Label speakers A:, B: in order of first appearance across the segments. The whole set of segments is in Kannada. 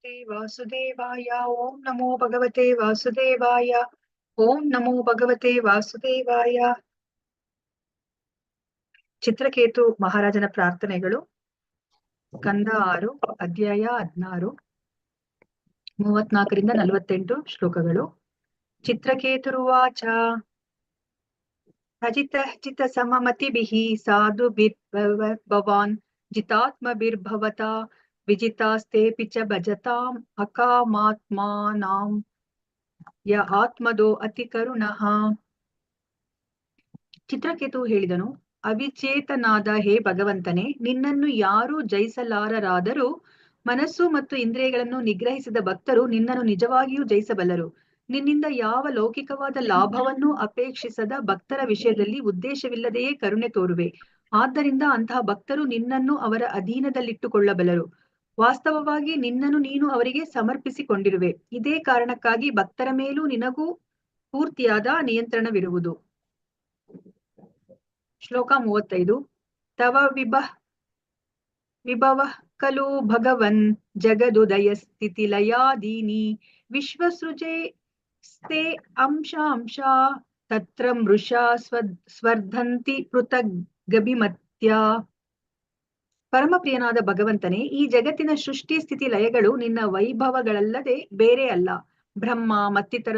A: ವಾಸುದೇವಾಯ ಓಂ ನಮೋ ಭಗವತೆ ವಾಸುದೇವಾಯ ಓಂ ನಮೋ ಭಗವತೆ ವಾಸುದೇವಾಯ. ಚಿತ್ರಕೇತು ಮಹಾರಾಜನ ಪ್ರಾರ್ಥನೆಗಳು. ಸ್ಕಂದ 6, ಅಧ್ಯಾಯ 16, 34ರಿಂದ 48 ಶ್ಲೋಕಗಳು. ಚಿತ್ರಕೇತುರುವಾಚ ಅಜಿತ ಸಮಮತಿಭಿಃ ಸಾಧುಭಿರ್ಭವಾನ್ ಜಿತಾತ್ಮಭಿರ್ಭವತಾ ವಿಜಿತಾಸ್ತೆಪಿ ಚ ಭಜತಾಂ ಅಕಾಮಾತ್ಮಾನಾಂ ಯ ಆತ್ಮದೋ ಅತಿ ಕರುಣಃ. ಚಿತ್ರಕೇತು ಹೇಳಿದನು, ಅವಿಚೇತನಾದ ಹೇ ಭಗವಂತನೇ, ನಿನ್ನನ್ನು ಯಾರೂ ಜಯಿಸಲಾರರಾದರೂ ಮನಸ್ಸು ಮತ್ತು ಇಂದ್ರಿಯಗಳನ್ನು ನಿಗ್ರಹಿಸಿದ ಭಕ್ತರು ನಿನ್ನನ್ನು ನಿಜವಾಗಿಯೂ ಜಯಿಸಬಲ್ಲರು. ನಿನ್ನಿಂದ ಯಾವ ಲೌಕಿಕವಾದ ಲಾಭವನ್ನೂ ಅಪೇಕ್ಷಿಸದ ಭಕ್ತರ ವಿಷಯದಲ್ಲಿ ಉದ್ದೇಶವಿಲ್ಲದೆಯೇ ಕರುಣೆ ತೋರುವೆ. ಆದ್ದರಿಂದ ಅಂತಹ ಭಕ್ತರು ನಿನ್ನನ್ನು ಅವರ ಅಧೀನದಲ್ಲಿಟ್ಟುಕೊಳ್ಳಬಲ್ಲರು. ವಾಸ್ತವವಾಗಿ ನಿನ್ನನ್ನು ನೀನು ಅವರಿಗೆ ಸಮರ್ಪಿಸಿಕೊಂಡಿರುವೆ. ಇದೇ ಕಾರಣಕ್ಕಾಗಿ ಭಕ್ತರ ಮೇಲೂ ನಿನಗೂ ಪೂರ್ತಿಯಾದ ನಿಯಂತ್ರಣವಿರುವುದು. ಶ್ಲೋಕ 35. ತವ ವಿಭವ ಖಲು ಭಗವನ್ ಜಗದುದಯ ಸ್ಥಿತಿ ಲಯಾದೀನಿ ವಿಶ್ವಸೃಜೆ ಸ್ತೆ ಅಂಶ ತತ್ರ ಮೃಷಾ ಸ್ವರ್ಧಂತಿ ಪೃಥಗಭಿಮತ್ಯ. ಪರಮಪ್ರಿಯನಾದ ಭಗವಂತನೇ, ಈ ಜಗತ್ತಿನ ಸೃಷ್ಟಿ ಸ್ಥಿತಿ ಲಯಗಳು ನಿನ್ನ ವೈಭವಗಳಲ್ಲದೆ ಬೇರೆ ಅಲ್ಲ. ಬ್ರಹ್ಮ ಮತ್ತಿತರ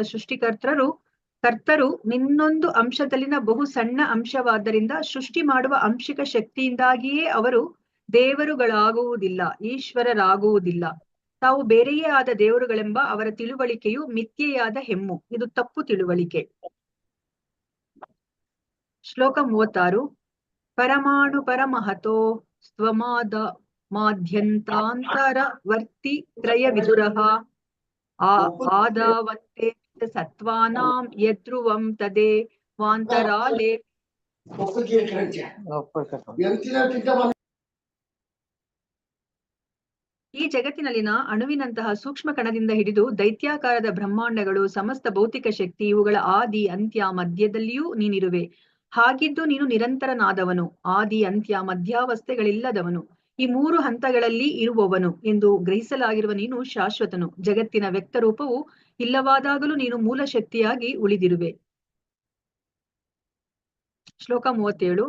A: ಕರ್ತರು ನಿನ್ನೊಂದು ಅಂಶದಲ್ಲಿನ ಬಹು ಸಣ್ಣ ಅಂಶವಾದ್ದರಿಂದ ಸೃಷ್ಟಿ ಮಾಡುವ ಅಂಶಿಕ ಶಕ್ತಿಯಿಂದಾಗಿಯೇ ಅವರು ದೇವರುಗಳಾಗುವುದಿಲ್ಲ, ಈಶ್ವರರಾಗುವುದಿಲ್ಲ. ತಾವು ಬೇರೆಯೇ ಆದ ದೇವರುಗಳೆಂಬ ಅವರ ತಿಳುವಳಿಕೆಯು ಮಿಥ್ಯೆಯಾದ ಹೆಮ್ಮು. ಇದು ತಪ್ಪು ತಿಳುವಳಿಕೆ. ಶ್ಲೋಕ 36. ಪರಮಾಣು ಪರಮಹತೋ ಸ್ವಮಾದ ಮಾಧ್ಯಂತಾಂತರವರ್ತಿ ತ್ರಯ ವಿದುರಃ ಆದಾವಂತೆ ಸತ್ವಾನಾಂ ಯದ್ರುವಂ ತದೇ ವಾಂತರಾಲೇ. ಈ ಜಗತ್ತಿನಲ್ಲಿನ ಅಣುವಿನಂತಹ ಸೂಕ್ಷ್ಮ ಕಣದಿಂದ ಹಿಡಿದು ದೈತ್ಯಾಕಾರದ ಬ್ರಹ್ಮಾಂಡಗಳು, ಸಮಸ್ತ ಭೌತಿಕ ಶಕ್ತಿ, ಇವುಗಳ ಆದಿ ಅಂತ್ಯ ಮಧ್ಯದಲ್ಲಿಯೂ ನೀನಿರುವೆ. ಹಾಗಿದ್ದು ನೀನು ನಿರಂತರನಾದವನು, ಆದಿ ಅಂತ್ಯ ಮಧ್ಯಾವಸ್ಥೆಗಳಿಲ್ಲದವನು, ಈ 3 ಹಂತಗಳಲ್ಲಿ ಇರುವವನು ಎಂದು ಗ್ರಹಿಸಲಾಗಿರುವ ನೀನು ಶಾಶ್ವತನು. ಜಗತ್ತಿನ ವ್ಯಕ್ತರೂಪವು ಇಲ್ಲವಾದಾಗಲೂ ನೀನು ಮೂಲ ಶಕ್ತಿಯಾಗಿ ಉಳಿದಿರುವೆ. ಶ್ಲೋಕ 37.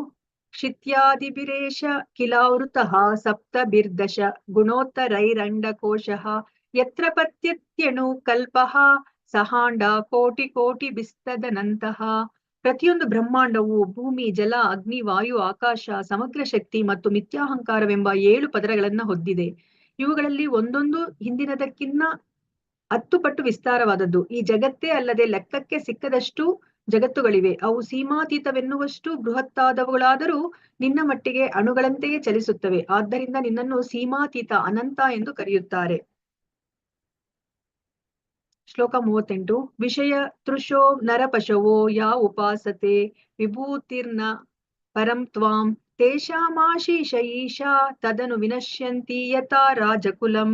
A: ಕ್ಷಿತ್ಯಾದಿಭಿರೇಷ ಕಿಲಾವೃತಃ ಸಪ್ತಭಿರ್ದಶ ಗುಣೋತ್ತರೈರಂಡಕೋಶಃ ಯತ್ರ ಪತ್ಯತ್ಯಣು ಕಲ್ಪಃ ಸಹಾಂಡ ಕೋಟಿ ಬಿಸ್ತದನಂತಹ. ಪ್ರತಿಯೊಂದು ಬ್ರಹ್ಮಾಂಡವು ಭೂಮಿ, ಜಲ, ಅಗ್ನಿ, ವಾಯು, ಆಕಾಶ, ಸಮಗ್ರ ಶಕ್ತಿ ಮತ್ತು ಮಿಥ್ಯಾಹಂಕಾರವೆಂಬ 7 ಪದರಗಳನ್ನ ಹೊಂದಿದೆ. ಇವುಗಳಲ್ಲಿ ಒಂದೊಂದು ಹಿಂದಿನದಕ್ಕಿನ್ನ 10 ಪಟ್ಟು ವಿಸ್ತಾರವಾದದ್ದು. ಈ ಜಗತ್ತೇ ಅಲ್ಲದೆ ಲೆಕ್ಕಕ್ಕೆ ಸಿಕ್ಕದಷ್ಟು ಜಗತ್ತುಗಳಿವೆ. ಅವು ಸೀಮಾತೀತವೆನ್ನುವಷ್ಟು ಬೃಹತ್ತಾದವುಗಳಾದರೂ ನಿನ್ನ ಮಟ್ಟಿಗೆ ಅಣುಗಳಂತೆಯೇ ಚಲಿಸುತ್ತವೆ. ಆದ್ದರಿಂದ ನಿನ್ನನ್ನು ಸೀಮಾತೀತ, ಅನಂತ ಎಂದು ಕರೆಯುತ್ತಾರೆ. ಶ್ಲೋಕ 38. ವಿಷಯ ತೃಷೋ ನರಪಶವೋ ಯಾ ಉಪಾಸತೆ ವಿಭೂತಿರ್ನ ಪರಂ ತ್ವಾಂ ತೇಷಾಮಾಶೀಷ ಈಶಾ ತದನು ವಿನಶ್ಯಂತಿ ಯಥಾ ರಾಜಕುಲಂ.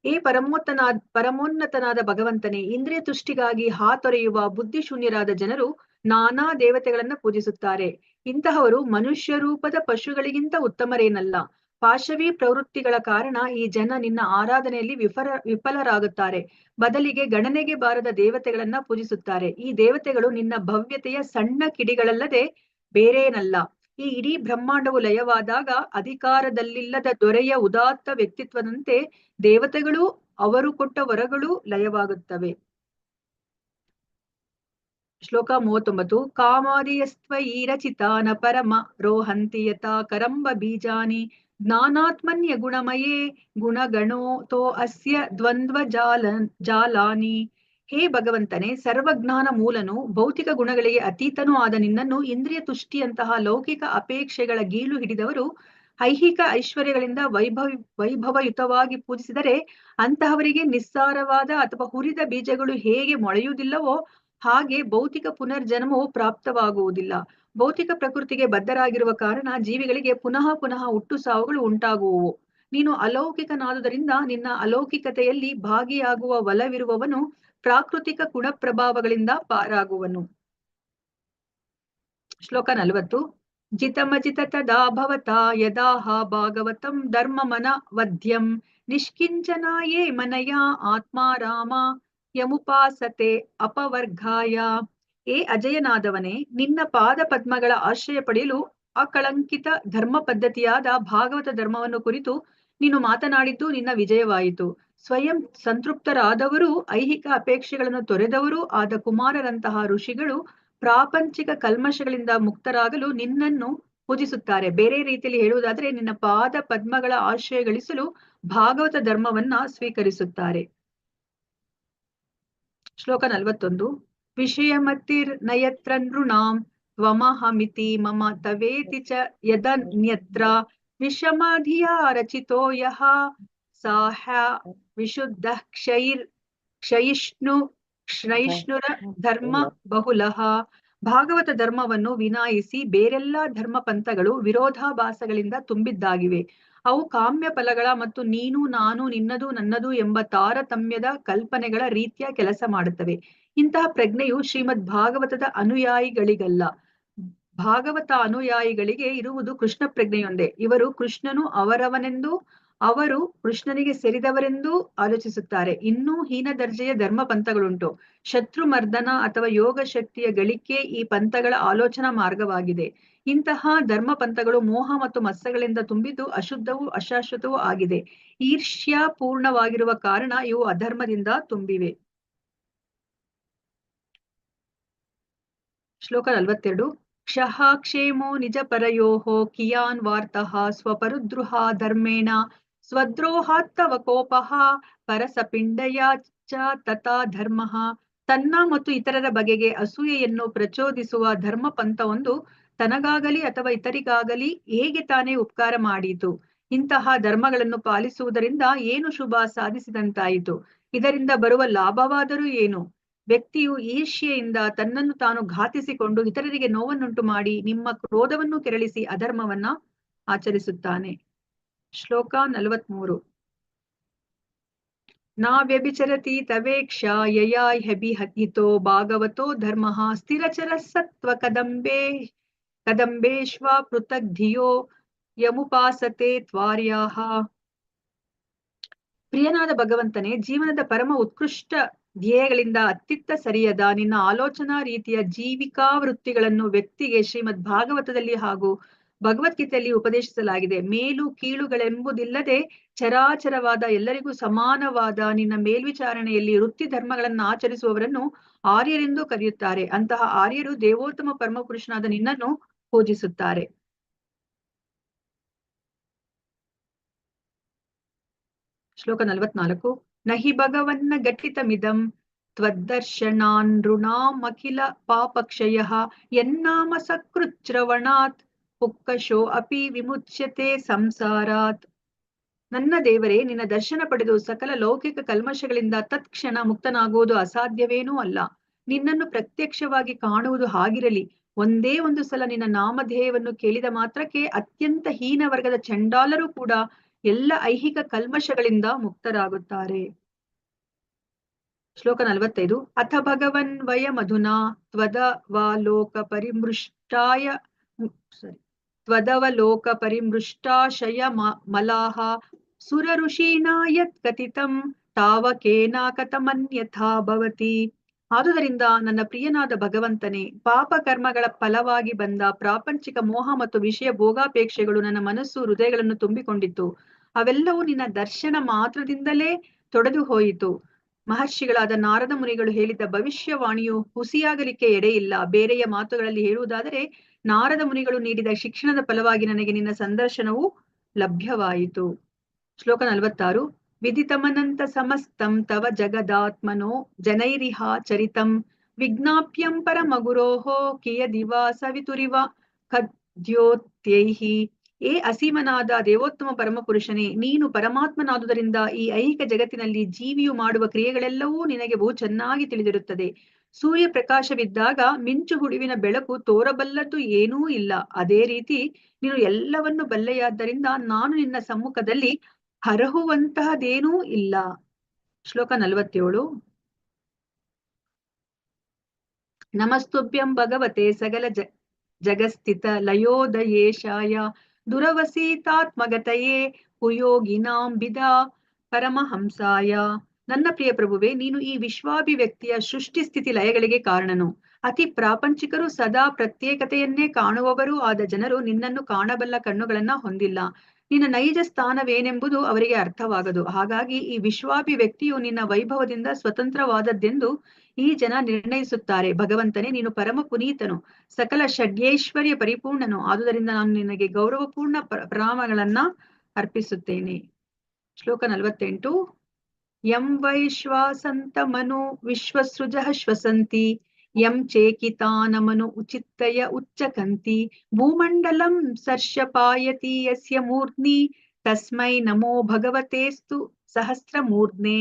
A: ಏ ಪರಮೋನ್ನತನಾದ ಭಗವಂತನೇ, ಇಂದ್ರಿಯ ತುಷ್ಟಿಗಾಗಿ ಹಾತೊರೆಯುವ ಬುದ್ಧಿಶೂನ್ಯರಾದ ಜನರು ನಾನಾ ದೇವತೆಗಳನ್ನ ಪೂಜಿಸುತ್ತಾರೆ. ಇಂತಹವರು ಮನುಷ್ಯ ರೂಪದ ಪಶುಗಳಿಗಿಂತ ಉತ್ತಮರೇನಲ್ಲ. ಪಾಶವಿ ಪ್ರವೃತ್ತಿಗಳ ಕಾರಣ ಈ ಜನ ನಿನ್ನ ಆರಾಧನೆಯಲ್ಲಿ ವಿಫಲರಾಗುತ್ತಾರೆ. ಬದಲಿಗೆ ಗಣನೆಗೆ ಬಾರದ ದೇವತೆಗಳನ್ನ ಪೂಜಿಸುತ್ತಾರೆ. ಈ ದೇವತೆಗಳು ನಿನ್ನ ಭವ್ಯತೆಯ ಸಣ್ಣ ಕಿಡಿಗಳಲ್ಲದೆ ಬೇರೇನಲ್ಲ. ಈ ಇಡೀ ಬ್ರಹ್ಮಾಂಡವು ಲಯವಾದಾಗ ಅಧಿಕಾರದಲ್ಲಿಲ್ಲದ ದೊರೆಯ ಉದಾತ್ತ ವ್ಯಕ್ತಿತ್ವದಂತೆ ದೇವತೆಗಳು, ಅವರು ಕೊಟ್ಟ ವರಗಳು ಲಯವಾಗುತ್ತವೆ. ಶ್ಲೋಕ 39. ಕಾಮಾದಿಯಸ್ತ್ವಯಿ ರಚಿತಾನ ಪರಮ ರೋಹಂತಿ ಯಥಾ ಕರಂಬ ಬೀಜಾನಿ ಜ್ಞಾನಾತ್ಮನ್ಯ ಗುಣಮಯೇ ಗುಣಗಣೋತೋ ಅಸ್ಯ ದ್ವಂದ್ವ ಜಾಲಾನಿ. ಹೇ ಭಗವಂತನೇ, ಸರ್ವಜ್ಞಾನ ಮೂಲನು, ಭೌತಿಕ ಗುಣಗಳಿಗೆ ಅತೀತನೂ ಆದ ನಿನ್ನನ್ನು ಇಂದ್ರಿಯ ತುಷ್ಟಿಯಂತಹ ಲೌಕಿಕ ಅಪೇಕ್ಷೆಗಳ ಗೀಳು ಹಿಡಿದವರು ಐಹಿಕ ಐಶ್ವರ್ಯಗಳಿಂದ ವೈಭವಯುತವಾಗಿ ಪೂಜಿಸಿದರೆ ಅಂತಹವರಿಗೆ ನಿಸ್ಸಾರವಾದ ಅಥವಾ ಹುರಿದ ಬೀಜಗಳು ಹೇಗೆ ಮೊಳೆಯುವುದಿಲ್ಲವೋ ಹಾಗೆ ಭೌತಿಕ ಪುನರ್ಜನ್ಮವು ಪ್ರಾಪ್ತವಾಗುವುದಿಲ್ಲ. ಭೌತಿಕ ಪ್ರಕೃತಿಗೆ ಬದ್ಧರಾಗಿರುವ ಕಾರಣ ಜೀವಿಗಳಿಗೆ ಪುನಃ ಹುಟ್ಟು ಸಾವುಗಳು ಉಂಟಾಗುವುವು. ನೀನು ಅಲೌಕಿಕನಾದುದರಿಂದ ನಿನ್ನ ಅಲೌಕಿಕತೆಯಲ್ಲಿ ಭಾಗಿಯಾಗುವ ಒಲವಿರುವವನು ಪ್ರಾಕೃತಿಕ ಗುಣಪ್ರಭಾವಗಳಿಂದ ಪಾರಾಗುವನು. ಶ್ಲೋಕ 40. ಜಿತಮಜಿತ ತದಾ ಭವತಾ ಯದಾಹ ಭಾಗವತಂ ಧರ್ಮಮನ ವಧ್ಯಂ ನಿಷ್ಕಿಂಚನಾಯೇ ಮನಯ ಆತ್ಮಾರಾಮ ಯಮುಪಾಸತೆ ಅಪವರ್ಗಾಯ. ಏ ಅಜಯನಾದವನೇ, ನಿನ್ನ ಪಾದ ಪದ್ಮಗಳ ಆಶ್ರಯ ಪಡೆಯಲು ಅಕಳಂಕಿತ ಧರ್ಮ ಪದ್ಧತಿಯಾದ ಭಾಗವತ ಧರ್ಮವನ್ನು ಕುರಿತು ನೀನು ಮಾತನಾಡಿದ್ದು ನಿನ್ನ ವಿಜಯವಾಯಿತು. ಸ್ವಯಂ ಸಂತೃಪ್ತರಾದವರೂ ಐಹಿಕ ಅಪೇಕ್ಷೆಗಳನ್ನು ತೊರೆದವರೂ ಆದ ಕುಮಾರರಂತಹ ಋಷಿಗಳು ಪ್ರಾಪಂಚಿಕ ಕಲ್ಮಶಗಳಿಂದ ಮುಕ್ತರಾಗಲು ನಿನ್ನನ್ನು ಪೂಜಿಸುತ್ತಾರೆ. ಬೇರೆ ರೀತಿಯಲ್ಲಿ ಹೇಳುವುದಾದ್ರೆ ನಿನ್ನ ಪಾದ ಪದ್ಮಗಳ ಆಶ್ರಯ ಗಳಿಸಲು ಭಾಗವತ ಧರ್ಮವನ್ನ ಸ್ವೀಕರಿಸುತ್ತಾರೆ. ಶ್ಲೋಕ 41. ವಿಷಯಮತಿರ್ ನಯತ್ರ ನೃಣಾಂ ತ್ವಮಹಮಿತಿ ಮಮ ತವೇತಿ ಚ ಯದನ್ಯತ್ರ ವಿಷಮಧಿಯಾ ರಚಿತೋ ಯಃ ಸಾಹ ವಿಶುದ್ಧ ಕ್ಷಯಿಷ್ಣುರ ಧರ್ಮ ಬಹುಲಃ. ಭಾಗವತ ಧರ್ಮವನ್ನು ವಿನಾಯಿಸಿ ಬೇರೆಲ್ಲಾ ಧರ್ಮ ಪಂಥಗಳು ವಿರೋಧಾಭಾಸಗಳಿಂದ ತುಂಬಿದ್ದಾಗಿವೆ. ಅವು ಕಾಮ್ಯ ಫಲಗಳ ಮತ್ತು ನೀನು ನಾನು ನಿನ್ನದು ನನ್ನದು ಎಂಬ ತಾರತಮ್ಯದ ಕಲ್ಪನೆಗಳ ರೀತಿಯ ಕೆಲಸ ಮಾಡುತ್ತವೆ. ಇಂತಹ ಪ್ರಜ್ಞೆಯು ಶ್ರೀಮದ್ ಭಾಗವತದ ಅನುಯಾಯಿಗಳಿಗಲ್ಲ. ಭಾಗವತ ಅನುಯಾಯಿಗಳಿಗೆ ಇರುವುದು ಕೃಷ್ಣ ಪ್ರಜ್ಞೆಯೊಂದೇ. ಇವರು ಕೃಷ್ಣನು ಅವರವನೆಂದು, ಅವರು ಕೃಷ್ಣನಿಗೆ ಸೇರಿದವರೆಂದೂ ಆಲೋಚಿಸುತ್ತಾರೆ. ಇನ್ನೂ ಹೀನ ದರ್ಜೆಯ ಧರ್ಮ ಪಂಥಗಳುಂಟು. ಶತ್ರು ಮರ್ದನ ಅಥವಾ ಯೋಗ ಶಕ್ತಿಯ ಗಳಿಕೆ ಈ ಪಂಥಗಳ ಆಲೋಚನಾ ಮಾರ್ಗವಾಗಿದೆ. ಇಂತಹ ಧರ್ಮ ಪಂಥಗಳು ಮೋಹ ಮತ್ತು ಮತ್ಸಗಳಿಂದ ತುಂಬಿದ್ದು ಅಶುದ್ಧವೂ ಅಶಾಶ್ವತವೂ ಆಗಿದೆ. ಈರ್ಷ್ಯಾಪೂರ್ಣವಾಗಿರುವ ಕಾರಣ ಇವು ಅಧರ್ಮದಿಂದ ತುಂಬಿವೆ. ಶ್ಲೋಕ 42. ಕ್ಷಃ ಕ್ಷೇಮೋ ನಿಜ ಪರಯೋಃ ಕಿಯಾನ್ ವಾರ್ತಃ ಸ್ವಪರುದ್ರುಹ ಧರ್ಮೇಣ ಸ್ವದ್ರೋಹಾತ್ತವ ಕೋಪಃ ಪರಸಪಿಂಡಯ ಚ ತಥಾ ಧರ್ಮಃ. ತನ್ನ ಮತ್ತು ಇತರರ ಬಗೆಗೆ ಅಸೂಯೆಯನ್ನು ಪ್ರಚೋದಿಸುವ ಧರ್ಮ ಪಂಥವೊಂದು ತನಗಾಗಲಿ ಅಥವಾ ಇತರಿಗಾಗಲಿ ಹೇಗೆ ತಾನೇ ಉಪಕಾರ ಮಾಡೀತು? ಇಂತಹ ಧರ್ಮಗಳನ್ನು ಪಾಲಿಸುವುದರಿಂದ ಏನು ಶುಭ ಸಾಧಿಸಿದಂತಾಯಿತು? ಇದರಿಂದ ಬರುವ ಲಾಭವಾದರೂ ಏನು? ವ್ಯಕ್ತಿಯು ಈರ್ಷ್ಯೆಯಿಂದ ತನ್ನನ್ನು ತಾನು ಘಾತಿಸಿಕೊಂಡು ಇತರರಿಗೆ ನೋವನ್ನುಂಟು ಮಾಡಿ ನಿಮ್ಮ ಕ್ರೋಧವನ್ನು ಕೆರಳಿಸಿ ಅಧರ್ಮವನ್ನ ಆಚರಿಸುತ್ತಾನೆ. ಶ್ಲೋಕ 43. ನಾವ್ಯಭಿಚರತಿ ತವೇಕ್ಷ ಯಯಾ ಹ್ಯಭಿಹಿತೋ ಭಾಗವತೋ ಧರ್ಮಃ ಸ್ಥಿರಚರ ಸತ್ವ ಕದಂಬೇಶ್ವ ಪೃಥಗ್ ಧಿಯೋ ಯಮುಪಾಸತೆ ತ್ವಾರ್ಯಾಹ. ಪ್ರಿಯನಾದ ಭಗವಂತನೇ, ಜೀವನದ ಪರಮ ಉತ್ಕೃಷ್ಟ ಧ್ಯೇಯಗಳಿಂದ ಅತ್ತಿತ್ತ ಸರಿಯದ ನಿನ್ನ ಆಲೋಚನಾ ರೀತಿಯ ಜೀವಿಕಾ ವೃತ್ತಿಗಳನ್ನು ವ್ಯಕ್ತಿಗೆ ಶ್ರೀಮದ್ ಭಾಗವತದಲ್ಲಿ ಹಾಗೂ ಭಗವದ್ಗೀತೆಯಲ್ಲಿ ಉಪದೇಶಿಸಲಾಗಿದೆ. ಮೇಲು ಕೀಳುಗಳೆಂಬುದಿಲ್ಲದೆ ಚರಾಚರವಾದ ಎಲ್ಲರಿಗೂ ಸಮಾನವಾದ ನಿನ್ನ ಮೇಲ್ವಿಚಾರಣೆಯಲ್ಲಿ ವೃತ್ತಿ ಧರ್ಮಗಳನ್ನು ಆಚರಿಸುವವರನ್ನು ಆರ್ಯರೆಂದು ಕರೆಯುತ್ತಾರೆ. ಅಂತಹ ಆರ್ಯರು ದೇವೋತ್ತಮ ಪರಮಪುರುಷನಾದ ನಿನ್ನನ್ನು ಪೂಜಿಸುತ್ತಾರೆ. ಶ್ಲೋಕ 44. ನಹಿ ಭಗವನ್ನ ಘಟಿತಮಿದಂ ತ್ವದ್ದರ್ಶನಾನ್ ನೃಣಾಮಖಿಲ ಪಾಪಕ್ಷಯಃ ಯನ್ನಾಮ ಸಕೃಚ್ರವಣಾತ್ ಪುಕ್ಕಶೋ ಅಪಿ ವಿಮುಚ್ಯತೆ ಸಂಸಾರಾತ್. ನನ್ನ ದೇವರೇ, ನಿನ್ನ ದರ್ಶನ ಪಡೆದು ಸಕಲ ಲೌಕಿಕ ಕಲ್ಮಶಗಳಿಂದ ತತ್ಕ್ಷಣ ಮುಕ್ತನಾಗುವುದು ಅಸಾಧ್ಯವೇನೂ ಅಲ್ಲ. ನಿನ್ನನ್ನು ಪ್ರತ್ಯಕ್ಷವಾಗಿ ಕಾಣುವುದು ಹಾಗಿರಲಿ. ಒಂದೇ ಒಂದು ಸಲ ನಿನ್ನ ನಾಮಧೇಯವನ್ನು ಕೇಳಿದ ಮಾತ್ರಕ್ಕೆ ಅತ್ಯಂತ ಹೀನ ವರ್ಗದ ಚಂಡಾಲರು ಕೂಡ ಎಲ್ಲ ಐಹಿಕ ಕಲ್ಮಶಗಳಿಂದ ಮುಕ್ತರಾಗುತ್ತಾರೆ. ಶ್ಲೋಕ 45. ಅಥ ಭಗವನ್ ವಯಮಧುನಾ ತ್ವದವಲೋಕ ಪರಿಮೃಷ್ಟಾಶಯ ಮಲಾಹ ಸುರ ಋಷೀಣಾ ಯತ್ ಕಥಿತಂ ತಾವಕೇನ ಕಥಮನ್ಯಥಾ ಭವತಿ. ಆದುದರಿಂದ ನನ್ನ ಪ್ರಿಯನಾದ ಭಗವಂತನೇ, ಪಾಪ ಕರ್ಮಗಳ ಫಲವಾಗಿ ಬಂದ ಪ್ರಾಪಂಚಿಕ ಮೋಹ ಮತ್ತು ವಿಷಯ ಭೋಗಾಪೇಕ್ಷೆಗಳು ನನ್ನ ಮನಸ್ಸು ಹೃದಯಗಳನ್ನು ತುಂಬಿಕೊಂಡಿತ್ತು. ಅವೆಲ್ಲವೂ ನಿನ್ನ ದರ್ಶನ ಮಾತ್ರದಿಂದಲೇ ತೊಡೆದು ಹೋಯಿತು. ಮಹರ್ಷಿಗಳಾದ ನಾರದ ಮುನಿಗಳು ಹೇಳಿದ ಭವಿಷ್ಯವಾಣಿಯು ಹುಸಿಯಾಗಲಿಕ್ಕೆ ಎಡೆಯಿಲ್ಲ. ಬೇರೆಯ ಮಾತುಗಳಲ್ಲಿ ಹೇಳುವುದಾದರೆ, ನಾರದ ಮುನಿಗಳು ನೀಡಿದ ಶಿಕ್ಷಣದ ಫಲವಾಗಿ ನನಗೆ ನಿನ್ನ ಸಂದರ್ಶನವು ಲಭ್ಯವಾಯಿತು. ಶ್ಲೋಕ 46. ವಿದಿತಮನಂತ ಸಮಸ್ತಂ ತವ ಜಗದಾತ್ಮನೋ ಜನೈರಿಹ ಚರಿತಂ ವಿಜ್ಞಾಪ್ಯಂ ಪರಮಗುರೋಃ ಕಿಯದಿವ ಸವಿತುರಿವ ಖದ್ಯೋತ್ಯೈಹಿ. ಏ ಅಸೀಮನಾದ ದೇವೋತ್ತಮ ಪರಮಪುರುಷನೇ, ನೀನು ಪರಮಾತ್ಮನಾದುದರಿಂದ ಈ ಐಹಿಕ ಜಗತ್ತಿನಲ್ಲಿ ಜೀವಿಯು ಮಾಡುವ ಕ್ರಿಯೆಗಳೆಲ್ಲವೂ ನಿನಗೆ ಬಹು ಚೆನ್ನಾಗಿ ತಿಳಿದಿರುತ್ತದೆ. ಸೂರ್ಯ ಪ್ರಕಾಶವಿದ್ದಾಗ ಮಿಂಚು ಹುಡುವಿನ ಬೆಳಕು ತೋರಬಲ್ಲದ್ದು ಏನೂ ಇಲ್ಲ. ಅದೇ ರೀತಿ ನೀನು ಎಲ್ಲವನ್ನು ಬಲ್ಲೆಯಾದ್ದರಿಂದ ನಾನು ನಿನ್ನ ಸಮ್ಮುಖದಲ್ಲಿ ಹರಹುವಂತಹದೇನೂ ಇಲ್ಲ. ಶ್ಲೋಕ 47. ನಮಸ್ತುಭ್ಯಂ ಭಗವತೆ ಸಕಲ ಜಗಸ್ಥಿತ ಲಯೋದಯೇಶಾಯ ದುರವಸೀತಾತ್ಮಗತಯೇ ಕುಯೋಗಿನಾಂ ಬಿದಾ ಪರಮಹಂಸಾಯ. ನನ್ನ ಪ್ರಿಯ ಪ್ರಭುವೆ, ನೀನು ಈ ವಿಶ್ವಾಭಿವ್ಯಕ್ತಿಯ ಸೃಷ್ಟಿ ಸ್ಥಿತಿ ಲಯಗಳಿಗೆ ಕಾರಣನು. ಅತಿ ಪ್ರಾಪಂಚಿಕರು, ಸದಾ ಪ್ರತ್ಯೇಕತೆಯನ್ನೇ ಕಾಣುವವರೂ ಆದ ಜನರು ನಿನ್ನನ್ನು ಕಾಣಬಲ್ಲ ಕಣ್ಣುಗಳನ್ನ ಹೊಂದಿಲ್ಲ. ನಿನ್ನ ನೈಜ ಸ್ಥಾನವೇನೆಂಬುದು ಅವರಿಗೆ ಅರ್ಥವಾಗದು. ಹಾಗಾಗಿ ಈ ವಿಶ್ವಾಭಿವ್ಯಕ್ತಿಯು ನಿನ್ನ ವೈಭವದಿಂದ ಸ್ವತಂತ್ರವಾದದ್ದೆಂದು ಈ ಜನ ನಿರ್ಣಯಿಸುತ್ತಾರೆ. ಭಗವಂತನೇ, ನೀನು ಪರಮ ಪುನೀತನು, ಸಕಲ ಷಡ್ಯೈಶ್ವರ್ಯ ಪರಿಪೂರ್ಣನು. ಆದುದರಿಂದ ನಾನು ನಿನಗೆ ಗೌರವಪೂರ್ಣ ಪ್ರಣಾಮಗಳನ್ನ ಅರ್ಪಿಸುತ್ತೇನೆ. ಶ್ಲೋಕ 48. ಯಂ ವೈಶ್ವಾಸಂತಮನು ವಿಶ್ವಸೃಜಃ ಶ್ವಸಂತಿ, ಯಂ ಚೇಕಿತಾನಮನು ಉಚಿತ್ತಯ ಉಚ್ಚಕಂತಿ, ಭೂಮಂಡಲಂ ಸರ್ಷಪಾಯತಿ ಯಸ್ಯ ಮೂರ್ಧ್ನಿ, ತಸ್ಮೈ ನಮೋ ಭಗವತೇಸ್ತು ಸಹಸ್ರಮೂರ್ಧ್ನೆ.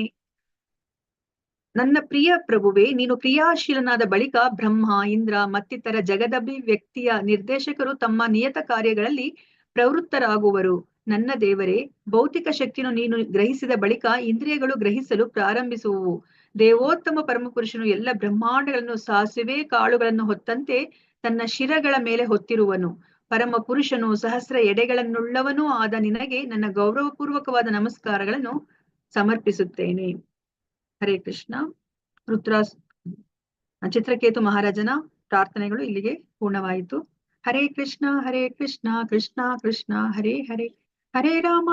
A: ನನ್ನ ಪ್ರಿಯ ಪ್ರಭುವೆ, ನೀನು ಕ್ರಿಯಾಶೀಲನಾದ ಬಳಿಕ ಬ್ರಹ್ಮ, ಇಂದ್ರ ಮತ್ತಿತರ ಜಗದಭಿವ್ಯಕ್ತಿಯ ನಿರ್ದೇಶಕರು ತಮ್ಮ ನಿಯತ ಕಾರ್ಯಗಳಲ್ಲಿ ಪ್ರವೃತ್ತರಾಗುವರು. ನನ್ನ ದೇವರೇ, ಭೌತಿಕ ಶಕ್ತಿಯನ್ನು ನೀನು ಗ್ರಹಿಸಿದ ಬಳಿಕ ಇಂದ್ರಿಯಗಳು ಗ್ರಹಿಸಲು ಪ್ರಾರಂಭಿಸುವವು. ದೇವೋತ್ತಮ ಪರಮಪುರುಷನು ಎಲ್ಲ ಬ್ರಹ್ಮಾಂಡಗಳನ್ನು ಸಾಸಿವೆ ಕಾಳುಗಳನ್ನು ಹೊತ್ತಂತೆ ತನ್ನ ಶಿರಗಳ ಮೇಲೆ ಹೊತ್ತಿರುವನು. ಪರಮ ಪುರುಷನು ಸಹಸ್ರ ಎಡೆಗಳನ್ನುಳ್ಳವನೂ ಆದ ನಿನಗೆ ನನ್ನ ಗೌರವಪೂರ್ವಕವಾದ ನಮಸ್ಕಾರಗಳನ್ನು ಸಮರ್ಪಿಸುತ್ತೇನೆ. ಹರೇ ಕೃಷ್ಣ. ರುದ್ರಾಸ್ ಚಿತ್ರಕೇತು ಮಹಾರಾಜನ ಪ್ರಾರ್ಥನೆಗಳು ಇಲ್ಲಿಗೆ ಪೂರ್ಣವಾಯಿತು. ಹರೇ ಕೃಷ್ಣ ಕೃಷ್ಣ ಕೃಷ್ಣ ಹರೇ ಹರೇ, ಹರೇ ರಾಮ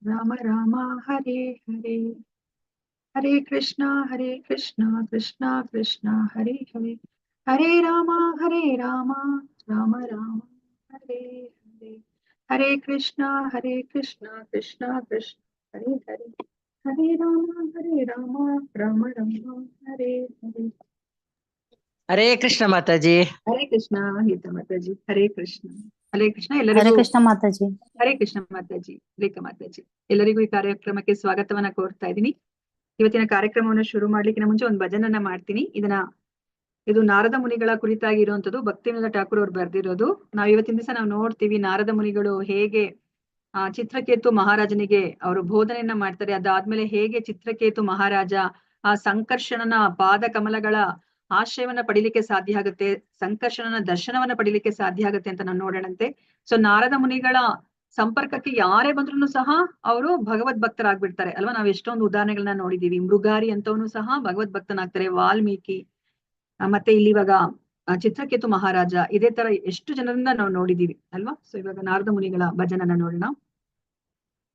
A: ರಾಮ ರಾಮ ಹರೇ ಹರೇ, ಹರೇ ಕೃಷ್ಣ ಕೃಷ್ಣ ಕೃಷ್ಣ ಹರೇ ಹರೇ, ಹರೇ ರಾಮ ರಾಮ ರಾಮ ಹರೇ ಹರೇ, ಹರೇ ಕೃಷ್ಣ ಕೃಷ್ಣ ಕೃಷ್ಣ ಹರೇ ಹರೇ, ಹರೇ ರಾಮ ರಾಮ ರಾಮ ಹರೇ ಹರೇ.
B: ಹರೇ ಕೃಷ್ಣ ಮಾತಾಜಿ.
A: ಹರೇ ಕೃಷ್ಣ ಗೀತಾ ಮಾತಾಜಿ. ಹರೇ ಕೃಷ್ಣ. ಹರೇ ಕೃಷ್ಣ ಎಲ್ಲರಿಗೂ.
C: ಹರೇ ಕೃಷ್ಣ ಮಾತಾಜಿ.
A: ಹರೇ ಕೃಷ್ಣ ಮಾತಾಜಿ. ರೇಖಾ ಮಾತಾಜಿ, ಎಲ್ಲರಿಗೂ ಈ ಕಾರ್ಯಕ್ರಮಕ್ಕೆ ಸ್ವಾಗತವನ್ನ ಕೋರ್ತಾ ಇದ್ದೀನಿ. ಇವತ್ತಿನ ಕಾರ್ಯಕ್ರಮವನ್ನು ಶುರು ಮಾಡ್ಲಿಕ್ಕೆ ಮುಂಚೆ ಒಂದು ಭಜನನ್ನ ಮಾಡ್ತೀನಿ. ಇದು ನಾರದ ಮುನಿಗಳ ಕುರಿತಾಗಿ ಇರುವಂತದ್ದು. ಭಕ್ತಿವಿನೋದ ಠಾಕೂರ್ ಅವ್ರು ಬರ್ದಿರೋದು. ಇವತ್ತಿನ ದಿವಸ ನಾವು ನೋಡ್ತೀವಿ ನಾರದ ಮುನಿಗಳು ಹೇಗೆ ಚಿತ್ರಕೇತು ಮಹಾರಾಜನಿಗೆ ಅವರು ಬೋಧನೆಯನ್ನ ಮಾಡ್ತಾರೆ. ಅದಾದ್ಮೇಲೆ ಹೇಗೆ ಚಿತ್ರಕೇತು ಮಹಾರಾಜ ಆ ಸಂಕರ್ಷಣನ ಪಾದ ಕಮಲಗಳ ಆಶ್ರಯವನ್ನ ಪಡಿಲಿಕ್ಕೆ ಸಾಧ್ಯ ಆಗುತ್ತೆ, ಸಂಕರ್ಷಣನ ದರ್ಶನವನ್ನ ಪಡಿಲಿಕ್ಕೆ ಸಾಧ್ಯ ಆಗುತ್ತೆ ಅಂತ ನಾವು ನೋಡೋಣಂತೆ. ಸೊ ನಾರದ ಮುನಿಗಳ ಸಂಪರ್ಕಕ್ಕೆ ಯಾರೇ ಬಂದ್ರು ಸಹ ಅವರು ಭಗವದ್ ಭಕ್ತರಾಗ್ಬಿಡ್ತಾರೆ ಅಲ್ವಾ. ನಾವ್ ಎಷ್ಟೊಂದು ಉದಾಹರಣೆಗಳನ್ನ ನೋಡಿದೀವಿ. ಮೃಗಾರಿ ಅಂತವನು ಸಹ ಭಗವದ್ ಭಕ್ತನಾಗ್ತಾರೆ, ವಾಲ್ಮೀಕಿ, ಮತ್ತೆ ಇಲ್ಲಿ ಇವಾಗ ಚಿತ್ರಕೇತು ಮಹಾರಾಜ, ಇದೇ ತರ ಎಷ್ಟು ಜನರಿಂದ ನಾವು ನೋಡಿದೀವಿ ಅಲ್ವಾ. ಸೊ ಇವಾಗ ನಾರದ ಮುನಿಗಳ ಭಜನನ್ನ ನೋಡೋಣ.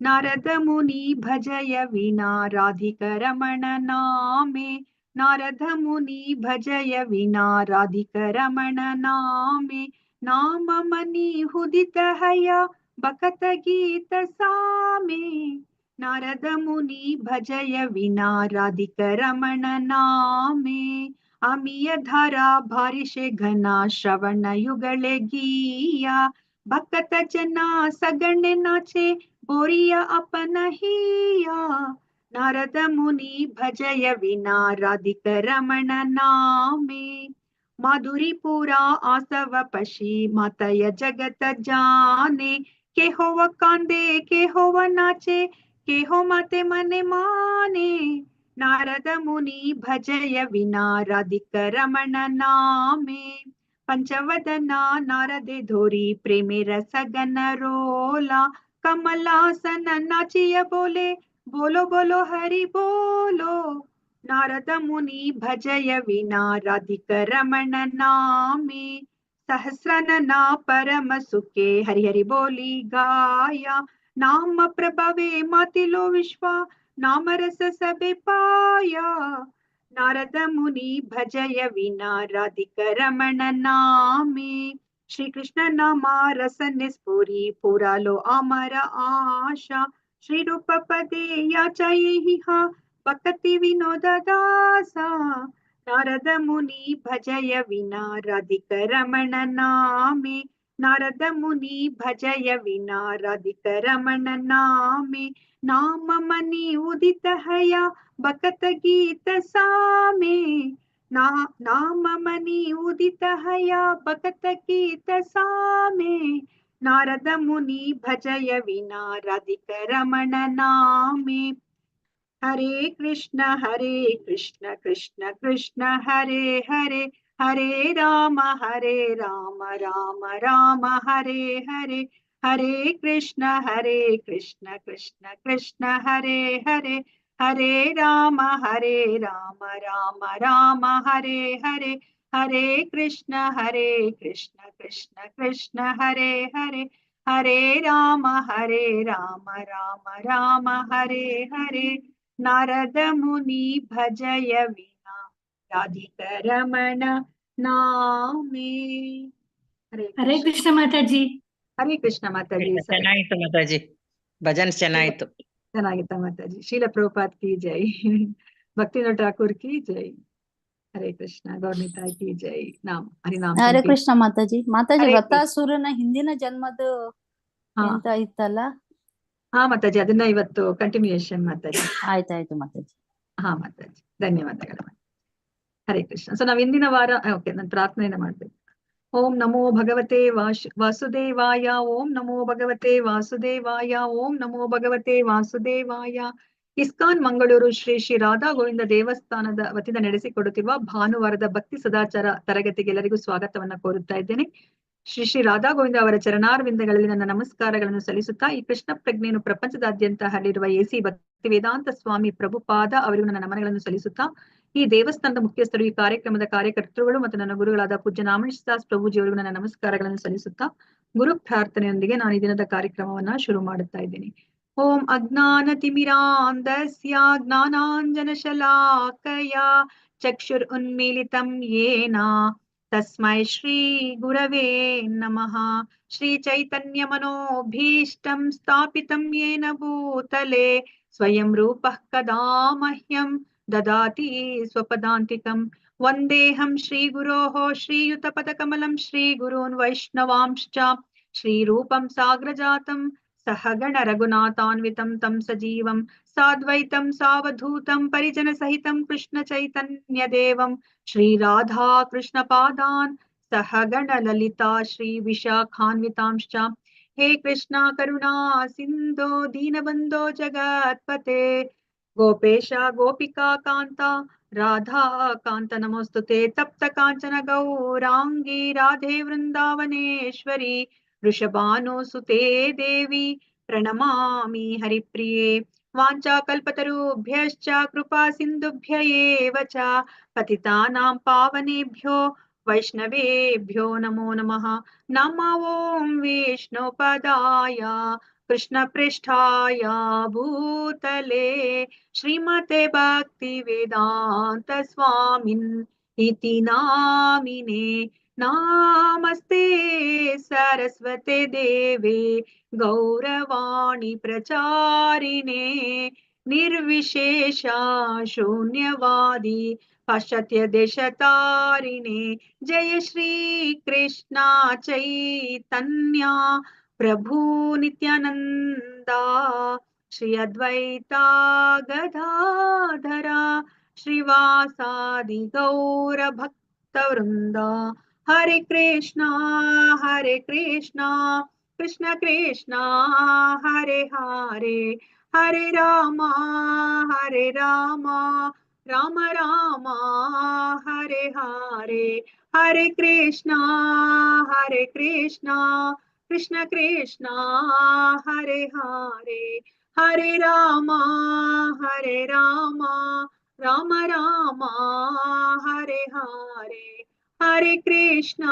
A: ನಾರದ ಮುನಿ ಭಜಯ ವಿನಾ ರಾಧಿಕ ರಮಣ ನಾಮೆ, ನಾರದ ಮುನಿ ಭಜಯ ವಿನಾ ರಾಧಿಕ ರಮಣ ನಾಮೆ, ನಾಮ ಮನಿ ಹುದಿತ ಹಯ ಬಕತ ಗೀತ ಸಾಮೆ, ನಾರದ ಮುನಿ ಭಜಯ ವಿನಾ ರಾಧಿಕ ರಮಣ ನಾಮೆ, ಅಮಿಯ ಧಾರಾ ಭಾರಿಷೆ ಘನ ಶ್ರವಣ ಯುಗಳೆ ಗೀಯ, ಭಕ್ತ ಜನ ಸಗಣೆ ನಾಚೆ ಬೋರಿಯ ಅಪನಹಿಯ, ನಾರದ ಮುನಿ ಭಜಯ ವಿನಾ ರಾಧಿಕ ರಮಣ ನಾಮೆ, ಮಾಧುರಿ ಪೂರ ಆಸವ ಪಶಿ ಮಾತಯ ಜಗತ ಜಾನೆ, ಕೆ ಹೋವ ಕಾಂದೆ ಕೆ ಹೋವ ನಾಚೆ ಕೆ ಹೋ ಮಾತೆ ಮನೆ ಮಾನೆ, ನಾರದ ಮುನಿ ಭಜಯ ವಿನಾ ರಾಧಿಕ ರಮಣ ನಾಮೆ, ಪಂಚವದನ ನಾರದೆ ಧೋರಿ ಪ್ರೇಮೆ ರಸಗನ ರೋಲಾ, ಕಮಲಾಸನ ನಾಚಿಯ ಬೋಲೆ ಬೋಲೋ ಬೋಲೋ ಹರಿ ಬೋಲೋ, ನಾರದ ಮುನಿ ಭಜಯ ವಿನಾ ರಾಧಿಕ ರಮಣ ನಾಮೆ, ಸಹಸ್ರನನ ಪರಮ ಸುಖೆ ಹರಿ ಹರಿ ಬೋಲಿ ಗಾಯ, ನಾಮ ಪ್ರಭವೆ ಮಾತಿಲೋ ವಿಶ್ವ ನಾಮ ರಸ ಸಬೆ ಪಾಯ, ನಾರದ ಮುನಿ ಭಜಯ ವಿನಾ ರಾಧಿಕ ರಮಣ ನಾಮೆ, ಶ್ರೀಕೃಷ್ಣ ನಾಮ ರಸನೆ ಸ್ಫುರಿ ಪುರಾಲೋ ಅಮರ ಆಶಾ, ಶ್ರೀ ರೂಪ ಪದೇ ಯಾಚಯಿ ಭಕ್ತಿ ವಿನೋದ ದಾಸ, ನಾರದ ಮುನಿ ಭಜಯ ವಿನಾ ರಾಧಿಕ ರಮಣ ನಾಮೆ, ನಾರದ ಮುನಿ ಭಜಯ ವಿನಾ ರಾಧಿಕ ರಮಣ ನಾಮೆ, ನಾಮ ಮನಿ ಉದಿತ ಹಯ ಭಕತ ಗೀತ ಸಾಮೆ, ನಾಮ ಮನಿ ಉದಿತ ಹಯ ಭಕತ ಗೀತ ಸಾಮೆ, ನಾರದ ಮುನಿ ಭಜಯ ವಿನಾ ರಾಧಿಕ ರಮಣ ನಾಮೆ, ಹರೇ ಕೃಷ್ಣ ಕೃಷ್ಣ ಕೃಷ್ಣ ಹರೇ ಹರೇ, ಹರೇ ರಾಮ ರಾಮ ರಾಮ ಹರೇ ಹರೇ, ಹರೇ ಕೃಷ್ಣ ಕೃಷ್ಣ ಕೃಷ್ಣ ಹರೇ ಹರೇ ಹರೇ ರಾಮ ರಾಮ ರಾಮ ಹರೇ ಹರೇ ಹರೇ ಕೃಷ್ಣ ಕೃಷ್ಣ ಕೃಷ್ಣ ಹರೇ ಹರೇ ಹರೇ ರಾಮ ರಾಮ ರಾಮ ಹರೇ ಹರೇ ನಾರದ ಮುನಿ ಭಜಯ ವಿನಾ ರಾಧಿಕ ರಮಣ ನಾಮೇ.
C: ಹರೇ ಕೃಷ್ಣ ಮಾತಾಜಿ.
A: ಹರೇ ಕೃಷ್ಣ ಮಾತಾಜಿ.
B: ಚೆನ್ನಾಗಿತ್ತು ಮಾತಾಜಿ, ಭಜನ್ ಚೆನ್ನಾಗಿತ್ತು.
A: ಚೆನ್ನಾಗಿತ್ತ ಮಾತಾಜಿ. ಶೀಲ ಪ್ರಭುಪಾದ್ ಕಿ ಜೈ. ಭಕ್ತಿನಾಥ್ ಠಾಕೂರ್ ಕಿ ಜೈ. ಹರೇ ಕೃಷ್ಣ. ಗೌರ್ನಿತಾಯ್ ಕಿ ಜೈ. ಹರಿನಾಮ
D: ಹರೇ ಕೃಷ್ಣ ಮಾತಾಜಿ. ಮಾತಾಜಿ,
A: ಹರೇ
D: ವೃತ್ತಾಸುರನ ಹಿಂದಿನ ಜನ್ಮದ ಎಂತ ಇತ್ತಲ್ಲ?
A: ಹಾ ಮಾತಾಜಿ, ಅದನ್ನ ಇವತ್ತು ಕಂಟಿನ್ಯೂಯೇಷನ್ ಮಾತಾಜಿ.
D: ಆಯ್ತಾಯ್ತು ಮಾತಾಜಿ.
A: ಹಾ ಮಾತಾಜಿ, ಧನ್ಯವಾದಗಳು. ಹರೇ ಕೃಷ್ಣ. ಸೊ ನಾವ್ ಇಂದಿನ ವಾರ ಓಕೆ, ನಾನು ಪ್ರಾರ್ಥನೆಯನ್ನ ಮಾಡ್ಬೇಕು. ಓಂ ನಮೋ ಭಗವತೆ ವಾಸುದೇವಾಯ. ಓಂ ನಮೋ ಭಗವತೆ ವಾಸುದೇವಾಯ. ಓಂ ನಮೋ ಭಗವತೆ ವಾಸುದೇವಾಯ. ಇಸ್ಕಾನ್ ಮಂಗಳೂರು ಶ್ರೀ ಶ್ರೀ ರಾಧಾ ಗೋವಿಂದ ದೇವಸ್ಥಾನದ ವತಿಯಿಂದ ನಡೆಸಿಕೊಡುತ್ತಿರುವ ಭಾನುವಾರದ ಭಕ್ತಿ ಸದಾಚಾರ ತರಗತಿಗೆ ಎಲ್ಲರಿಗೂ ಸ್ವಾಗತವನ್ನ ಕೋರುತ್ತಾ ಇದ್ದೇನೆ. ಶ್ರೀ ಶ್ರೀ ರಾಧಾ ಗೋವಿಂದ ಅವರ ಚರಣಾರವಿಂದಗಳಲ್ಲಿ ನನ್ನ ನಮಸ್ಕಾರಗಳನ್ನು ಸಲ್ಲಿಸುತ್ತಾ, ಈ ಕೃಷ್ಣ ಪ್ರಜ್ಞೆಯನ್ನು ಪ್ರಪಂಚದಾದ್ಯಂತ ಹರಡಿರುವ ಎಸಿ ಭಕ್ತಿ ವೇದಾಂತ ಸ್ವಾಮಿ ಪ್ರಭುಪಾದ ಅವರಿಗೂ ನನ್ನ ನಮನಗಳನ್ನು ಸಲ್ಲಿಸುತ್ತಾ, ಈ ದೇವಸ್ಥಾನದ ಮುಖ್ಯಸ್ಥರು, ಈ ಕಾರ್ಯಕ್ರಮದ ಕಾರ್ಯಕರ್ತರುಗಳು ಮತ್ತು ನನ್ನ ಗುರುಗಳಾದ ಪೂಜ್ಯ ನಾಮೇಶ್ ದಾಸ್ ಪ್ರಭುಜಿ ಅವರಿಗೂ ನನ್ನ ನಮಸ್ಕಾರಗಳನ್ನು ಸಲ್ಲಿಸುತ್ತಾ, ಗುರು ಪ್ರಾರ್ಥನೆಯೊಂದಿಗೆ ನಾನು ಈ ದಿನದ ಕಾರ್ಯಕ್ರಮವನ್ನ ಶುರು ಮಾಡುತ್ತಾ ಇದ್ದೀನಿ. ಓಂ ಅಜ್ಞಾನ ತಿಮಿರಾಂಧಸ್ಯ ಜ್ಞಾನಾಂಜನ ಶಲಾಕಯ ಚಕ್ಷುರ್ ಉನ್ಮೀಲಿತಂ ಯೇನ ತಸ್ಮೈ ಶ್ರೀ ಗುರವೇ ನಮಃ. ಶ್ರೀ ಚೈತನ್ಯ ಮನೋಭೀಷ್ಟಂ ಸ್ಥಾಪಿತಂ ಯೇನ ಭೂತಲೆ ಸ್ವಯಂ ರೂಪಃ ಕದಾ ಮಹ್ಯಂ ದದಾತಿ ಸ್ವಪದಾಂತಿಕಂ. ವಂದೇಹಂ ಶ್ರೀ ಗುರೋಃ ಶ್ರೀಯುತ ಪದಕಮಲಂ ಶ್ರೀ ಗುರೂನ್ ವೈಷ್ಣವಾಂಶ್ಚ ಶ್ರೀರೂಪಂ ಸಾಗ್ರಜಾತಂ ಸಹಗಣ ರಘುನಾಥಾನ್ವಿತಂ ತಂ ಸಜೀವಂ ಸಾದ್ವೈತಂ ಸಾವಧೂತಂ ಪರಿಜನ ಸಹಿತಂ ಕೃಷ್ಣ ಚೈತನ್ಯ ದೇವಂ ಶ್ರೀ ರಾಧಾ ಕೃಷ್ಣ ಪಾದಾನ್ ಸಹಗಣ ಲಲಿತಾ ಶ್ರೀ ವಿಶಾಖಾನ್ವಿತಾಂಶ್ಚ. ಹೇ ಕೃಷ್ಣ ಕರುಣಾ ಸಿಂಧೋ ದೀನಬಂಧೋ ಜಗತ್ಪತೆ ಗೋಪೇಶ ಗೋಪಿಕಾ ಕಾಂತ ರಾಧಾ ಕಾಂತ ನಮೋಸ್ತುತೆ. ತಪ್ತ ಕಾಂಚನ ಗೌರಾಂಗಿ ರಾಧೆ ವೃಂದಾವನೇಶ್ವರಿ ವೃಷಭಾನುಸುತೆ ದೇವಿ ಪ್ರಣಮಾಮಿ ಹರಿಪ್ರಿಯೆ. ವಾಂಚಾಕಲ್ಪತರುಭ್ಯಶ್ಚ ಕೃಪಾ ಸಿಂಧುಭ್ಯ ಏವ ಚ ಪತಿತಾನಾಂ ಪಾವನೇಭ್ಯೋ ವೈಷ್ಣವೇಭ್ಯೋ ನಮೋ ನಮಃ. ನಮೋ ಓಂ ವಿಷ್ಣುಪದಾಯ ಕೃಷ್ಣ ಪೃಷ್ಠಾಯ ಭೂತಲೆ ಶ್ರೀಮತೆ ಭಕ್ತಿ ವೇದಾಂತ ಸ್ವಾಮಿನ್ ಇತಿ ನಾಮಿನೇ. ನಾಮಸ್ತೆ ಸರಸ್ವತೆ ದೇವೆ ಗೌರವಾಣಿ ಪ್ರಚಾರಿಣೆ ನಿರ್ವಿಶೇಷ ಶೂನ್ಯವಾದಿ ಪಾಶ್ಚಾತ್ಯ ದೇಶತಾರಿಣೆ. ಜಯ ಶ್ರೀ ಕೃಷ್ಣ ಚೈತನ್ಯ ಪ್ರಭು ನಿತ್ಯಾನಂದ ಶ್ರೀ ಅದ್ವೈತ ಗದಾಧರ ಶ್ರೀವಾಸಾದಿ ಗೌರ ಭಕ್ತ ವೃಂದ. ಹರೇ ಕೃಷ್ಣ ಕೃಷ್ಣ ಕೃಷ್ಣ ಹರೇ ಹರೇ ಹರೇ ರಾಮ ರಾಮ ರಾಮ ಹರೇ ಹರೇ. ಹರೇ ಕೃಷ್ಣ ಕೃಷ್ಣ ಕೃಷ್ಣ ಹರೇ ಹರೇ ಹರೇ ರಾಮ ರಾಮ ರಾಮ ಹರೇ ಹರೇ. ಹರೇ ಕೃಷ್ಣ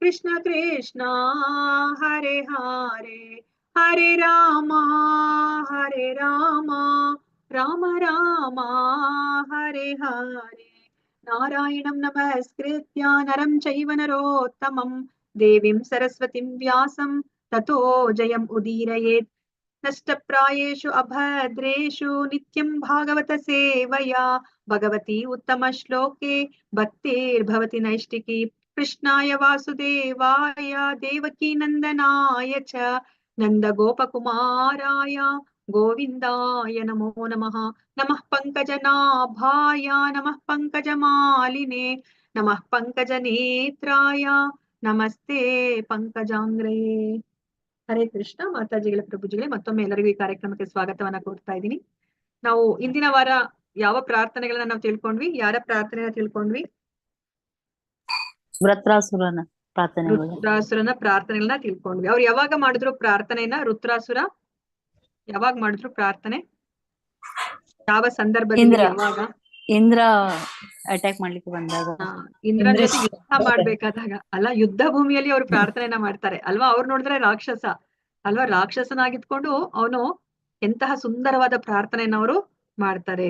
A: ಕೃಷ್ಣ ಕೃಷ್ಣ ಹರೇ ಹರೇ ಹರೇ ರಾಮ ರಾಮ ರಾಮ ಹರೇ ಹರೇ. ನಾರಾಯಣಂ ನಮಸ್ಕೃತ್ಯ ನರಂ ಚೈವ ನರೋತ್ತಮಂ ದೇವೀಂ ಸರಸ್ವತಿಂ ವ್ಯಾಸಂ ತತೋ ಜಯಂ ಉದೀರಯೇತ್. ನಷ್ಟಪ್ರಾಯೇಷು ಅಭದ್ರೇಷು ನಿತ್ಯಂ ಭಾಗವತ ಸೇವಯಾ ಭಗವತಿ ಉತ್ತಮ ಶ್ಲೋಕೆ ಭಕ್ತಿರ್ಭವತಿ ನೈಷ್ಟಿಕಿ. ಕೃಷ್ಣಾಯ ವಾಸುದೇವಾಯ ದೇವಕೀ ನಂದನಾಯ ಚ ನಂದ ಗೋಪಕುಮಾರಾಯ ಗೋವಿಂದಾಯ ನಮೋ ನಮಃ. ನಮಃ ಪಂಕಜನಾಭಾಯ ನಮಃ ಪಂಕಜಮಾಲಿನೇ ನಮಃ ಪಂಕಜನೇತ್ರಾಯ ನಮಸ್ತೆ ಪಂಕಜಾಂಗ್ರಯೇ. ಹರೇ ಕೃಷ್ಣ. ಮಾತಾಜಿಗಳ ಪ್ರಭುಜಿಗಳೇ, ಮತ್ತೊಮ್ಮೆ ಎಲ್ಲರಿಗೂ ಈ ಕಾರ್ಯಕ್ರಮಕ್ಕೆ ಸ್ವಾಗತವನ್ನ ಕೋರ್ತಾ ಇದ್ದೀನಿ. ನಾವು ಇಂದಿನ ವಾರ ಯಾವ ಪ್ರಾರ್ಥನೆಗಳನ್ನ ನಾವು ತಿಳ್ಕೊಂಡ್ವಿ? ಯಾರ ಪ್ರಾರ್ಥನೆನ ತಿಳ್ಕೊಂಡ್ವಿ?
D: ವೃತ್ರಾಸುರನ ಪ್ರಾರ್ಥನೆಗಳು.
A: ರುದ್ರಾಸುರನ ಪ್ರಾರ್ಥನೆಗಳನ್ನ ತಿಳ್ಕೊಂಡ್ವಿ. ಅವ್ರು ಯಾವಾಗ ಮಾಡಿದ್ರು ಪ್ರಾರ್ಥನೆಯನ್ನ? ರುದ್ರಾಸುರ ಯಾವಾಗ ಮಾಡಿದ್ರು ಪ್ರಾರ್ಥನೆ? ಯಾವ ಸಂದರ್ಭದಲ್ಲಿ?
D: ಇಂದ್ರ.
A: ಯಾವಾಗ?
D: ಇಂದ್ರ ಅಟ್ಯಾಕ್ ಮಾಡ್ಲಿಕ್ಕೆ ಬಂದಾಗ.
A: ಇಂದ್ರನ ಜೊತೆ ಯುದ್ಧ ಮಾಡ್ಬೇಕಾದಾಗ ಅಲ್ಲ, ಯುದ್ಧ ಭೂಮಿಯಲ್ಲಿ ಅವ್ರು ಪ್ರಾರ್ಥನೆಯನ್ನ ಮಾಡ್ತಾರೆ ಅಲ್ವಾ. ಅವ್ರು ನೋಡಿದ್ರೆ ರಾಕ್ಷಸ ಅಲ್ವಾ, ರಾಕ್ಷಸನಾಗಿದ್ಕೊಂಡು ಅವನು ಎಂತಹ ಸುಂದರವಾದ ಪ್ರಾರ್ಥನೆಯನ್ನ ಅವರು ಮಾಡ್ತಾರೆ.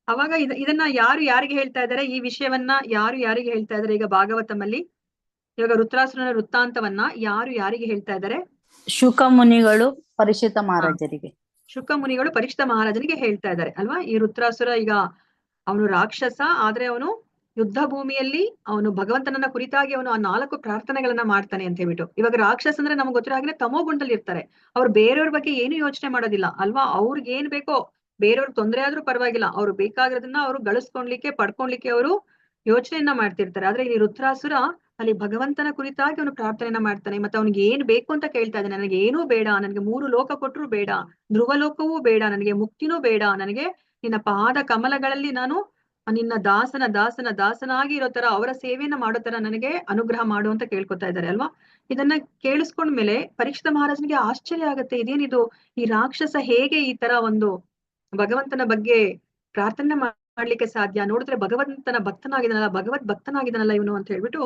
A: ಅವಾಗ ಇದನ್ನ ಯಾರು ಯಾರಿಗೆ ಹೇಳ್ತಾ ಇದ್ದಾರೆ? ಈ ವಿಷಯವನ್ನ ಯಾರು ಯಾರಿಗೆ ಹೇಳ್ತಾ ಇದ್ದಾರೆ? ಈಗ ಭಾಗವತಮಲ್ಲಿ ಇವಾಗ ರುದ್ರಾಸುರನ ವೃತ್ತಾಂತವನ್ನ ಯಾರು ಯಾರಿಗೆ ಹೇಳ್ತಾ ಇದ್ದಾರೆ?
D: ಶುಕ ಮುನಿಗಳು ಪರಿಷಿತ ಮಹಾರಾಜರಿಗೆ.
A: ಶುಕ ಮುನಿಗಳು ಪರೀಕ್ಷಿತ ಮಹಾರಾಜನಿಗೆ ಹೇಳ್ತಾ ಇದ್ದಾರೆ ಅಲ್ವಾ. ಈ ರುದ್ರಾಸುರ ಈಗ ಅವನು ರಾಕ್ಷಸ, ಆದ್ರೆ ಅವನು ಯುದ್ಧ ಭೂಮಿಯಲ್ಲಿ ಅವನು ಭಗವಂತನನ್ನ ಕುರಿತಾಗಿ ಅವನು ಆ 4 ಪ್ರಾರ್ಥನೆಗಳನ್ನ ಮಾಡ್ತಾನೆ ಅಂತ ಹೇಳ್ಬಿಟ್ಟು. ಇವಾಗ ರಾಕ್ಷಸ ಅಂದ್ರೆ ನಮ್ಗೆ ಗೊತ್ತಿರೋ ಹಾಗೆ ತಮೋ ಗುಂಡಲ್ಲಿ ಇರ್ತಾರೆ. ಅವ್ರು ಬೇರೆಯವ್ರ ಬಗ್ಗೆ ಏನು ಯೋಚನೆ ಮಾಡೋದಿಲ್ಲ ಅಲ್ವಾ. ಅವ್ರಿಗೆ ಏನ್ ಬೇಕೋ, ಬೇರೆಯವ್ರಿಗೆ ತೊಂದರೆ ಆದ್ರೂ ಪರವಾಗಿಲ್ಲ, ಅವ್ರು ಬೇಕಾಗಿರೋದನ್ನ ಅವ್ರು ಗಳಿಸ್ಕೊಳ್ಲಿಕ್ಕೆ ಪಡ್ಕೊಳ್ಲಿಕ್ಕೆ ಅವರು ಯೋಚನೆಯನ್ನ ಮಾಡ್ತಿರ್ತಾರೆ. ಆದ್ರೆ ಇಲ್ಲಿ ರುದ್ರಾಸುರ ಅಲ್ಲಿ ಭಗವಂತನ ಕುರಿತಾಗಿ ಅವನು ಪ್ರಾರ್ಥನೆಯನ್ನ ಮಾಡ್ತಾನೆ. ಮತ್ತೆ ಅವನಿಗೆ ಏನ್ ಬೇಕು ಅಂತ ಕೇಳ್ತಾ ಇದ್ದಾನೆ. ನನಗೆ ಏನೂ ಬೇಡ, ನನಗೆ 3 ಲೋಕ ಕೊಟ್ರು ಬೇಡ, ಧ್ರುವ ಲೋಕವೂ ಬೇಡ, ನನಗೆ ಮುಕ್ತಿನೂ ಬೇಡ, ನನಗೆ ನಿನ್ನ ಪಾದ ಕಮಲಗಳಲ್ಲಿ ನಾನು ನಿನ್ನ ದಾಸನಾಗಿ ಇರೋ ತರ, ಅವರ ಸೇವೆಯನ್ನ ಮಾಡೋ ತರ ನನಗೆ ಅನುಗ್ರಹ ಮಾಡು ಅಂತ ಕೇಳ್ಕೊತಾ ಇದ್ದಾರೆ ಅಲ್ವಾ. ಇದನ್ನ ಕೇಳಿಸ್ಕೊಂಡ್ಮೇಲೆ ಪರೀಕ್ಷಿತ ಮಹಾರಾಜನಿಗೆ ಆಶ್ಚರ್ಯ ಆಗತ್ತೆ. ಇದೇನಿದು, ಈ ರಾಕ್ಷಸ ಹೇಗೆ ಈ ತರ ಒಂದು ಭಗವಂತನ ಬಗ್ಗೆ ಪ್ರಾರ್ಥನೆ ಮಾಡ್ಲಿಕ್ಕೆ ಸಾಧ್ಯ? ನೋಡಿದ್ರೆ ಭಗವಂತನ ಭಕ್ತನಾಗಿದ್ದಾನಲ್ಲ, ಭಗವದ್ ಭಕ್ತನಾಗಿದ್ದಾನಲ್ಲ ಇವನು ಅಂತ ಹೇಳ್ಬಿಟ್ಟು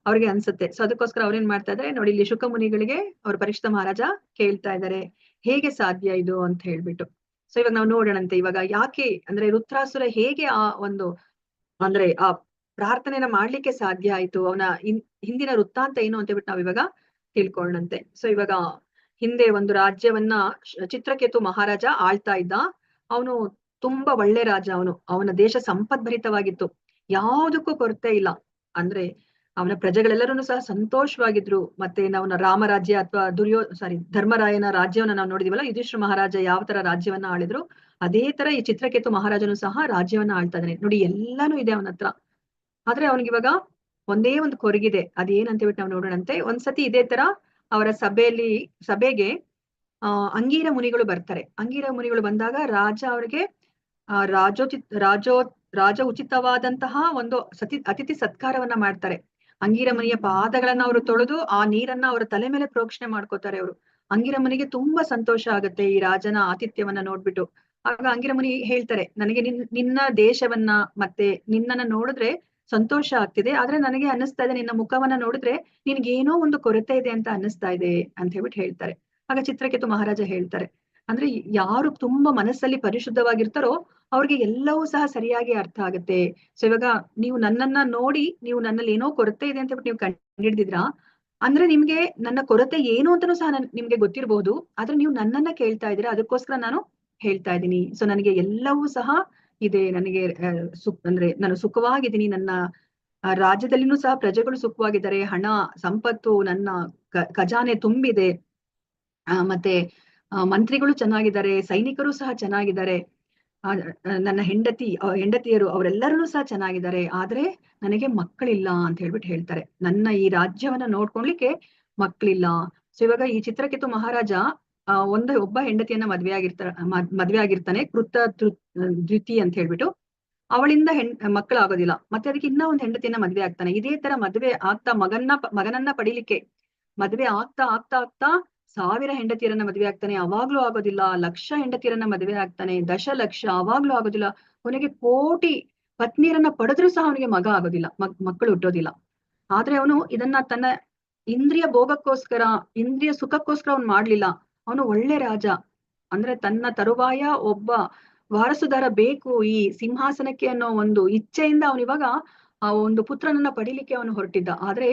A: ಅವ್ರಿಗೆ ಅನ್ಸುತ್ತೆ. ಸೊ ಅದಕ್ಕೋಸ್ಕರ ಅವ್ರೇನ್ ಮಾಡ್ತಾ ಇದಾರೆ ನೋಡಿ, ಇಲ್ಲಿ ಶುಕ ಮುನಿಗಳಿಗೆ ಅವ್ರ ಪರೀಕ್ಷಿತ ಮಹಾರಾಜ ಕೇಳ್ತಾ ಇದ್ದಾರೆ ಹೇಗೆ ಸಾಧ್ಯ ಇದು ಅಂತ ಹೇಳ್ಬಿಟ್ಟು. ಸೊ ಇವಾಗ ನಾವು ನೋಡೋಣಂತೆ. ಇವಾಗ ಯಾಕೆ ಅಂದ್ರೆ ರುದ್ರಾಸುರ ಹೇಗೆ ಆ ಒಂದು ಅಂದ್ರೆ ಆ ಪ್ರಾರ್ಥನೆನ ಮಾಡ್ಲಿಕ್ಕೆ ಸಾಧ್ಯ ಆಯ್ತು, ಅವನ ಹಿಂದಿನ ವೃತ್ತಾಂತ ಏನು ಅಂತ ಹೇಳ್ಬಿಟ್ಟು ನಾವ್ ಇವಾಗ ತಿಳ್ಕೊಳ್ಳಂತೆ. ಸೊ ಇವಾಗ ಹಿಂದೆ ಒಂದು ರಾಜ್ಯವನ್ನ ಚಿತ್ರಕೇತು ಮಹಾರಾಜ ಆಳ್ತಾ ಇದ್ದ. ಅವನು ತುಂಬಾ ಒಳ್ಳೆ ರಾಜ. ಅವನ ದೇಶ ಸಂಪದ್ಭರಿತವಾಗಿತ್ತು, ಯಾವುದಕ್ಕೂ ಕೊರತೆ ಇಲ್ಲ. ಅಂದ್ರೆ ಅವನ ಪ್ರಜೆಗಳೆಲ್ಲರೂ ಸಹ ಸಂತೋಷವಾಗಿದ್ರು. ಮತ್ತೆ ನಾವು ರಾಮರಾಜ್ಯ ಅಥವಾ ಧರ್ಮರಾಯನ ರಾಜ್ಯವನ್ನ ನಾವು ನೋಡಿದಿವಲ್ಲ, ಯುಧಿಷ್ಠಿರ ಮಹಾರಾಜ ಯಾವ ತರ ರಾಜ್ಯವನ್ನ ಆಳಿದ್ರು, ಅದೇ ತರ ಈ ಚಿತ್ರಕೇತು ಮಹಾರಾಜನು ಸಹ ರಾಜ್ಯವನ್ನ ಆಳ್ತಾ ಇದ್ದಾನೆ ನೋಡಿ. ಎಲ್ಲಾನು ಇದೆ ಅವನ ಹತ್ರ. ಆದ್ರೆ ಅವನಿಗೆ ಇವಾಗ ಒಂದೇ ಒಂದು ಕೊರಗಿದೆ. ಅದೇನಂತ ಹೇಳ್ಬಿಟ್ಟು ನಾವು ನೋಡೋಣಂತೆ. ಒಂದ್ಸತಿ ಇದೇ ತರ ಅವರ ಸಭೆಗೆ ಅಂಗೀರ ಮುನಿಗಳು ಬರ್ತಾರೆ. ಅಂಗೀರ ಮುನಿಗಳು ಬಂದಾಗ ರಾಜ ಅವರಿಗೆ ರಾಜ ಉಚಿತವಾದಂತಹ ಒಂದು ಅತಿಥಿ ಸತ್ಕಾರವನ್ನ ಮಾಡ್ತಾರೆ. ಅಂಗೀರ ಮುನಿಯ ಪಾದಗಳನ್ನ ಅವರು ತೊಳೆದು ಆ ನೀರನ್ನ ಅವರ ತಲೆ ಮೇಲೆ ಪ್ರೋಕ್ಷಣೆ ಮಾಡ್ಕೋತಾರೆ ಅವರು. ಅಂಗೀರ ಮುನಿಗೆ ತುಂಬಾ ಸಂತೋಷ ಆಗುತ್ತೆ ಈ ರಾಜನ ಆತಿಥ್ಯವನ್ನ ನೋಡ್ಬಿಟ್ಟು. ಆಗ ಅಂಗೀರ ಮುನಿ ಹೇಳ್ತಾರೆ, ನನಗೆ ನಿನ್ನ ದೇಶವನ್ನ ಮತ್ತೆ ನಿನ್ನನ್ನ ನೋಡಿದ್ರೆ ಸಂತೋಷ ಆಗ್ತಿದೆ, ಆದ್ರೆ ನನಗೆ ಅನ್ನಿಸ್ತಾ ಇದೆ ನಿನ್ನ ಮುಖವನ್ನ ನೋಡಿದ್ರೆ ನಿನ್ಗೇನೋ ಒಂದು ಕೊರತೆ ಇದೆ ಅಂತ ಅನ್ನಿಸ್ತಾ ಇದೆ ಅಂತ ಹೇಳ್ಬಿಟ್ಟು ಹೇಳ್ತಾರೆ. ಆಗ ಚಿತ್ರಕೇತು ಮಹಾರಾಜ ಹೇಳ್ತಾರೆ, ಅಂದ್ರೆ ಯಾರು ತುಂಬಾ ಮನಸ್ಸಲ್ಲಿ ಪರಿಶುದ್ಧವಾಗಿರ್ತಾರೋ ಅವ್ರಿಗೆ ಎಲ್ಲವೂ ಸಹ ಸರಿಯಾಗಿ ಅರ್ಥ ಆಗುತ್ತೆ. ಸೊ ಇವಾಗ ನೀವು ನನ್ನನ್ನ ನೋಡಿ ನೀವು ನನ್ನಲ್ಲಿ ಏನೋ ಕೊರತೆ ಇದೆ ಅಂತ ಹೇಳ್ಬಿಟ್ಟು ನೀವು ಕಂಡಿಡ್ದಿದ್ರಾ, ಅಂದ್ರೆ ನಿಮ್ಗೆ ನನ್ನ ಕೊರತೆ ಏನು ಅಂತಾನೂ ಸಹ ನಿಮ್ಗೆ ಗೊತ್ತಿರಬಹುದು. ಆದ್ರೆ ನೀವು ನನ್ನನ್ನ ಕೇಳ್ತಾ ಇದ್ದೀರಾ, ಅದಕ್ಕೋಸ್ಕರ ನಾನು ಹೇಳ್ತಾ ಇದ್ದೀನಿ. ಸೊ ನನಗೆ ಎಲ್ಲವೂ ಸಹ ಇದೆ, ನನಗೆ ಅಂದ್ರೆ ನಾನು ಸುಖವಾಗಿದ್ದೀನಿ, ನನ್ನ ರಾಜ್ಯದಲ್ಲಿನೂ ಸಹ ಪ್ರಜೆಗಳು ಸುಖವಾಗಿದ್ದಾರೆ, ಹಣ ಸಂಪತ್ತು ನನ್ನ ಖಜಾನೆ ತುಂಬಿದೆ, ಮತ್ತೆ ಮಂತ್ರಿಗಳು ಚೆನ್ನಾಗಿದ್ದಾರೆ, ಸೈನಿಕರು ಸಹ ಚೆನ್ನಾಗಿದ್ದಾರೆ, ನನ್ನ ಹೆಂಡತಿಯರು ಅವರೆಲ್ಲರೂ ಸಹ ಚೆನ್ನಾಗಿದ್ದಾರೆ. ಆದ್ರೆ ನನಗೆ ಮಕ್ಕಳಿಲ್ಲ ಅಂತ ಹೇಳ್ಬಿಟ್ಟು ಹೇಳ್ತಾರೆ. ನನ್ನ ಈ ರಾಜ್ಯವನ್ನ ನೋಡ್ಕೊಳ್ಲಿಕ್ಕೆ ಮಕ್ಕಳಿಲ್ಲ. ಸೊ ಇವಾಗ ಈ ಚಿತ್ರಕೇತು ಮಹಾರಾಜ ಒಬ್ಬ ಹೆಂಡತಿಯನ್ನ ಮದ್ವೆ ಆಗಿರ್ತಾನೆ, ದ್ಯುತಿ ಅಂತ ಹೇಳ್ಬಿಟ್ಟು. ಅವಳಿಂದ ಮಕ್ಕಳಾಗೋದಿಲ್ಲ. ಮತ್ತೆ ಅದಕ್ಕೆ ಇನ್ನ ಒಂದು ಹೆಂಡತಿಯನ್ನ ಮದ್ವೆ ಆಗ್ತಾನೆ. ಇದೇ ತರ ಮದ್ವೆ ಆಗ್ತಾ ಮಗನನ್ನ ಪಡಿಲಿಕ್ಕೆ ಮದ್ವೆ ಆಗ್ತಾ 1000 ಹೆಂಡತಿಯರನ್ನ ಮದ್ವೆ ಆಗ್ತಾನೆ, ಅವಾಗ್ಲೂ ಆಗೋದಿಲ್ಲ. 1,00,000 ಹೆಂಡತಿಯರನ್ನ ಮದ್ವೆ ಆಗ್ತಾನೆ, 10,00,000, ಅವಾಗ್ಲೂ ಆಗೋದಿಲ್ಲ. ಅವನಿಗೆ 1,00,000 ಪತ್ನಿಯರನ್ನ ಪಡೆದ್ರೂ ಸಹ ಅವನಿಗೆ ಮಗ ಆಗೋದಿಲ್ಲ, ಮಕ್ಕಳು ಹುಟ್ಟೋದಿಲ್ಲ. ಆದ್ರೆ ಅವನು ಇದನ್ನ ತನ್ನ ಇಂದ್ರಿಯ ಭೋಗಕ್ಕೋಸ್ಕರ, ಇಂದ್ರಿಯ ಸುಖಕ್ಕೋಸ್ಕರ ಅವ್ನು ಮಾಡ್ಲಿಲ್ಲ. ಅವನು ಒಳ್ಳೆ ರಾಜ. ಅಂದ್ರೆ ತನ್ನ ತರುವಾಯ ಒಬ್ಬ ವಾರಸುದಾರ ಬೇಕು ಈ ಸಿಂಹಾಸನಕ್ಕೆ ಅನ್ನೋ ಒಂದು ಇಚ್ಛೆಯಿಂದ ಅವನಿವಾಗ ಆ ಒಂದು ಪುತ್ರನನ್ನ ಪಡಿಲಿಕ್ಕೆ ಅವನು ಹೊರಟಿದ್ದ. ಆದ್ರೆ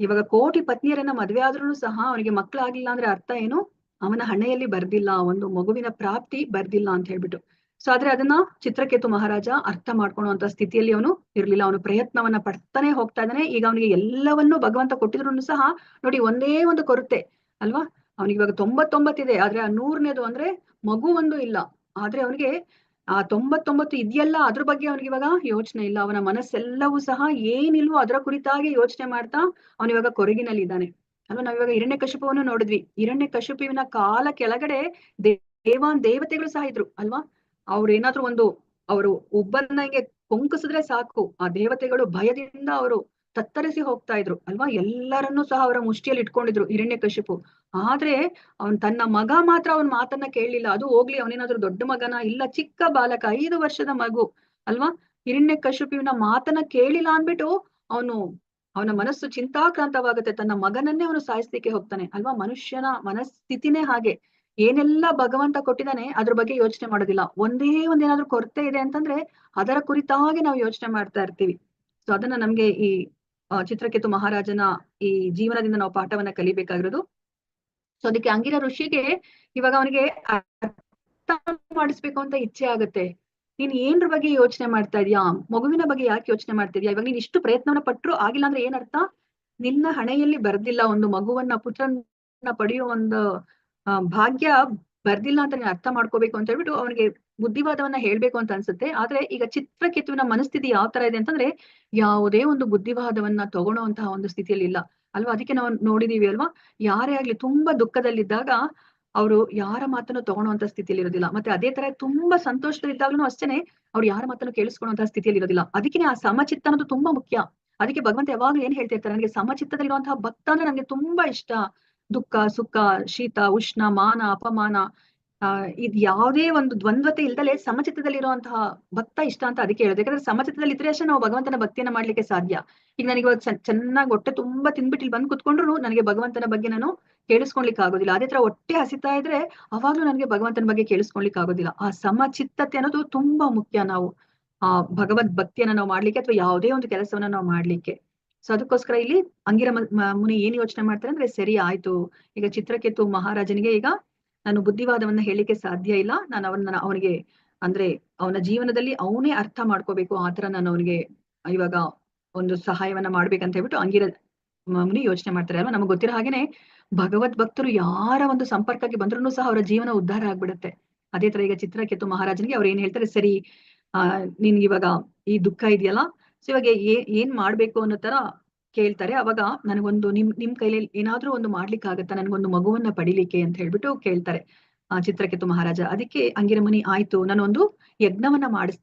A: ಇವಾಗ 1,00,000 ಪತ್ನಿಯರನ್ನ ಮದ್ವೆ ಆದ್ರೂ ಸಹ ಅವನಿಗೆ ಮಕ್ಕಳಾಗಿಲ್ಲ ಅಂದ್ರೆ ಅರ್ಥ ಏನು, ಅವನ ಹಣೆಯಲ್ಲಿ ಬರ್ದಿಲ್ಲ, ಒಂದು ಮಗುವಿನ ಪ್ರಾಪ್ತಿ ಬರ್ದಿಲ್ಲ ಅಂತ ಹೇಳ್ಬಿಟ್ಟು. ಸೊ ಆದ್ರೆ ಅದನ್ನ ಚಿತ್ರಕೇತು ಮಹಾರಾಜ ಅರ್ಥ ಮಾಡ್ಕೊಳ್ಳುವಂತ ಸ್ಥಿತಿಯಲ್ಲಿ ಅವನು ಇರ್ಲಿಲ್ಲ. ಅವನು ಪ್ರಯತ್ನವನ್ನ ಪಡ್ತಾನೆ ಹೋಗ್ತಾ ಇದ್ದಾನೆ. ಈಗ ಅವನಿಗೆ ಎಲ್ಲವನ್ನೂ ಭಗವಂತ ಕೊಟ್ಟಿದ್ರು ಸಹ ನೋಡಿ ಒಂದೇ ಒಂದು ಕೊರತೆ ಅಲ್ವಾ. ಅವನಿಗೆ ಇವಾಗ 99 ಇದೆ, ಆದ್ರೆ ಆ 100ನೇದು ಅಂದ್ರೆ ಮಗು ಒಂದು ಇಲ್ಲ. ಆದ್ರೆ ಅವನಿಗೆ ಆ 99 ಇದೆಯಲ್ಲ ಅದ್ರ ಬಗ್ಗೆ ಅವನಿಗೆ ಇವಾಗ ಯೋಚನೆ ಇಲ್ಲ. ಅವನ ಮನಸ್ಸೆಲ್ಲವೂ ಸಹ ಏನಿಲ್ವೋ ಅದರ ಕುರಿತಾಗಿ ಯೋಚನೆ ಮಾಡ್ತಾ ಅವನಿವಾಗ ಕೊರಗಿನಲ್ಲಿ ಇದ್ದಾನೆ ಅಲ್ವಾ. ನಾವಿವಾಗ ಹಿರಣ್ಯಕಶಿಪುವನ್ನು ನೋಡಿದ್ವಿ. ಹಿರಣ್ಯಕಶಿಪುವಿನ ಕಾಲ ಕೆಳಗಡೆ ದೇವತೆಗಳು ಸಹ ಇದ್ರು ಅಲ್ವಾ. ಅವ್ರೇನಾದ್ರೂ ಅವರು ಒಬ್ಬನ್ನ ಹಿಂಗೆ ಕೊಂಕಿಸಿದ್ರೆ ಸಾಕು, ಆ ದೇವತೆಗಳು ಭಯದಿಂದ ಅವರು ತತ್ತರಿಸಿ ಹೋಗ್ತಾ ಇದ್ರು ಅಲ್ವಾ. ಎಲ್ಲರನ್ನೂ ಸಹ ಅವರ ಮುಷ್ಟಿಯಲ್ಲಿ ಇಟ್ಕೊಂಡಿದ್ರು ಹಿರಣ್ಯಕಶಿಪು. ಆದ್ರೆ ಅವನ್ ತನ್ನ ಮಗ ಮಾತ್ರ ಅವನ ಮಾತನ್ನ ಕೇಳಲಿಲ್ಲ. ಅದು ಹೋಗ್ಲಿ, ಅವನೇನಾದ್ರೂ ದೊಡ್ಡ ಮಗನ, ಇಲ್ಲ ಚಿಕ್ಕ ಬಾಲಕ, 5 ವರ್ಷದ ಮಗು ಅಲ್ವಾ. ಹಿರಣ್ಯಕಶಿಪುವಿನ ಮಾತನ್ನ ಕೇಳಿಲ್ಲ ಅನ್ಬಿಟ್ಟು ಅವನ ಮನಸ್ಸು ಚಿಂತಾಕ್ರಾಂತವಾಗುತ್ತೆ. ತನ್ನ ಮಗನನ್ನೇ ಅವನು ಸಾಯಿಸ್ಲಿಕ್ಕೆ ಹೋಗ್ತಾನೆ ಅಲ್ವಾ. ಮನುಷ್ಯನ ಮನಸ್ಥಿತಿನೇ ಹಾಗೆ. ಏನೆಲ್ಲ ಭಗವಂತ ಕೊಟ್ಟಿದ್ದಾನೆ ಅದ್ರ ಬಗ್ಗೆ ಯೋಚನೆ ಮಾಡೋದಿಲ್ಲ. ಒಂದೇನಾದ್ರೂ ಕೊರತೆ ಇದೆ ಅಂತಂದ್ರೆ ಅದರ ಕುರಿತಾಗಿ ನಾವು ಯೋಚನೆ ಮಾಡ್ತಾ ಇರ್ತೀವಿ. ಸೊ ಅದನ್ನ ನಮ್ಗೆ ಈ ಚಿತ್ರಕೇತು ಮಹಾರಾಜನ ಈ ಜೀವನದಿಂದ ನಾವು ಪಾಠವನ್ನ ಕಲಿಬೇಕಾಗಿರೋದು. ಸೊ ಅದಕ್ಕೆ ಅಂಗಿರ ಋಷಿಗೆ ಇವಾಗ ಅವನಿಗೆ ಅರ್ಥ ಮಾಡಿಸ್ಬೇಕು ಅಂತ ಇಚ್ಛೆ ಆಗುತ್ತೆ. ನೀನ್ ಏನ್ರ ಬಗ್ಗೆ ಯೋಚನೆ ಮಾಡ್ತಾ ಇದೀಯಾ, ಮಗುವಿನ ಬಗ್ಗೆ ಯಾಕೆ ಯೋಚನೆ ಮಾಡ್ತಿದ್ಯಾ, ಇವಾಗ ನೀನ್ ಇಷ್ಟು ಪ್ರಯತ್ನವನ್ನ ಪಟ್ರು ಆಗಿಲ್ಲ ಅಂದ್ರೆ ಏನರ್ಥ, ನಿನ್ನ ಹಣೆಯಲ್ಲಿ ಬರ್ದಿಲ್ಲ ಒಂದು ಮಗುವನ್ನ, ಪುತ್ರನ ಪಡೆಯುವ ಒಂದು ಭಾಗ್ಯ ಬರ್ದಿಲ್ಲ ಅಂತ ನೀನ್ ಅರ್ಥ ಮಾಡ್ಕೋಬೇಕು ಅಂತ ಹೇಳ್ಬಿಟ್ಟು ಅವನಿಗೆ ಬುದ್ಧಿವಾದವನ್ನ ಹೇಳ್ಬೇಕು ಅಂತ ಅನ್ಸುತ್ತೆ. ಆದ್ರೆ ಈಗ ಚಿತ್ರಕೇತುವಿನ ಮನಸ್ಥಿತಿ ಯಾವ ತರ ಇದೆ ಅಂತಂದ್ರೆ ಯಾವುದೇ ಒಂದು ಬುದ್ಧಿವಾದವನ್ನ ತಗೊಳ್ಳೋಂತಹ ಒಂದು ಸ್ಥಿತಿಯಲ್ಲಿ ಇಲ್ಲ ಅಲ್ವಾ. ಅದಕ್ಕೆ ನಾವು ನೋಡಿದೀವಿ ಅಲ್ವಾ, ಯಾರೇ ಆಗ್ಲಿ ತುಂಬಾ ದುಃಖದಲ್ಲಿದ್ದಾಗ ಅವರು ಯಾರ ಮಾತನ್ನು ತಗೊಳುವಂತ ಸ್ಥಿತಿಯಲ್ಲಿ ಇರೋದಿಲ್ಲ. ಮತ್ತೆ ಅದೇ ತರ ತುಂಬಾ ಸಂತೋಷದಲ್ಲಿದ್ದಾಗ್ಲೂ ಅಷ್ಟೇನೆ ಅವ್ರು ಯಾರ ಮಾತನ್ನು ಕೇಳಿಸ್ಕೊಳ್ಳುವಂತಹ ಸ್ಥಿತಿಯಲ್ಲಿ ಇರೋದಿಲ್ಲ. ಅದಕ್ಕೆ ಆ ಸಮಚಿತ್ತ ಅನ್ನೋದು ತುಂಬಾ ಮುಖ್ಯ. ಅದಕ್ಕೆ ಭಗವಂತ ಯಾವಾಗ್ಲೂ ಏನ್ ಹೇಳ್ತಾ ಇರ್ತಾರೆ, ನನಗೆ ಸಮಚಿತ್ತದಲ್ಲಿರುವಂತಹ ಭಕ್ತ ಅಂದ್ರೆ ನನಗೆ ತುಂಬಾ ಇಷ್ಟ. ದುಃಖ ಸುಖ ಶೀತ ಉಷ್ಣ ಮಾನ ಅಪಮಾನ ಇದ್ ಯಾವುದೇ ಒಂದು ದ್ವಂದ್ವತೆ ಇಲ್ದಲೆ ಸಮಚಿತ್ತದಲ್ಲಿರುವಂತಹ ಭಕ್ತ ಇಷ್ಟ ಅಂತ ಅದಕ್ಕೆ ಹೇಳೋದು. ಯಾಕಂದ್ರೆ ಸಮಚಿತ್ತದಲ್ಲಿ ಇದ್ರೆ ಅಷ್ಟೇ ನಾವು ಭಗವಂತನ ಭಕ್ತಿಯನ್ನ ಮಾಡ್ಲಿಕ್ಕೆ ಸಾಧ್ಯ. ಈಗ ನನಗೆ ಇವಾಗ ಚೆನ್ನಾಗಿ ಹೊಟ್ಟೆ ತುಂಬಾ ತಿನ್ಬಿಟ್ಟು ಇಲ್ಲಿ ಬಂದು ಕುತ್ಕೊಂಡ್ರು ನನಗೆ ಭಗವಂತನ ಬಗ್ಗೆ ನಾನು ಕೇಳಿಸ್ಕೊಳ್ಲಿಕ್ಕೆ ಆಗೋದಿಲ್ಲ. ಅದೇ ತರ ಹೊಟ್ಟೆ ಹಸಿತಾ ಇದ್ರೆ ಅವಾಗ್ಲೂ ನನಗೆ ಭಗವಂತನ ಬಗ್ಗೆ ಕೇಳಿಸ್ಕೊಳ್ಲಿಕ್ಕೆ ಆಗೋದಿಲ್ಲ. ಆ ಸಮಚಿತ್ತತೆ ಅನ್ನೋದು ತುಂಬಾ ಮುಖ್ಯ. ನಾವು ಆ ಭಗವದ್ ಭಕ್ತಿಯನ್ನ ನಾವು ಮಾಡ್ಲಿಕ್ಕೆ ಅಥವಾ ಯಾವುದೇ ಒಂದು ಕೆಲಸವನ್ನ ನಾವು ಮಾಡ್ಲಿಕ್ಕೆ. ಸೊ ಅದಕ್ಕೋಸ್ಕರ ಇಲ್ಲಿ ಅಂಗಿರ ಮುನಿ ಏನ್ ಯೋಚನೆ ಮಾಡ್ತಾರೆ ಅಂದ್ರೆ, ಸರಿ ಆಯ್ತು, ಈಗ ಚಿತ್ರಕೇತು ಮಹಾರಾಜನಿಗೆ ಈಗ ನಾನು ಬುದ್ಧಿವಾದವನ್ನ ಹೇಳಿಕ್ಕೆ ಸಾಧ್ಯ ಇಲ್ಲ. ನಾನು ಅವನಿಗೆ ಅಂದ್ರೆ ಅವನ ಜೀವನದಲ್ಲಿ ಅವನೇ ಅರ್ಥ ಮಾಡ್ಕೋಬೇಕು, ಆತರ ನಾನು ಅವನಿಗೆ ಇವಾಗ ಒಂದು ಸಹಾಯವನ್ನ ಮಾಡ್ಬೇಕಂತ ಹೇಳ್ಬಿಟ್ಟು ಅಂಗಿರ ಮುನಿ ಯೋಚನೆ ಮಾಡ್ತಾರೆ ಅಲ್ವಾ. ನಮಗ್ ಗೊತ್ತಿರೋ ಹಾಗೇನೆ ಭಗವದ್ ಭಕ್ತರು ಯಾರ ಒಂದು ಸಂಪರ್ಕಕ್ಕೆ ಬಂದ್ರು ಸಹ ಅವರ ಜೀವನ ಉದ್ಧಾರ ಆಗ್ಬಿಡುತ್ತೆ. ಅದೇ ತರ ಈಗ ಚಿತ್ರಕೇತು ಮಹಾರಾಜನಿಗೆ ಅವ್ರು ಏನ್ ಹೇಳ್ತಾರೆ, ಸರಿ ನಿನ್ಗೆ ಇವಾಗ ಈ ದುಃಖ ಇದೆಯಲ್ಲ, ಸೊ ಇವಾಗ ಏನ್ ಮಾಡ್ಬೇಕು ಅನ್ನೋ ತರ ಕೇಳ್ತಾರೆ. ಅವಾಗ ನನಗೊಂದು ನಿಮ್ ಕೈಲಿ ಏನಾದ್ರೂ ಒಂದು ಮಾಡ್ಲಿಕ್ಕೆ ಆಗತ್ತಾ, ನನ್ಗೊಂದು ಮಗುವನ್ನ ಪಡಿಲಿಕ್ಕೆ ಅಂತ ಹೇಳ್ಬಿಟ್ಟು ಕೇಳ್ತಾರೆ ಚಿತ್ರಕೇತು ಮಹಾರಾಜ. ಅದಕ್ಕೆ ಅಂಗಿರ ಮುನಿ ಆಯ್ತು, ನಾನೊಂದು ಯಜ್ಞವನ್ನ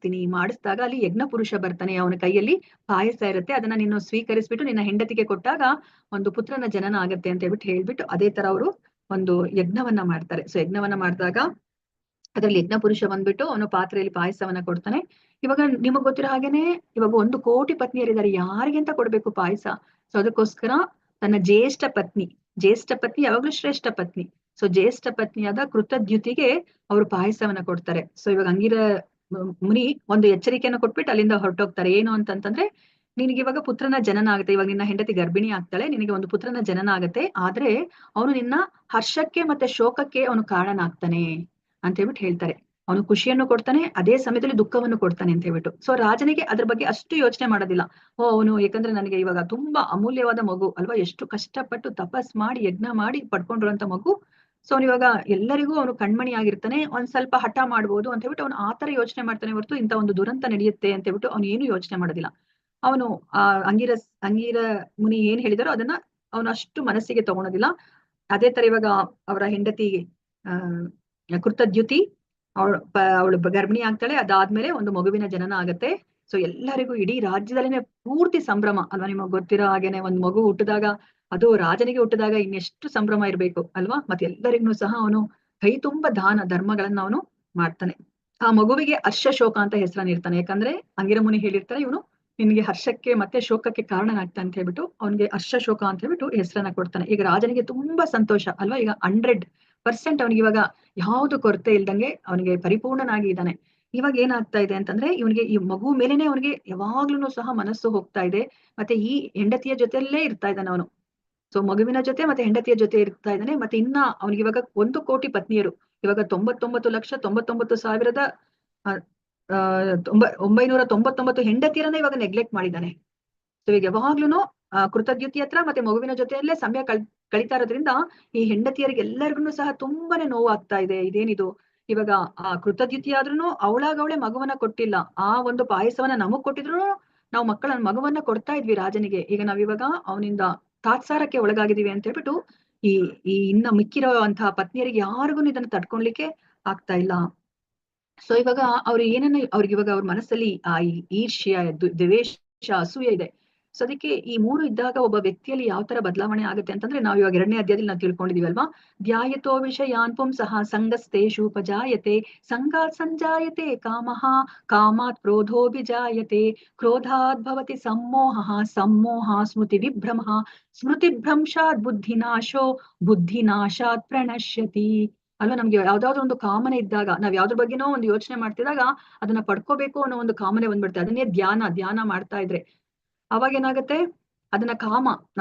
A: ಮಾಡಿಸಿದಾಗ ಅಲ್ಲಿ ಯಜ್ಞ ಪುರುಷ ಬರ್ತಾನೆ, ಅವನ ಕೈಯಲ್ಲಿ ಪಾಯಸ ಇರುತ್ತೆ, ಅದನ್ನ ನೀನು ಸ್ವೀಕರಿಸ್ಬಿಟ್ಟು ನಿನ್ನ ಹೆಂಡತಿಗೆ ಕೊಟ್ಟಾಗ ಒಂದು ಪುತ್ರನ ಜನನ ಆಗತ್ತೆ ಅಂತ ಹೇಳ್ಬಿಟ್ಟು ಅದೇ ತರ ಅವರು ಒಂದು ಯಜ್ಞವನ್ನ ಮಾಡ್ತಾರೆ. ಸೊ ಯಜ್ಞವನ್ನ ಮಾಡಿದಾಗ ಅದ್ರಲ್ಲಿ ಯಜ್ಞ ಪುರುಷ ಬಂದ್ಬಿಟ್ಟು ಅವನು ಪಾತ್ರೆಯಲ್ಲಿ ಪಾಯಸವನ್ನ ಕೊಡ್ತಾನೆ. ಇವಾಗ ನಿಮಗ್ ಗೊತ್ತಿರೋ ಹಾಗೇನೆ ಇವಾಗ 1 ಕೋಟಿ ಪತ್ನಿಯರಿದ್ದಾರೆ, ಯಾರಿಗೆ ಅಂತ ಕೊಡ್ಬೇಕು ಪಾಯಸ. ಸೊ ಅದಕ್ಕೋಸ್ಕರ ತನ್ನ ಜ್ಯೇಷ್ಠ ಪತ್ನಿ ಯಾವಾಗ್ಲೂ ಶ್ರೇಷ್ಠ ಪತ್ನಿ, ಸೊ ಜ್ಯೇಷ್ಠ ಪತ್ನಿಯಾದ ಕೃತದ್ಯುತಿಗೆ ಅವರು ಪಾಯಸವನ್ನ ಕೊಡ್ತಾರೆ. ಸೊ ಇವಾಗ ಅಂಗಿರ ಮುನಿ ಒಂದು ಎಚ್ಚರಿಕೆಯನ್ನು ಕೊಟ್ಬಿಟ್ಟು ಅಲ್ಲಿಂದ ಹೊರಟೋಗ್ತಾರೆ. ಏನು ಅಂತಂತಂದ್ರೆ, ನಿನಗೆ ಇವಾಗ ಪುತ್ರನ ಜನನ ಆಗುತ್ತೆ, ಇವಾಗ ನಿನ್ನ ಹೆಂಡತಿ ಗರ್ಭಿಣಿ ಆಗ್ತಾಳೆ, ನಿನಗೆ ಒಂದು ಪುತ್ರನ ಜನನ ಆಗುತ್ತೆ, ಆದ್ರೆ ಅವನು ನಿನ್ನ ಹರ್ಷಕ್ಕೆ ಮತ್ತೆ ಶೋಕಕ್ಕೆ ಅವನು ಕಾರಣ ಆಗ್ತಾನೆ ಅಂತ ಹೇಳ್ಬಿಟ್ಟು ಹೇಳ್ತಾರೆ. ಅವನು ಖುಷಿಯನ್ನು ಕೊಡ್ತಾನೆ, ಅದೇ ಸಮಯದಲ್ಲಿ ದುಃಖವನ್ನು ಕೊಡ್ತಾನೆ ಅಂತ ಹೇಳ್ಬಿಟ್ಟು. ಸೊ ರಾಜನಿಗೆ ಅದ್ರ ಬಗ್ಗೆ ಅಷ್ಟು ಯೋಚನೆ ಮಾಡೋದಿಲ್ಲ. ಅವನು ಯಾಕಂದ್ರೆ ನನಗೆ ಇವಾಗ ತುಂಬಾ ಅಮೂಲ್ಯವಾದ ಮಗು ಅಲ್ವಾ, ಎಷ್ಟು ಕಷ್ಟಪಟ್ಟು ತಪಸ್ ಮಾಡಿ ಯಜ್ಞ ಮಾಡಿ ಪಡ್ಕೊಂಡಿರುವಂತ ಮಗು. ಸೊ ಅವನು ಇವಾಗ ಎಲ್ಲರಿಗೂ ಅವನು ಕಣ್ಮಣಿ ಆಗಿರ್ತಾನೆ, ಒಂದ್ ಸ್ವಲ್ಪ ಹಠ ಮಾಡ್ಬೋದು ಅಂತ ಹೇಳ್ಬಿಟ್ಟು ಅವನು ಆತರ ಯೋಚನೆ ಮಾಡ್ತಾನೆ ಹೊರತು ಇಂತ ಒಂದು ದುರಂತ ನಡೆಯುತ್ತೆ ಅಂತ ಹೇಳ್ಬಿಟ್ಟು ಅವನು ಏನು ಯೋಚನೆ ಮಾಡೋದಿಲ್ಲ. ಅವನು ಅಂಗೀರ ಮುನಿ ಏನ್ ಹೇಳಿದಾರೋ ಅದನ್ನ ಅವನು ಅಷ್ಟು ಮನಸ್ಸಿಗೆ ತಗೊಳೋದಿಲ್ಲ. ಅದೇ ತರ ಇವಾಗ ಅವರ ಹೆಂಡತಿ ಕೃತದ್ಯುತಿ ಅವಳು ಗರ್ಭಿಣಿ ಆಗ್ತಾಳೆ, ಅದಾದ್ಮೇಲೆ ಒಂದು ಮಗುವಿನ ಜನನ ಆಗತ್ತೆ. ಸೊ ಎಲ್ಲರಿಗೂ ಇಡೀ ರಾಜ್ಯದಲ್ಲಿನೇ ಪೂರ್ತಿ ಸಂಭ್ರಮ ಅಲ್ವಾ. ನಿಮಗ್ ಗೊತ್ತಿರೋ ಹಾಗೇನೆ ಒಂದ್ ಮಗು ಹುಟ್ಟಿದಾಗ, ಅದು ರಾಜನಿಗೆ ಹುಟ್ಟಿದಾಗ ಇನ್ನೆಷ್ಟು ಸಂಭ್ರಮ ಇರ್ಬೇಕು ಅಲ್ವಾ. ಮತ್ತೆ ಎಲ್ಲರಿಗೂ ಸಹ ಅವನು ಕೈ ತುಂಬಾ ದಾನ ಧರ್ಮಗಳನ್ನ ಅವನು ಮಾಡ್ತಾನೆ. ಆ ಮಗುವಿಗೆ ಹರ್ಷ ಶೋಕ ಅಂತ ಹೆಸರನ್ನ ಇರ್ತಾನೆ. ಯಾಕಂದ್ರೆ ಅಂಗಿರ ಮುನಿ ಹೇಳಿರ್ತಾರೆ, ಇವನು ನಿನ್ಗೆ ಹರ್ಷಕ್ಕೆ ಮತ್ತೆ ಶೋಕಕ್ಕೆ ಕಾರಣನಾಗ್ತಾ ಅಂತ ಹೇಳ್ಬಿಟ್ಟು ಅವನಿಗೆ ಹರ್ಷ ಶೋಕ ಅಂತ ಹೇಳ್ಬಿಟ್ಟು ಹೆಸರನ್ನ ಕೊಡ್ತಾನೆ. ಈಗ ರಾಜನಿಗೆ ತುಂಬಾ ಸಂತೋಷ ಅಲ್ವಾ. ಈಗ 100% ಅವನಿಗೆ ಇವಾಗ ಯಾವ್ದು ಕೊರತೆ ಇಲ್ದಂಗೆ ಅವನಿಗೆ ಪರಿಪೂರ್ಣನಾಗಿ ಇದ್ದಾನೆ. ಇವಾಗ ಏನಾಗ್ತಾ ಇದೆ ಅಂತಂದ್ರೆ, ಇವನಿಗೆ ಈ ಮಗು ಮೇಲೆನೆ ಅವನಿಗೆ ಯಾವಾಗ್ಲೂ ಸಹ ಮನಸ್ಸು ಹೋಗ್ತಾ ಇದೆ. ಮತ್ತೆ ಈ ಹೆಂಡತಿಯ ಜೊತೆಯಲ್ಲೇ ಇರ್ತಾ ಇದ್ದಾನೆ ಅವನು. ಸೊ ಮಗುವಿನ ಜೊತೆ ಮತ್ತೆ ಹೆಂಡತಿಯ ಜೊತೆ ಇರ್ತಾ ಇದ್ದಾನೆ. ಮತ್ತೆ ಇನ್ನ ಅವನಿಗೆ ಇವಾಗ 1 ಕೋಟಿ ಪತ್ನಿಯರು, ಇವಾಗ 99,99,999 ಹೆಂಡತಿಯರನ್ನ ಇವಾಗ ನೆಗ್ಲೆಕ್ಟ್ ಮಾಡಿದ್ದಾನೆ. ಸೊ ಈಗ ಯಾವಾಗ್ಲೂ ಕೃತದ್ಯುತಿ ಹತ್ರ ಮತ್ತೆ ಮಗುವಿನ ಜೊತೆಯಲ್ಲೇ ಸಮಯ ಕಳೀತಾ ಇರೋದ್ರಿಂದ ಈ ಹೆಂಡತಿಯರಿಗೆ ಎಲ್ಲರಿಗೂ ಸಹ ತುಂಬಾನೇ ನೋವು ಆಗ್ತಾ ಇದೆ. ಇದೇನಿದು, ಇವಾಗ ಆ ಕೃತದ್ಯುತಿ ಆದ್ರೂ ಅವಳಾಗವಳೆ ಮಗುವನ್ನ ಕೊಟ್ಟಿಲ್ಲ, ಆ ಒಂದು ಪಾಯಸವನ್ನ ನಮಗ್ ಕೊಟ್ಟಿದ್ರು ನಾವು ಮಗುವನ್ನ ಕೊಡ್ತಾ ಇದ್ವಿ ರಾಜನಿಗೆ. ಈಗ ನಾವಿವಾಗ ಅವನಿಂದ ತಾತ್ಸಾರಕ್ಕೆ ಒಳಗಾಗಿದೀವಿ ಅಂತ ಹೇಳ್ಬಿಟ್ಟು ಈ ಇನ್ನ ಮಿಕ್ಕಿರುವಂತಹ ಪತ್ನಿಯರಿಗೆ ಯಾರಿಗೂ ಇದನ್ನ ತಡ್ಕೊಳ್ಲಿಕ್ಕೆ ಆಗ್ತಾ ಇಲ್ಲ. ಸೊ ಇವಾಗ ಅವ್ರು ಅವ್ರಿಗೆ ಇವಾಗ ಅವ್ರ ಮನಸ್ಸಲ್ಲಿ ಆ ಈರ್ಷ್ಯ ದ್ವೇಷ ಅಸೂಯೆ ಇದೆ. ಸೊ ಅದಕ್ಕೆ ಈ 3 ಇದ್ದಾಗ ಒಬ್ಬ ವ್ಯಕ್ತಿಯಲ್ಲಿ ಯಾವ ತರ ಬದಲಾವಣೆ ಆಗುತ್ತೆ ಅಂತಂದ್ರೆ ನಾವು ಇವಾಗ 2ನೇ ಅಧ್ಯಾಯದಲ್ಲಿ ನಾವು ತಿಳ್ಕೊಂಡಿದೀವಿ ಅಲ್ವಾ. ಧ್ಯಾಯತೋ ವಿಷಯಾನ್ ಪುಂಸಃ ಸಂಗಸ್ತೇಷು ಉಪಜಾಯತೆ ಸಂಗಾತ್ ಸಂಜಾಯತೆ ಕಾಮಃ ಕಾಮಾತ್ ಕ್ರೋಧೋಭಿಜಾಯತೆ ಕ್ರೋಧಾತ್ ಭವತಿ ಸಮ್ಮೋಹಃ ಸಮ್ಮೋಹಾತ್ ಸ್ಮೃತಿ ವಿಭ್ರಮಃ ಸ್ಮೃತಿಭ್ರಂಶಾತ್ ಬುದ್ಧಿನಾಶೋ ಬುದ್ಧಿನಾಶಾತ್ ಪ್ರಣಶ್ಯತಿ. ಅಲ್ವಾ, ನಮ್ಗೆ ಯಾವ್ದಾದ್ರು ಒಂದು ಕಾಮನೆ ಇದ್ದಾಗ, ನಾವ್ ಯಾವ್ದ್ರ ಬಗ್ಗೆನೋ ಒಂದು ಯೋಚನೆ ಮಾಡ್ತಿದಾಗ ಅದನ್ನ ಪಡ್ಕೋಬೇಕು ಅನ್ನೋ ಒಂದು ಕಾಮನೆ ಬಂದ್ಬಿಡುತ್ತೆ. ಅದನ್ನೇ ಧ್ಯಾನ ಮಾಡ್ತಾ ಇದ್ರೆ ಅವಾಗ ಏನಾಗುತ್ತೆ, ಅದನ್ನ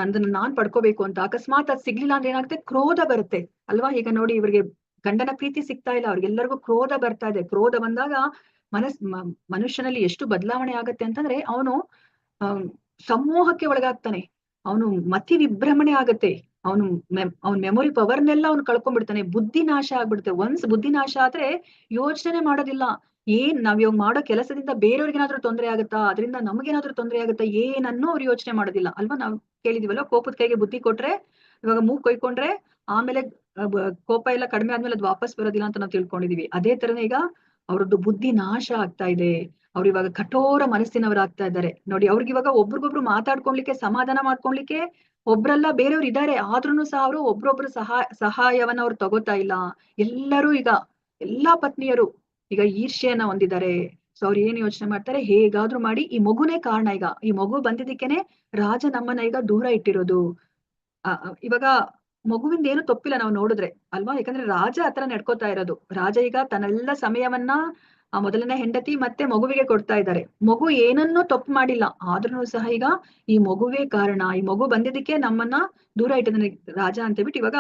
A: ಅದನ್ನ ನಾನ್ ಪಡ್ಕೋಬೇಕು ಅಂತ ಅಕಸ್ಮಾತ್ ಅದ್ ಸಿಗ್ಲಿಲ್ಲ ಅಂದ್ರೆ ಏನಾಗುತ್ತೆ, ಕ್ರೋಧ ಬರುತ್ತೆ ಅಲ್ವಾ. ಈಗ ನೋಡಿ, ಇವ್ರಿಗೆ ಗಂಡನ ಪ್ರೀತಿ ಸಿಗ್ತಾ ಇಲ್ಲ, ಅವ್ರಿಗೆಲ್ಲರಿಗೂ ಕ್ರೋಧ ಬರ್ತಾ ಇದೆ. ಕ್ರೋಧ ಬಂದಾಗ ಮನುಷ್ಯನಲ್ಲಿ ಎಷ್ಟು ಬದಲಾವಣೆ ಆಗತ್ತೆ ಅಂತಂದ್ರೆ ಅವನು ಸಮೂಹಕ್ಕೆ ಒಳಗಾಗ್ತಾನೆ, ಅವನು ಮತಿ ವಿಭ್ರಮಣೆ ಆಗತ್ತೆ, ಅವನ್ ಮೆಮೊರಿ ಪವರ್ನೆಲ್ಲ ಅವ್ನು ಕಳ್ಕೊಂಡ್ಬಿಡ್ತಾನೆ, ಬುದ್ಧಿ ನಾಶ ಆಗ್ಬಿಡುತ್ತೆ. ಒನ್ಸ್ ಬುದ್ಧಿ ನಾಶ ಆದ್ರೆ ಯೋಚನೆ ಮಾಡೋದಿಲ್ಲ. ನಾವ್ ಇವಾಗ ಮಾಡೋ ಕೆಲಸದಿಂದ ಬೇರೆಯವ್ರಿಗೇನಾದ್ರೂ ತೊಂದರೆ ಆಗುತ್ತಾ, ಅದರಿಂದ ನಮಗೇನಾದ್ರೂ ತೊಂದರೆ ಆಗುತ್ತಾ, ಏನನ್ನೂ ಅವ್ರು ಯೋಚನೆ ಮಾಡೋದಿಲ್ಲ ಅಲ್ವಾ. ನಾವ್ ಕೇಳಿದಿವಲ್ಲ, ಕೋಪದ ಕೈಗೆ ಬುದ್ಧಿ ಕೊಟ್ರೆ, ಇವಾಗ ಮೂಗ್ ಕೊಯ್ಕೊಂಡ್ರೆ ಆಮೇಲೆ ಕೋಪ ಎಲ್ಲ ಕಡಿಮೆ ಆದ್ಮೇಲೆ ಅದು ವಾಪಸ್ ಬರೋದಿಲ್ಲ ಅಂತ ನಾವು ತಿಳ್ಕೊಂಡಿದೀವಿ. ಅದೇ ತರನೇ ಈಗ ಅವ್ರದ್ದು ಬುದ್ಧಿ ನಾಶ ಆಗ್ತಾ ಇದೆ. ಅವ್ರು ಇವಾಗ ಕಠೋರ ಮನಸ್ಸಿನವರಾಗ್ತಾ ಇದ್ದಾರೆ ನೋಡಿ. ಅವ್ರಿಗೆ ಇವಾಗ ಒಬ್ರಿಗೊಬ್ರು ಮಾತಾಡ್ಕೊಳ್ಲಿಕ್ಕೆ, ಸಮಾಧಾನ ಮಾಡ್ಕೊಳ್ಲಿಕ್ಕೆ ಒಬ್ರಲ್ಲ ಬೇರೆಯವ್ರು ಇದ್ದಾರೆ, ಆದ್ರೂನು ಸಹ ಅವರು ಒಬ್ರೊಬ್ರು ಸಹಾಯವನ್ನ ಅವ್ರು ತಗೋತಾ ಇಲ್ಲ. ಎಲ್ಲರೂ ಈಗ ಎಲ್ಲಾ ಪತ್ನಿಯರು ಈಗ ಈರ್ಷ್ಯೆಯನ್ನ ಹೊಂದಿದ್ದಾರೆ. ಸೊ ಅವ್ರು ಏನ್ ಯೋಚನೆ ಮಾಡ್ತಾರೆ, ಹೇಗಾದ್ರೂ ಮಾಡಿ ಈ ಮಗುನೇ ಕಾರಣ, ಈಗ ಈ ಮಗು ಬಂದಿದ್ದಕ್ಕೇನೆ ರಾಜ ನಮ್ಮನ್ನ ಈಗ ದೂರ ಇಟ್ಟಿರೋದು. ಇವಾಗ ಮಗುವಿಂದ ಏನು ತಪ್ಪಿಲ್ಲ ನಾವು ನೋಡಿದ್ರೆ ಅಲ್ವಾ, ಯಾಕಂದ್ರೆ ರಾಜ ಆತರ ನಡ್ಕೋತಾ ಇರೋದು. ರಾಜ ಈಗ ತನ್ನೆಲ್ಲ ಸಮಯವನ್ನ ಆ ಮೊದಲನೇ ಹೆಂಡತಿ ಮತ್ತೆ ಮಗುವಿಗೆ ಕೊಡ್ತಾ ಇದ್ದಾರೆ. ಮಗು ಏನನ್ನೂ ತಪ್ಪು ಮಾಡಿಲ್ಲ, ಆದ್ರೂ ಸಹ ಈಗ ಈ ಮಗುವೇ ಕಾರಣ, ಈ ಮಗು ಬಂದಿದ್ದಕ್ಕೆ ನಮ್ಮನ್ನ ದೂರ ಇಟ್ಟಿದ್ದಾನೆ ರಾಜ ಅಂತ ಹೇಳ್ಬಿಟ್ಟು ಇವಾಗ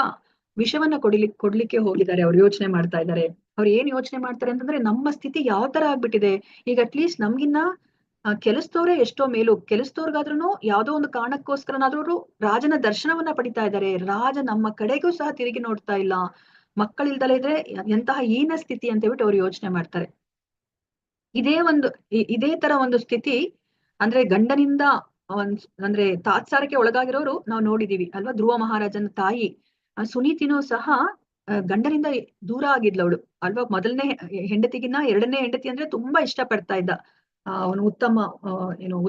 A: ವಿಷವನ್ನ ಕೊಡ್ಲಿಕ್ಕೆ ಹೋಗಿದ್ದಾರೆ. ಅವ್ರು ಯೋಚನೆ ಮಾಡ್ತಾ ಇದ್ದಾರೆ. ಅವ್ರು ಏನ್ ಯೋಚನೆ ಮಾಡ್ತಾರೆ ಅಂತಂದ್ರೆ, ನಮ್ಮ ಸ್ಥಿತಿ ಯಾವ ತರ ಆಗ್ಬಿಟ್ಟಿದೆ ಈಗ. ಅಟ್ಲೀಸ್ಟ್ ನಮ್ಗಿನ್ನ ಕೆಲಸದವ್ರೆ ಎಷ್ಟೋ ಮೇಲು, ಕೆಲಸದವ್ರಿಗಾದ್ರೂ ಯಾವ್ದೋ ಒಂದು ಕಾರಣಕ್ಕೋಸ್ಕರನಾದ್ರೂ ರಾಜನ ದರ್ಶನವನ್ನ ಪಡಿತಾ ಇದ್ದಾರೆ. ರಾಜ ನಮ್ಮ ಕಡೆಗೂ ಸಹ ತಿರುಗಿ ನೋಡ್ತಾ ಇಲ್ಲ. ಮಕ್ಕಳಿಲ್ದಲೇ ಇದ್ರೆ ಎಂತಹ ಹೀನ ಸ್ಥಿತಿ ಅಂತ ಹೇಳ್ಬಿಟ್ಟು ಅವ್ರು ಯೋಚನೆ ಮಾಡ್ತಾರೆ. ಇದೇ ತರ ಒಂದು ಸ್ಥಿತಿ ಅಂದ್ರೆ ಗಂಡನಿಂದ ಅಂದ್ರೆ ತಾತ್ಸಾರಕ್ಕೆ ಒಳಗಾಗಿರೋರು ನಾವು ನೋಡಿದೀವಿ ಅಲ್ವಾ. ಧ್ರುವ ಮಹಾರಾಜನ ತಾಯಿ ಸುನೀತಿನೂ ಸಹ ಗಂಡನಿಂದ ದೂರ ಆಗಿದ್ಲವಳು ಅಲ್ವಾ. ಮೊದಲನೇ ಹೆಂಡತಿಗಿನ್ನ 2ನೇ ಹೆಂಡತಿ ಅಂದ್ರೆ ತುಂಬಾ ಇಷ್ಟ ಪಡ್ತಾ ಇದ್ದ. ಅವನು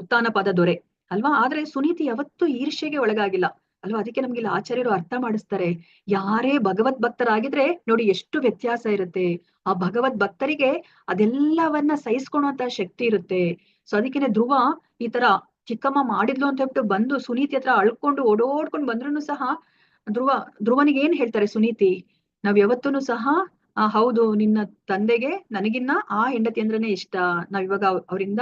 A: ಉತ್ತಾನ ಪದ ದೊರೆ ಅಲ್ವಾ. ಆದ್ರೆ ಸುನೀತಿ ಯಾವತ್ತೂ ಈರ್ಷ್ಯೆಗೆ ಒಳಗಾಗಿಲ್ಲ ಅಲ್ವಾ. ಅದಕ್ಕೆ ನಮ್ಗೆ ಇಲ್ಲಿ ಆಚಾರ್ಯರು ಅರ್ಥ ಮಾಡಿಸ್ತಾರೆ, ಯಾರೇ ಭಗವದ್ ಭಕ್ತರಾಗಿದ್ರೆ ನೋಡಿ ಎಷ್ಟು ವ್ಯತ್ಯಾಸ ಇರುತ್ತೆ. ಆ ಭಗವದ್ ಭಕ್ತರಿಗೆ ಅದೆಲ್ಲವನ್ನ ಸಹಿಸ್ಕೊಳ್ಳುವಂತ ಶಕ್ತಿ ಇರುತ್ತೆ. ಸೊ ಅದಕ್ಕೇನೆ ಧ್ರುವ ಈ ತರ ಚಿಕ್ಕಮ್ಮ ಮಾಡಿದ್ಲು ಅಂತ ಹೇಳ್ಬಿಟ್ಟು ಬಂದು ಸುನೀತಿ ಹತ್ರ ಅಳ್ಕೊಂಡು ಓಡೋಡ್ಕೊಂಡು ಬಂದ್ರು ಸಹ ಧ್ರುವನಿಗೆ ಏನ್ ಹೇಳ್ತಾರೆ ಸುನೀತಿ, ನಾವ್ ಯಾವತ್ತೂ ಸಹ ಹೌದು, ನಿನ್ನ ತಂದೆಗೆ ನನಗಿನ್ನ ಆ ಹೆಂಡತಿ ಅಂದ್ರೇನೆ ಇಷ್ಟ, ನಾವ್ ಇವಾಗ ಅವರಿಂದ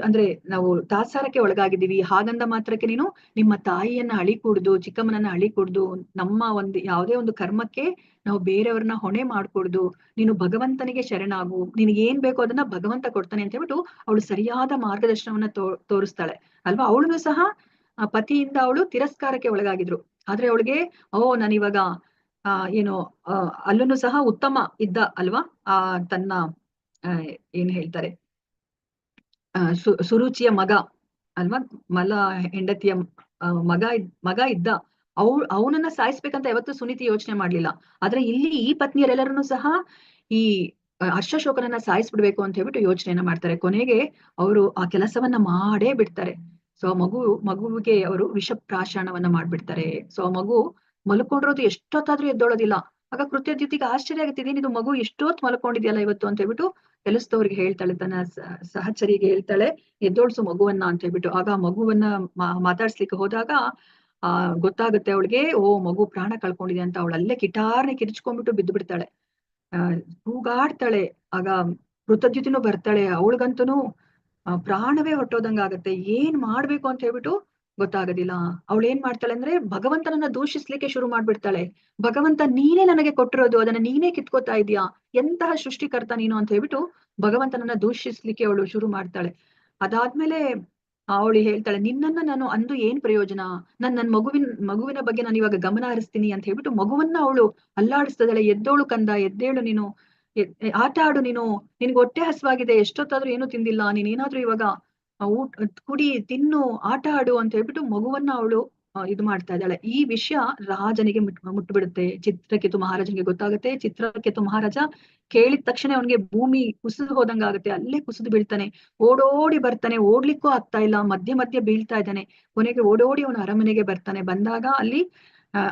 A: ಅಂದ್ರೆ ನಾವು ತಾತ್ಸಾರಕ್ಕೆ ಒಳಗಾಗಿದ್ದೀವಿ, ಹಾಗಂದ ಮಾತ್ರಕ್ಕೆ ನೀನು ನಿಮ್ಮ ತಾಯಿಯನ್ನ ಅಳಿಕೂಡ್ದು, ಚಿಕ್ಕಮ್ಮನನ್ನ ಅಳಿಕೂಡ್ದು, ನಮ್ಮ ಯಾವುದೇ ಒಂದು ಕರ್ಮಕ್ಕೆ ನಾವು ಬೇರೆಯವ್ರನ್ನ ಹೊಣೆ ಮಾಡ್ಕೊಡ್ದು, ನೀನು ಭಗವಂತನಿಗೆ ಶರಣಾಗು, ನಿನಗೆ ಏನ್ ಬೇಕೋ ಅದನ್ನ ಭಗವಂತ ಕೊಡ್ತಾನೆ ಅಂತ ಹೇಳ್ಬಿಟ್ಟು ಅವಳು ಸರಿಯಾದ ಮಾರ್ಗದರ್ಶನವನ್ನ ತೋರಿಸ್ತಾಳೆ ಅಲ್ವಾ. ಅವಳು ಸಹ ಪತಿಯಿಂದ ಅವಳು ತಿರಸ್ಕಾರಕ್ಕೆ ಒಳಗಾಗಿದ್ರು. ಆದ್ರೆ ಅವಳಿಗೆ ನಾನಿವಾಗ ಅಲ್ಲೂ ಸಹ ಉತ್ತಮ ಇದ್ದ ಅಲ್ವಾ. ತನ್ನ ಏನ್ ಹೇಳ್ತಾರೆ, ಸುರುಚಿಯ ಮಗ ಅಲ್ವಾ, ಮಲ ಹೆಂಡತಿಯ ಮಗ ಇದ್ದ. ಅವನನ್ನ ಸಾಯಿಸ್ಬೇಕಂತ ಯಾವತ್ತೂ ಸುನೀತಿ ಯೋಚನೆ ಮಾಡ್ಲಿಲ್ಲ. ಆದ್ರೆ ಇಲ್ಲಿ ಈ ಪತ್ನಿಯರೆಲ್ಲರನ್ನೂ ಸಹ ಈ ಅಶ್ವಶೋಕನನ್ನ ಸಾಯಿಸ್ಬಿಡ್ಬೇಕು ಅಂತ ಹೇಳ್ಬಿಟ್ಟು ಯೋಚನೆಯನ್ನ ಮಾಡ್ತಾರೆ. ಕೊನೆಗೆ ಅವರು ಆ ಕೆಲಸವನ್ನ ಮಾಡೇ ಬಿಡ್ತಾರೆ. ಸೊ ಮಗುವಿಗೆ ಅವರು ವಿಷಪ್ರಾಶನವನ್ನ ಮಾಡ್ಬಿಡ್ತಾರೆ. ಸೊ ಆ ಮಗು ಮಲ್ಕೊಂಡಿರೋದು ಎಷ್ಟೊತ್ತಾದ್ರೂ ಎದ್ದೋಳೋದಿಲ್ಲ. ಆಗ ಕೃತ್ಯದ್ಯುತಿಗೆ ಆಶ್ಚರ್ಯ ಆಗುತ್ತೆ, ಇದೇನಿದು ಮಗು ಎಷ್ಟೊತ್ತು ಮಲ್ಕೊಂಡಿದ್ಯಲ್ಲ ಇವತ್ತು ಅಂತ ಹೇಳ್ಬಿಟ್ಟು ಕೆಲಸದವ್ರಿಗೆ ಹೇಳ್ತಾಳೆ, ತನ್ನ ಸಹಚರಿಗೆ ಹೇಳ್ತಾಳೆ, ಎದ್ದೋಳ್ಸು ಮಗುವನ್ನ ಅಂತ ಹೇಳ್ಬಿಟ್ಟು. ಆಗ ಮಗುವನ್ನ ಮಾತಾಡ್ಸ್ಲಿಕ್ಕೆ ಹೋದಾಗ ಗೊತ್ತಾಗುತ್ತೆ ಅವಳಿಗೆ, ಮಗು ಪ್ರಾಣ ಕಳ್ಕೊಂಡಿದೆ ಅಂತ. ಅವಳು ಅಲ್ಲೇ ಕಿಟಾರ್ನೆ ಕಿರ್ಚ್ಕೊಂಡ್ಬಿಟ್ಟು ಬಿದ್ದು ಬಿಡ್ತಾಳೆ, ಕೂಗಾಡ್ತಾಳೆ. ಆಗ ಕೃತಜ್ಞತಿನೂ ಬರ್ತಾಳೆ. ಅವಳಿಗಂತೂ ಪ್ರಾಣವೇ ಹೊಟ್ಟೋದಂಗ ಆಗತ್ತೆ. ಏನ್ ಮಾಡ್ಬೇಕು ಅಂತ ಹೇಳ್ಬಿಟ್ಟು ಗೊತ್ತಾಗೋದಿಲ್ಲ. ಅವಳು ಏನ್ ಮಾಡ್ತಾಳೆ ಅಂದ್ರೆ ಭಗವಂತನನ್ನ ದೂಷಿಸ್ಲಿಕ್ಕೆ ಶುರು ಮಾಡ್ಬಿಡ್ತಾಳೆ. ಭಗವಂತ ನೀನೇ ನನಗೆ ಕೊಟ್ಟಿರೋದು, ಅದನ್ನ ನೀನೇ ಕಿತ್ಕೋತಾ ಇದೀಯಾ, ಎಂತಹ ಸೃಷ್ಟಿಕರ್ತ ನೀನು ಅಂತ ಹೇಳ್ಬಿಟ್ಟು ಭಗವಂತನನ್ನ ದೂಷಿಸ್ಲಿಕ್ಕೆ ಅವಳು ಶುರು ಮಾಡ್ತಾಳೆ. ಅದಾದ್ಮೇಲೆ ಅವಳು ಹೇಳ್ತಾಳೆ, ನಿನ್ನನ್ನ ನಾನು ಅಂದು ಏನ್ ಪ್ರಯೋಜನ, ನನ್ನ ಮಗುವಿನ ಬಗ್ಗೆ ನಾನು ಇವಾಗ ಗಮನ ಹರಿಸ್ತೀನಿ ಅಂತ ಹೇಳ್ಬಿಟ್ಟು ಮಗುವನ್ನ ಅವಳು ಅಲ್ಲಾಡಿಸ್ತಿದ್ದಾಳೆ. ಎದ್ದೋಳು ಕಂದ, ಎದ್ದೇಳು, ನೀನು ಆಟ ಆಡು, ನಿನ್ಗೆ ಹೊಟ್ಟೆ ಹಸುವಾಗಿದೆ, ಎಷ್ಟೊತ್ತಾದ್ರೂ ಏನು ತಿಂದಿಲ್ಲ, ನೀನೇನಾದ್ರೂ ಇವಾಗ ಕುಡಿ, ತಿನ್ನು, ಆಟ ಆಡು ಅಂತ ಹೇಳ್ಬಿಟ್ಟು ಮಗುವನ್ನ ಅವಳು ಇದು ಮಾಡ್ತಾ ಇದ್ದಾಳೆ. ಈ ವಿಷಯ ರಾಜನಿಗೆ ಮುಟ್ಬಿಡುತ್ತೆ. ಚಿತ್ರಕೇತು ಮಹಾರಾಜನಿಗೆ ಗೊತ್ತಾಗುತ್ತೆ. ಚಿತ್ರಕೇತು ಮಹಾರಾಜ ಕೇಳಿದ ತಕ್ಷಣ ಅವನಿಗೆ ಭೂಮಿ ಕುಸಿದು ಹೋದಂಗಾಗುತ್ತೆ. ಅಲ್ಲೇ ಕುಸಿದು ಬೀಳ್ತಾನೆ. ಓಡೋಡಿ ಬರ್ತಾನೆ. ಓಡ್ಲಿಕ್ಕೂ ಆಗ್ತಾ ಇಲ್ಲ. ಮಧ್ಯೆ ಮಧ್ಯೆ ಬೀಳ್ತಾ ಇದ್ದಾನೆ. ಕೊನೆಗೆ ಓಡೋಡಿ ಅವನ ಅರಮನೆಗೆ ಬರ್ತಾನೆ. ಬಂದಾಗ ಅಲ್ಲಿ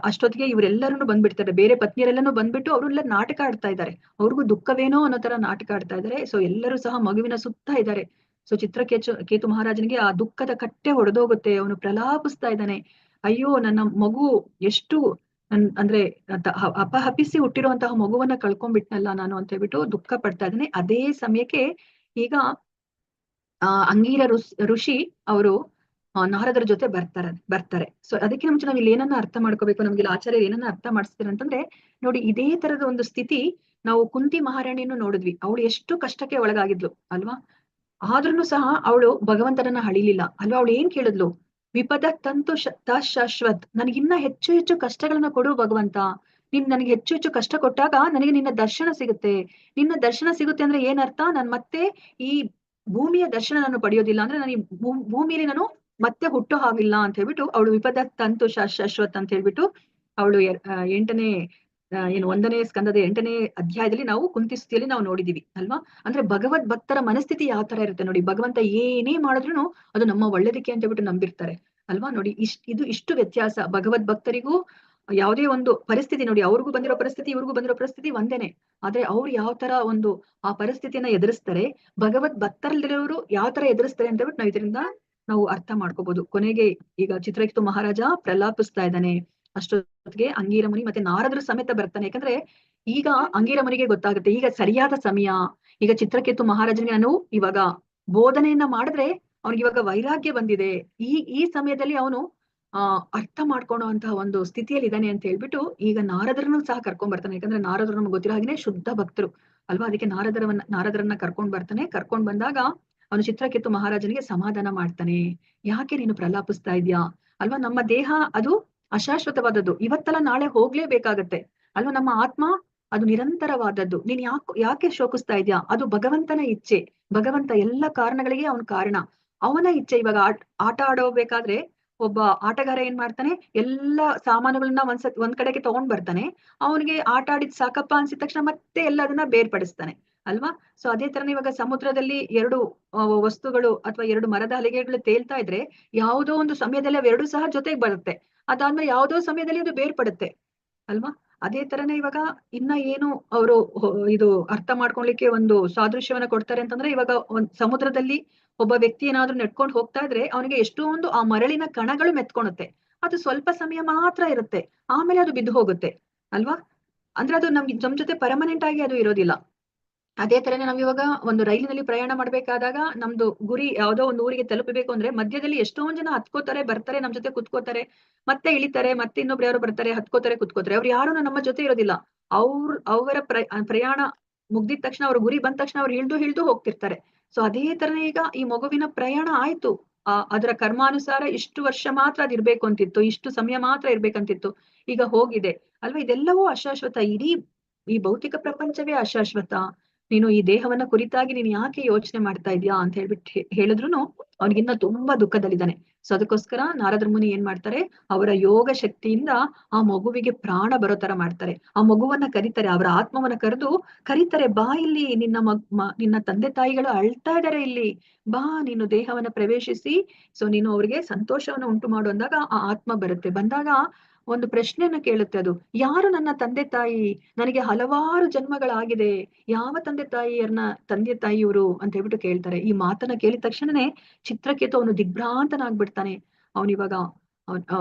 A: ಅಷ್ಟೊತ್ತಿಗೆ ಇವರೆಲ್ಲರೂ ಬಂದ್ಬಿಡ್ತಾರೆ. ಬೇರೆ ಪತ್ನಿಯರೆಲ್ಲನೂ ಬಂದ್ಬಿಟ್ಟು ಅವರೆಲ್ಲ ನಾಟಕ ಆಡ್ತಾ ಇದ್ದಾರೆ. ಅವ್ರಿಗೂ ದುಃಖವೇನೋ ಅನ್ನೋ ತರ ನಾಟಕ ಆಡ್ತಾ ಇದ್ದಾರೆ. ಸೊ ಎಲ್ಲರೂ ಸಹ ಮಗುವಿನ ಸುತ್ತ ಇದ್ದಾರೆ. ಸೊ ಕೇತು ಮಹಾರಾಜನಿಗೆ ಆ ದುಃಖದ ಕಟ್ಟೆ ಹೊಡೆದೋಗುತ್ತೆ. ಅವನು ಪ್ರಲಾಪಿಸ್ತಾ ಇದ್ದಾನೆ. ಅಯ್ಯೋ, ನನ್ನ ಮಗು ಎಷ್ಟು ಅಂದ್ರೆ ಅಪಹಪಿಸಿ ಹುಟ್ಟಿರುವಂತಹ ಮಗುವನ್ನ ಕಳ್ಕೊಂಡ್ಬಿಟ್ನಲ್ಲ ನಾನು ಅಂತ ಹೇಳ್ಬಿಟ್ಟು ದುಃಖ ಪಡ್ತಾ ಇದ್ದಾನೆ. ಅದೇ ಸಮಯಕ್ಕೆ ಈಗ ಅಂಗೀರ ಋಷಿ ಅವರು ನಾರದರ ಜೊತೆ ಬರ್ತಾರೆ. ಸೊ ಅದಕ್ಕೆ ಮುಂಚೆ ನಾವ್ ಇಲ್ಲಿ ಏನನ್ನ ಅರ್ಥ ಮಾಡ್ಕೋಬೇಕು, ನಮ್ಗೆ ಇಲ್ಲಿ ಆಚಾರ್ಯರು ಏನನ್ನ ಅರ್ಥ ಮಾಡಿಸ್ತಾರೆ ಅಂತಂದ್ರೆ, ನೋಡಿ ಇದೇ ತರದ ಒಂದು ಸ್ಥಿತಿ ನಾವು ಕುಂತಿ ಮಹಾರಾಣಿಯನ್ನು ನೋಡಿದ್ವಿ. ಅವಳು ಎಷ್ಟು ಕಷ್ಟಕ್ಕೆ ಒಳಗಾಗಿದ್ಲು ಅಲ್ವಾ. ಆದ್ರೂ ಸಹ ಅವಳು ಭಗವಂತನನ್ನ ಹಳಿಲಿಲ್ಲ ಅಲ್ವಾ. ಅವಳು ಏನ್ ಕೇಳಿದ್ಲು? ವಿಪದ ತಂತು ಶಾಶ್ವತ್, ನನಗಿನ್ನ ಹೆಚ್ಚು ಹೆಚ್ಚು ಕಷ್ಟಗಳನ್ನ ಕೊಡು ಭಗವಂತ. ನೀನ್ ನನಗೆ ಹೆಚ್ಚು ಹೆಚ್ಚು ಕಷ್ಟ ಕೊಟ್ಟಾಗ ನನಗೆ ನಿನ್ನ ದರ್ಶನ ಸಿಗುತ್ತೆ. ನಿನ್ನ ದರ್ಶನ ಸಿಗುತ್ತೆ ಅಂದ್ರೆ ಏನರ್ಥ? ನಾನ್ ಮತ್ತೆ ಈ ಭೂಮಿಯ ದರ್ಶನ ನಾನು ಪಡೆಯೋದಿಲ್ಲ, ಅಂದ್ರೆ ನಾನು ಈ ಭೂಮಿಯಲ್ಲಿ ನಾನು ಮತ್ತೆ ಹುಟ್ಟೋ ಹಾಗಿಲ್ಲ ಅಂತ ಹೇಳ್ಬಿಟ್ಟು ಅವಳು ವಿಪದ ತಂತು ಶಾಶ್ವತ್ ಅಂತ ಹೇಳ್ಬಿಟ್ಟು ಅವಳು 1ನೇ ಸ್ಕಂದದ 8ನೇ ಅಧ್ಯಾಯದಲ್ಲಿ ನಾವು ಕುಂತಿ ಸ್ತುತಿಯಲ್ಲಿ ನಾವು ನೋಡಿದೀವಿ ಅಲ್ವಾ. ಅಂದ್ರೆ ಭಗವದ್ ಭಕ್ತರ ಮನಸ್ಥಿತಿ ಯಾವ ತರ ಇರುತ್ತೆ ನೋಡಿ. ಭಗವಂತ ಏನೇ ಮಾಡಿದ್ರು ಅದು ನಮ್ಮ ಒಳ್ಳೇದಕ್ಕೆ ಅಂತ ಹೇಳ್ಬಿಟ್ಟು ನಂಬಿರ್ತಾರೆ ಅಲ್ವಾ. ನೋಡಿ ಇಷ್ಟು ವ್ಯತ್ಯಾಸ ಭಗವದ್ ಭಕ್ತರಿಗೂ. ಯಾವುದೇ ಒಂದು ಪರಿಸ್ಥಿತಿ ನೋಡಿ, ಅವ್ರಿಗೂ ಬಂದಿರೋ ಪರಿಸ್ಥಿತಿ ಇವ್ರಿಗೂ ಬಂದಿರೋ ಪರಿಸ್ಥಿತಿ ಒಂದೇನೆ. ಆದ್ರೆ ಅವ್ರು ಯಾವ ತರ ಒಂದು ಆ ಪರಿಸ್ಥಿತಿಯನ್ನ ಎದುರಿಸ್ತಾರೆ, ಭಗವದ್ ಭಕ್ತರಲ್ಲಿರೋರು ಯಾವ ತರ ಎದುರಿಸ್ತಾರೆ ಅಂತ ಹೇಳ್ಬಿಟ್ಟು ನಾವು ಇದರಿಂದ ನಾವು ಅರ್ಥ ಮಾಡ್ಕೋಬಹುದು. ಕೊನೆಗೆ ಈಗ ಚಿತ್ರಕೇತು ಮಹಾರಾಜ ಪ್ರಲಾಪಿಸ್ತಾ ಇದ್ದಾನೆ. ಅಷ್ಟೊತ್ತಿಗೆ ಅಂಗೀರ ಮುನಿ ಮತ್ತೆ ನಾರದರು ಸಮೇತ ಬರ್ತಾನೆ. ಯಾಕಂದ್ರೆ ಈಗ ಅಂಗೀರ ಮುನಿಗೆ ಗೊತ್ತಾಗುತ್ತೆ ಈಗ ಸರಿಯಾದ ಸಮಯ. ಈಗ ಚಿತ್ರಕೇತು ಮಹಾರಾಜನಿಗೆ ನಾನು ಇವಾಗ ಬೋಧನೆಯನ್ನ ಮಾಡಿದ್ರೆ ಅವ್ನಿಗೆ ಇವಾಗ ವೈರಾಗ್ಯ ಬಂದಿದೆ. ಈ ಸಮಯದಲ್ಲಿ ಅವನು ಅರ್ಥ ಮಾಡ್ಕೊಳ್ಳುವಂತಹ ಒಂದು ಸ್ಥಿತಿಯಲ್ಲಿ ಇದ್ದಾನೆ ಅಂತ ಹೇಳ್ಬಿಟ್ಟು ಈಗ ನಾರದರನ್ನು ಸಹ ಕರ್ಕೊಂಡ್ ಬರ್ತಾನೆ. ಯಾಕಂದ್ರೆ ನಾರದರು ನಮ್ಗೆ ಗೊತ್ತಿರೋ ಹಾಗೆ ಶುದ್ಧ ಭಕ್ತರು ಅಲ್ವಾ. ಅದಕ್ಕೆ ನಾರದರನ್ನ ಕರ್ಕೊಂಡ್ ಬರ್ತಾನೆ. ಕರ್ಕೊಂಡ್ ಬಂದಾಗ ಅವನು ಚಿತ್ರಕೇತು ಮಹಾರಾಜನಿಗೆ ಸಮಾಧಾನ ಮಾಡ್ತಾನೆ. ಯಾಕೆ ನೀನು ಪ್ರಲಾಪಿಸ್ತಾ ಇದ್ಯಾ ಅಲ್ವಾ. ನಮ್ಮ ದೇಹ ಅದು ಅಶಾಶ್ವತವಾದದ್ದು, ಇವತ್ತಲ್ಲ ನಾಳೆ ಹೋಗ್ಲೇಬೇಕಾಗತ್ತೆ ಅಲ್ವಾ. ನಮ್ಮ ಆತ್ಮ ಅದು ನಿರಂತರವಾದದ್ದು. ನೀನ್ ಯಾಕೆ ಶೋಕಿಸ್ತಾ ಇದ್ಯಾ? ಅದು ಭಗವಂತನ ಇಚ್ಛೆ. ಭಗವಂತ ಎಲ್ಲ ಕಾರಣಗಳಿಗೆ ಅವನ ಕಾರಣ, ಅವನ ಇಚ್ಛೆ. ಇವಾಗ ಆಟ ಆಡೋಬೇಕಾದ್ರೆ ಒಬ್ಬ ಆಟಗಾರ ಏನ್ ಮಾಡ್ತಾನೆ, ಎಲ್ಲಾ ಸಾಮಾನುಗಳನ್ನ ಒಂದ್ ಕಡೆಗೆ ತಗೊಂಡ್ ಬರ್ತಾನೆ. ಅವನಿಗೆ ಆಟ ಆಡಿದ್ ಸಾಕಪ್ಪ ಅನ್ಸಿದ ತಕ್ಷಣ ಮತ್ತೆ ಎಲ್ಲದನ್ನ ಬೇರ್ಪಡಿಸ್ತಾನೆ ಅಲ್ವಾ. ಸೊ ಅದೇ ತರನೇ ಇವಾಗ ಸಮುದ್ರದಲ್ಲಿ 2 ವಸ್ತುಗಳು ಅಥವಾ 2 ಮರದ ಹಲಗೆಗಳು ತೇಲ್ತಾ ಇದ್ರೆ ಯಾವುದೋ ಒಂದು ಸಮಯದಲ್ಲಿ ಅವೆರಡು ಸಹ ಜೊತೆಗೆ ಬರುತ್ತೆ. ಅದಾದ್ಮೇಲೆ ಯಾವುದೋ ಸಮಯದಲ್ಲಿ ಅದು ಬೇರ್ಪಡುತ್ತೆ ಅಲ್ವಾ. ಅದೇ ತರನೇ ಇವಾಗ ಇನ್ನ ಏನು ಅವರು ಇದು ಅರ್ಥ ಮಾಡ್ಕೊಳ್ಲಿಕ್ಕೆ ಒಂದು ಸಾದೃಶ್ಯವನ್ನ ಕೊಡ್ತಾರೆ ಅಂತಂದ್ರೆ, ಇವಾಗ ಒಂದ್ ಸಮುದ್ರದಲ್ಲಿ ಒಬ್ಬ ವ್ಯಕ್ತಿ ಏನಾದ್ರೂ ನೆಟ್ಕೊಂಡು ಹೋಗ್ತಾ ಇದ್ರೆ ಅವನಿಗೆ ಎಷ್ಟೊಂದು ಆ ಮರಳಿನ ಕಣಗಳು ಮೆತ್ಕೊಳುತ್ತೆ. ಅದು ಸ್ವಲ್ಪ ಸಮಯ ಮಾತ್ರ ಇರುತ್ತೆ, ಆಮೇಲೆ ಅದು ಬಿದ್ದು ಹೋಗುತ್ತೆ ಅಲ್ವಾ. ಅಂದ್ರೆ ಅದು ನಮ್ ಜೊತೆ ಪರ್ಮನೆಂಟ್ ಆಗಿ ಅದು ಇರೋದಿಲ್ಲ. ಅದೇ ತರನೇ ನಾವ್ ಇವಾಗ ಒಂದು ರೈಲಿನಲ್ಲಿ ಪ್ರಯಾಣ ಮಾಡ್ಬೇಕಾದಾಗ ನಮ್ದು ಗುರಿ ಯಾವ್ದೋ ಒಂದು ಊರಿಗೆ ತಲುಪಬೇಕು ಅಂದ್ರೆ ಮಧ್ಯದಲ್ಲಿ ಎಷ್ಟೊಂದ್ ಜನ ಹತ್ಕೋತಾರೆ, ಬರ್ತಾರೆ, ನಮ್ ಜೊತೆ ಕುತ್ಕೋತಾರೆ, ಮತ್ತೆ ಇಳಿತಾರೆ, ಮತ್ತೆ ಇನ್ನೊಬ್ರು ಯಾರು ಬರ್ತಾರೆ, ಹತ್ಕೋತಾರೆ, ಕುತ್ಕೋತಾರೆ. ಅವ್ರು ಯಾರು ನಮ್ಮ ಜೊತೆ ಇರೋದಿಲ್ಲ. ಅವರ ಪ್ರಯಾಣ ಮುಗ್ದಿದ ತಕ್ಷಣ, ಅವ್ರ ಗುರಿ ಬಂದ ತಕ್ಷಣ ಅವ್ರು ಹಿಳ್ದು ಹೋಗ್ತಿರ್ತಾರೆ. ಸೊ ಅದೇ ತರನೇ ಈಗ ಈ ಮಗುವಿನ ಪ್ರಯಾಣ ಆಯ್ತು. ಅದರ ಕರ್ಮಾನುಸಾರ ಇಷ್ಟು ವರ್ಷ ಮಾತ್ರ ಅದ್ ಇರ್ಬೇಕು ಅಂತಿತ್ತು, ಇಷ್ಟು ಸಮಯ ಮಾತ್ರ ಇರ್ಬೇಕಂತಿತ್ತು, ಈಗ ಹೋಗಿದೆ ಅಲ್ವಾ. ಇದೆಲ್ಲವೂ ಅಶಾಶ್ವತ. ಈ ಭೌತಿಕ ಪ್ರಪಂಚವೇ ಅಶಾಶ್ವತ. ನೀನು ಈ ದೇಹವನ್ನ ಕುರಿತಾಗಿ ನೀನು ಯಾಕೆ ಯೋಚನೆ ಮಾಡ್ತಾ ಇದ್ಯಾ ಅಂತ ಹೇಳ್ಬಿಟ್ಟು ಹೇಳಿದ್ರು ಅವನಿಗಿನ್ನ ತುಂಬಾ ದುಃಖದಲ್ಲಿದ್ದಾನೆ. ಸೊ ಅದಕ್ಕೋಸ್ಕರ ನಾರದ್ರ ಮುನಿ ಏನ್ ಮಾಡ್ತಾರೆ, ಅವರ ಯೋಗ ಶಕ್ತಿಯಿಂದ ಆ ಮಗುವಿಗೆ ಪ್ರಾಣ ಬರೋ ತರ ಮಾಡ್ತಾರೆ. ಆ ಮಗುವನ್ನ ಕರೀತಾರೆ, ಅವರ ಆತ್ಮವನ್ನ ಕರೀತಾರೆ, ಬಾ ಇಲ್ಲಿ, ನಿನ್ನ ತಂದೆ ತಾಯಿಗಳು ಅಳ್ತಾ ಇದಾರೆ, ಇಲ್ಲಿ ಬಾ, ನೀನು ದೇಹವನ್ನ ಪ್ರವೇಶಿಸಿ ಸೊ ನೀನು ಅವ್ರಿಗೆ ಸಂತೋಷವನ್ನ ಉಂಟು ಮಾಡು ಅಂದಾಗ ಆ ಆತ್ಮ ಬರುತ್ತೆ. ಬಂದಾಗ ಒಂದು ಪ್ರಶ್ನೆಯನ್ನ ಕೇಳುತ್ತೆ, ಅದು ಯಾರು ನನ್ನ ತಂದೆ ತಾಯಿ? ನನಗೆ ಹಲವಾರು ಜನ್ಮಗಳಾಗಿದೆ, ಯಾವ ತಂದೆ ತಾಯಿಯವರು ಅಂತ ಹೇಳ್ಬಿಟ್ಟು ಕೇಳ್ತಾರೆ. ಈ ಮಾತನ್ನ ಕೇಳಿದ ತಕ್ಷಣನೇ ಚಿತ್ರಕೇತು ಅವನು ದಿಗ್ಭ್ರಾಂತನಾಗ್ಬಿಡ್ತಾನೆ. ಅವನಿವಾಗ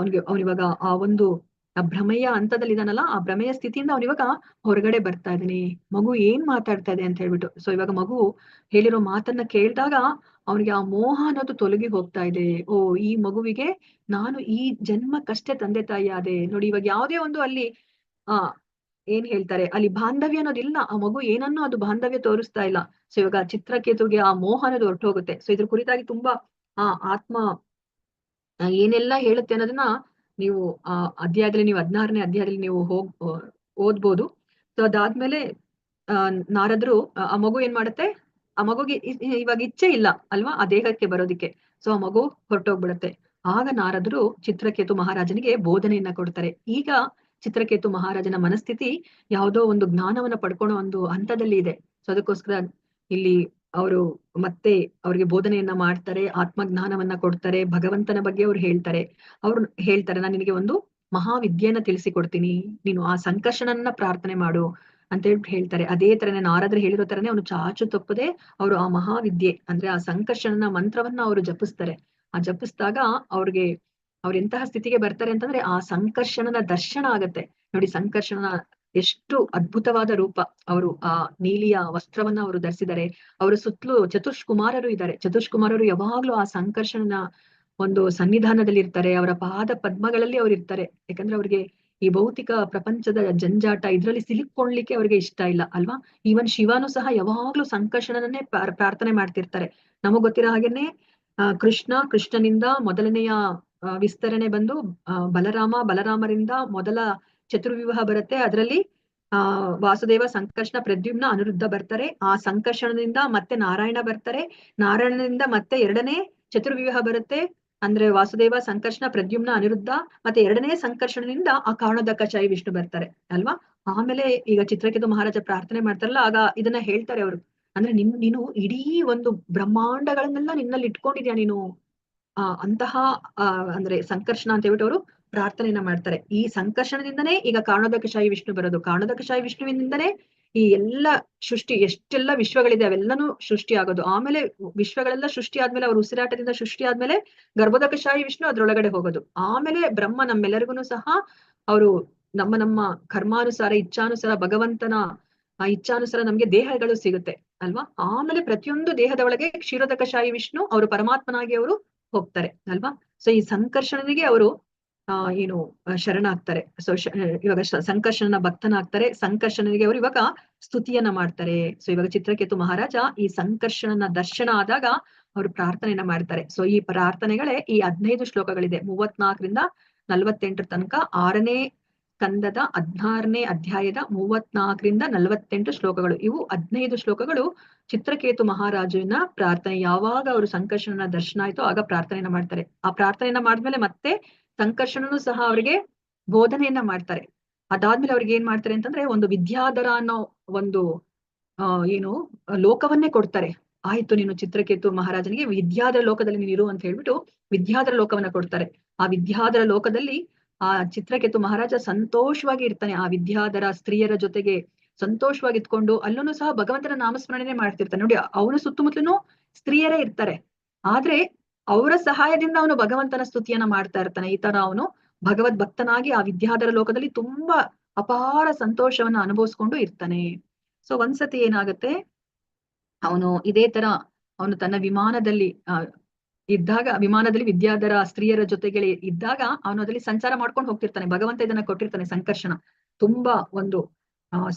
A: ಆ ಒಂದು ಭ್ರಮೆಯ ಹಂತದಲ್ಲಿದ್ದಾನಲ್ಲ, ಆ ಭ್ರಮೆಯ ಸ್ಥಿತಿಯಿಂದ ಅವನಿವಾಗ ಹೊರಗಡೆ ಬರ್ತಾ ಇದ್ದಾನೆ. ಮಗು ಏನ್ ಮಾತಾಡ್ತಾ ಇದೆ ಅಂತ ಹೇಳ್ಬಿಟ್ಟು. ಸೊ ಇವಾಗ ಮಗು ಹೇಳಿರೋ ಮಾತನ್ನ ಕೇಳಿದಾಗ ಅವನಿಗೆ ಆ ಮೋಹ ಅನ್ನೋದು ತೊಲಗಿ ಹೋಗ್ತಾ ಇದೆ. ಓ, ಈ ಮಗುವಿಗೆ ನಾನು ಈ ಜನ್ಮಕ್ಕಷ್ಟೇ ತಂದೆ ತಾಯಿ ಆದೆ ನೋಡಿ. ಇವಾಗ ಯಾವುದೇ ಒಂದು ಅಲ್ಲಿ ಏನ್ ಹೇಳ್ತಾರೆ, ಅಲ್ಲಿ ಬಾಂಧವ್ಯ ಅನ್ನೋದಿಲ್ಲ. ಆ ಮಗು ಏನನ್ನೋ ಅದು ಬಾಂಧವ್ಯ ತೋರಿಸ್ತಾ ಇಲ್ಲ. ಸೊ ಇವಾಗ ಚಿತ್ರಕೇತುಗೆ ಆ ಮೋಹ ಅನ್ನೋದು ಹೊರಟು ಹೋಗುತ್ತೆ. ಸೊ ಇದ್ರ ಕುರಿತಾಗಿ ತುಂಬಾ ಆತ್ಮ ಏನೆಲ್ಲಾ ಹೇಳುತ್ತೆ ಅನ್ನೋದನ್ನ ನೀವು ಅಧ್ಯಾಯದಲ್ಲಿ, ನೀವು 16ನೇ ಅಧ್ಯಾಯದಲ್ಲಿ ನೀವು ಓದ್ಬೋದು. ಸೊ ಅದಾದ್ಮೇಲೆ ನಾರದ್ರು ಆ ಮಗು ಏನ್ ಮಾಡುತ್ತೆ, ಆ ಮಗುಗೆ ಇವಾಗ ಇಚ್ಛೆ ಇಲ್ಲ ಅಲ್ವಾ ಆ ದೇಹಕ್ಕೆ ಬರೋದಿಕ್ಕೆ. ಸೊ ಆ ಮಗು ಹೊರಟೋಗ್ಬಿಡತ್ತೆ. ಆಗ ನಾರದರು ಚಿತ್ರಕೇತು ಮಹಾರಾಜನಿಗೆ ಬೋಧನೆಯನ್ನ ಕೊಡ್ತಾರೆ. ಈಗ ಚಿತ್ರಕೇತು ಮಹಾರಾಜನ ಮನಸ್ಥಿತಿ ಯಾವುದೋ ಒಂದು ಜ್ಞಾನವನ್ನ ಪಡ್ಕೊಳ್ಳೋ ಒಂದು ಹಂತದಲ್ಲಿ ಇದೆ. ಸೊ ಅದಕ್ಕೋಸ್ಕರ ಇಲ್ಲಿ ಅವರು ಮತ್ತೆ ಅವ್ರಿಗೆ ಬೋಧನೆಯನ್ನ ಮಾಡ್ತಾರೆ, ಆತ್ಮಜ್ಞಾನವನ್ನ ಕೊಡ್ತಾರೆ, ಭಗವಂತನ ಬಗ್ಗೆ ಅವ್ರು ಹೇಳ್ತಾರೆ. ಅವ್ರು ಹೇಳ್ತಾರೆ, ನಾನು ನಿನಗೆ ಒಂದು ಮಹಾವಿದ್ಯೆಯನ್ನ ತಿಳಿಸಿಕೊಡ್ತೀನಿ, ನೀನು ಆ ಸಂಕರ್ಷಣನ್ನ ಪ್ರಾರ್ಥನೆ ಮಾಡು ಅಂತ ಹೇಳ್ತಾರೆ. ಅದೇ ತರನೇ ನಾರದ್ರು ಹೇಳಿರೋ ತರನೇ ಅವನು ಚಾಚು ತಪ್ಪದೆ ಅವರು ಆ ಮಹಾವಿದ್ಯೆ ಅಂದ್ರೆ ಆ ಸಂಕರ್ಷಣನ ಮಂತ್ರವನ್ನ ಅವರು ಜಪಿಸ್ತಾರೆ. ಆ ಜಪಿಸಿದಾಗ ಅವ್ರಿಗೆ ಅವ್ರ ಎಂತಹ ಸ್ಥಿತಿಗೆ ಬರ್ತಾರೆ ಅಂತಂದ್ರೆ ಆ ಸಂಕರ್ಷಣನ ದರ್ಶನ ಆಗತ್ತೆ. ನೋಡಿ, ಸಂಕರ್ಷಣನ ಎಷ್ಟು ಅದ್ಭುತವಾದ ರೂಪ. ಅವರು ಆ ನೀಲಿಯ ವಸ್ತ್ರವನ್ನ ಅವರು ಧರಿಸಿದ್ದಾರೆ. ಅವರ ಸುತ್ತಲೂ ಚತುಷ್ಕುಮಾರರು ಇದ್ದಾರೆ. ಚತುಷ್ಕುಮಾರರು ಯಾವಾಗ್ಲೂ ಆ ಸಂಕರ್ಷಣನ ಒಂದು ಸನ್ನಿಧಾನದಲ್ಲಿ ಇರ್ತಾರೆ. ಅವರ ಪಾದ ಪದ್ಮಗಳಲ್ಲಿ ಅವ್ರು ಇರ್ತಾರೆ. ಯಾಕಂದ್ರೆ ಅವ್ರಿಗೆ ಈ ಭೌತಿಕ ಪ್ರಪಂಚದ ಜಂಜಾಟ ಇದ್ರಲ್ಲಿ ಸಿಲುಕೊಳ್ಳಿಕ್ಕೆ ಅವ್ರಿಗೆ ಇಷ್ಟ ಇಲ್ಲ ಅಲ್ವಾ. ಈವನ್ ಶಿವನು ಸಹ ಯಾವಾಗ್ಲೂ ಸಂಕರ್ಷಣನನ್ನೇ ಪ್ರಾರ್ಥನೆ ಮಾಡ್ತಿರ್ತಾರೆ. ನಮಗ್ ಗೊತ್ತಿರೋ ಹಾಗೇನೆ ಕೃಷ್ಣನಿಂದ ಮೊದಲನೆಯ ವಿಸ್ತರಣೆ ಬಂದು ಬಲರಾಮರಿಂದ ಮೊದಲ ಚತುರ್ವಿವಾಹ ಬರುತ್ತೆ. ಅದರಲ್ಲಿ ವಾಸುದೇವ, ಸಂಕರ್ಷಣ, ಪ್ರದ್ಯುಮ್ನ, ಅನಿರುದ್ಧ ಬರ್ತಾರೆ. ಆ ಸಂಕರ್ಷಣದಿಂದ ಮತ್ತೆ ನಾರಾಯಣ ಬರ್ತಾರೆ. ನಾರಾಯಣನಿಂದ ಮತ್ತೆ ಎರಡನೇ ಚತುರ್ವಿವಾಹ ಬರುತ್ತೆ. ಅಂದ್ರೆ ವಾಸುದೇವ, ಸಂಕರ್ಷಣ, ಪ್ರದ್ಯುಮ್ನ, ಅನಿರುದ್ಧ, ಮತ್ತೆ ಎರಡನೇ ಸಂಕರ್ಷಣದಿಂದ ಆ ಕಾರಣೋದಕಶಾಯಿ ವಿಷ್ಣು ಬರ್ತಾರೆ ಅಲ್ವಾ. ಆಮೇಲೆ ಈಗ ಚಿತ್ರಕೇತು ಮಹಾರಾಜ ಪ್ರಾರ್ಥನೆ ಮಾಡ್ತಾರಲ್ಲ, ಆಗ ಇದನ್ನ ಹೇಳ್ತಾರೆ ಅವರು. ಅಂದ್ರೆ ನೀನು ಇಡೀ ಒಂದು ಬ್ರಹ್ಮಾಂಡಗಳನ್ನೆಲ್ಲ ನಿನ್ನಲ್ಲಿ ಇಟ್ಕೊಂಡಿದ್ಯಾ ನೀನು, ಅಂತಹ ಅಂದ್ರೆ ಸಂಕರ್ಷಣ ಅಂತ ಹೇಳ್ಬಿಟ್ಟು ಅವರು ಪ್ರಾರ್ಥನೆಯನ್ನ ಮಾಡ್ತಾರೆ. ಈ ಸಂಕರ್ಷಣದಿಂದನೇ ಈಗ ಕಾರಣೋದಕಶಾಹಿ ವಿಷ್ಣು ಬರೋದು. ಕಾರಣೋದಕಶಾಹಿ ವಿಷ್ಣುವಿನಿಂದನೇ ಈ ಎಲ್ಲ ಸೃಷ್ಟಿ, ಎಷ್ಟೆಲ್ಲ ವಿಶ್ವಗಳಿದೆ ಅವೆಲ್ಲನೂ ಸೃಷ್ಟಿ ಆಗೋದು. ಆಮೇಲೆ ವಿಶ್ವಗಳೆಲ್ಲ ಸೃಷ್ಟಿ ಆದ್ಮೇಲೆ ಅವ್ರ ಉಸಿರಾಟದಿಂದ ಸೃಷ್ಟಿ ಆದ್ಮೇಲೆ ಗರ್ಭೋದಕಶಾಹಿ ವಿಷ್ಣು ಅದ್ರೊಳಗಡೆ ಹೋಗೋದು. ಆಮೇಲೆ ಬ್ರಹ್ಮ ನಮ್ಮೆಲ್ಲರಿಗೂ ಸಹ ಅವರು ನಮ್ಮ ಕರ್ಮಾನುಸಾರ, ಇಚ್ಛಾನುಸಾರ, ಭಗವಂತನ ಇಚ್ಛಾನುಸಾರ ನಮ್ಗೆ ದೇಹಗಳು ಸಿಗುತ್ತೆ ಅಲ್ವಾ. ಆಮೇಲೆ ಪ್ರತಿಯೊಂದು ದೇಹದ ಒಳಗೆ ಕ್ಷೀರೋದಕಶಾಹಿ ವಿಷ್ಣು ಅವರು ಪರಮಾತ್ಮನಾಗಿ ಅವರು ಹೋಗ್ತಾರೆ ಅಲ್ವಾ. ಸೊ ಈ ಸಂಕರ್ಷಣನಿಗೆ ಅವರು ಏನು ಶರಣಾಗ್ತಾರೆ. ಸೊ ಇವಾಗ ಸಂಕರ್ಷಣನ ಭಕ್ತನಾಗ್ತಾರೆ. ಸಂಕರ್ಷಣನಿಗೆ ಅವರು ಇವಾಗ ಸ್ತುತಿಯನ್ನ ಮಾಡ್ತಾರೆ. ಸೊ ಇವಾಗ ಚಿತ್ರಕೇತು ಮಹಾರಾಜ ಈ ಸಂಕರ್ಷಣನ ದರ್ಶನ ಆದಾಗ ಅವರು ಪ್ರಾರ್ಥನೆಯನ್ನ ಮಾಡ್ತಾರೆ. ಸೊ ಈ ಪ್ರಾರ್ಥನೆಗಳೇ ಈ 15 ಶ್ಲೋಕಗಳಿದೆ. 34ರಿಂದ 48 ತನಕ 6ನೇ ಸ್ಕಂದದ 16ನೇ ಅಧ್ಯಾಯದ 34ರಿಂದ 48 ಶ್ಲೋಕಗಳು. ಇವು 15 ಶ್ಲೋಕಗಳು ಚಿತ್ರಕೇತು ಮಹಾರಾಜನ ಪ್ರಾರ್ಥನೆ. ಯಾವಾಗ ಅವರು ಸಂಕರ್ಷಣನ ದರ್ಶನ ಆಯ್ತೋ ಆಗ ಪ್ರಾರ್ಥನೆಯನ್ನ ಮಾಡ್ತಾರೆ. ಆ ಪ್ರಾರ್ಥನೆಯನ್ನ ಮಾಡಿದ್ಮೇಲೆ ಮತ್ತೆ ಸಂಕರ್ಷಣನು ಸಹ ಅವರಿಗೆ ಬೋಧನೆಯನ್ನ ಮಾಡ್ತಾರೆ. ಅದಾದ್ಮೇಲೆ ಅವ್ರಿಗೆ ಏನ್ ಮಾಡ್ತಾರೆ ಅಂತಂದ್ರೆ ಒಂದು ವಿದ್ಯಾಧರ ಅನ್ನೋ ಒಂದು ಏನು ಲೋಕವನ್ನೇ ಕೊಡ್ತಾರೆ. ಆಯ್ತು, ನೀನು ಚಿತ್ರಕೇತು ಮಹಾರಾಜನಿಗೆ ವಿದ್ಯಾಧರ ಲೋಕದಲ್ಲಿ ನೀನು ಇರು ಅಂತ ಹೇಳ್ಬಿಟ್ಟು ವಿದ್ಯಾಧರ ಲೋಕವನ್ನ ಕೊಡ್ತಾರೆ. ಆ ವಿದ್ಯಾಧರ ಲೋಕದಲ್ಲಿ ಆ ಚಿತ್ರಕೇತು ಮಹಾರಾಜ ಸಂತೋಷವಾಗಿ ಇರ್ತಾನೆ. ಆ ವಿದ್ಯಾಧರ ಸ್ತ್ರೀಯರ ಜೊತೆಗೆ ಸಂತೋಷವಾಗಿ ಇದ್ಕೊಂಡು ಅಲ್ಲೂ ಸಹ ಭಗವಂತನ ನಾಮಸ್ಮರಣೆ ಮಾಡ್ತಿರ್ತಾನೆ. ನೋಡಿ, ಅವನ ಸುತ್ತಮುತ್ತಲೂ ಸ್ತ್ರೀಯರೇ ಇರ್ತಾರೆ. ಆದ್ರೆ ಅವರ ಸಹಾಯದಿಂದ ಅವನು ಭಗವಂತನ ಸ್ತುತಿಯನ್ನ ಮಾಡ್ತಾ ಇರ್ತಾನೆ. ಈ ತರ ಅವನು ಭಗವದ್ ಭಕ್ತನಾಗಿ ಆ ವಿದ್ಯಾಧರ ಲೋಕದಲ್ಲಿ ತುಂಬಾ ಅಪಾರ ಸಂತೋಷವನ್ನ ಅನುಭವಿಸ್ಕೊಂಡು ಇರ್ತಾನೆ. ಸೊ ಒಂದ್ಸತಿ ಏನಾಗುತ್ತೆ, ಅವನು ಇದೇ ತರ ಅವನು ತನ್ನ ವಿಮಾನದಲ್ಲಿ ವಿಮಾನದಲ್ಲಿ ವಿದ್ಯಾಧರ ಸ್ತ್ರೀಯರ ಜೊತೆಗೆ ಇದ್ದಾಗ ಅವನು ಅದ್ರಲ್ಲಿ ಸಂಚಾರ ಮಾಡ್ಕೊಂಡು ಹೋಗ್ತಿರ್ತಾನೆ. ಭಗವಂತ ಇದನ್ನ ಕೊಟ್ಟಿರ್ತಾನೆ. ಸಂಕರ್ಷಣ ತುಂಬಾ ಒಂದು